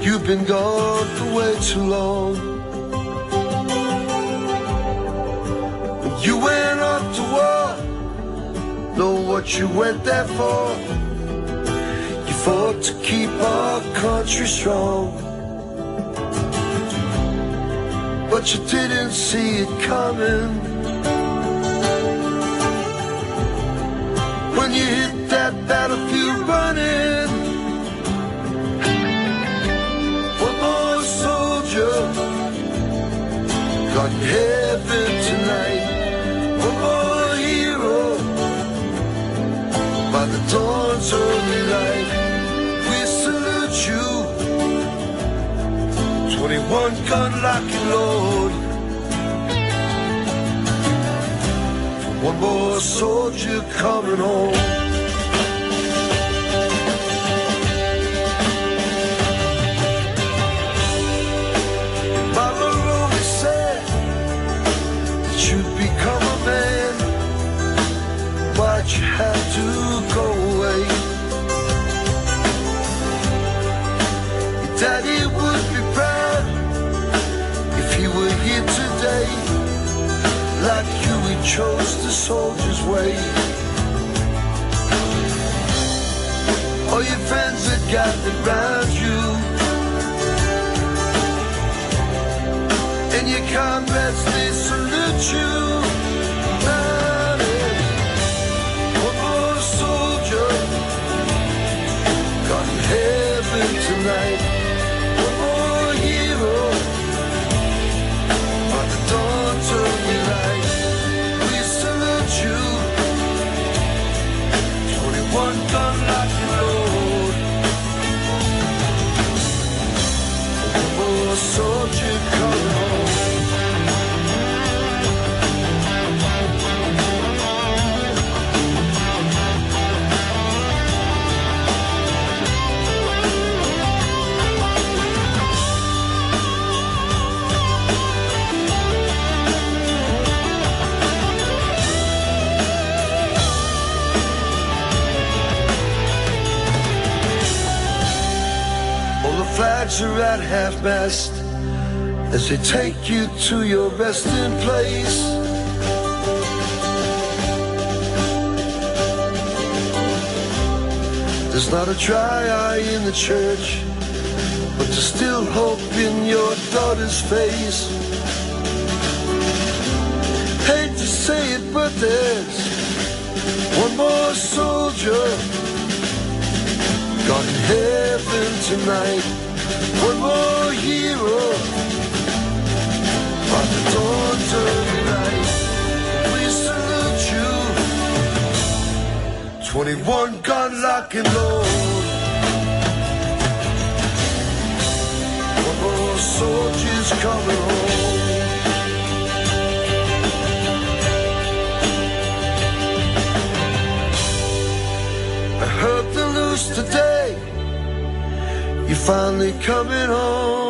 You've been gone for way too long. When you went off to war, know what you went there for. You fought to keep our country strong, but you didn't see it coming. When you hit that battlefield running, one more soldier got in heaven tonight. One more hero by the dawn's early light. We salute you, 21 gun locking Lord. One more soldier coming home. Mama always said that you'd become a man. Why'd you have to go away? Your daddy would be proud if he were here today. Like you, he chose the soldier's way. All your friends are gathered round you, and your comrades, they salute you. One more soldier got in heaven tonight. One more hero by the dawn's early light. We salute you, 21 gun locking Lord. One more soldier coming home. Flags are at half-mast as they take you to your resting place. There's not a dry eye in the church, but there's still hope in your daughter's face. Hate to say it, but there's one more soldier got in heaven tonight. One more hero by the dawn's early light. We salute you, 21 gun locking Lord. One more soldiers coming home. I heard the news today. You're finally coming home.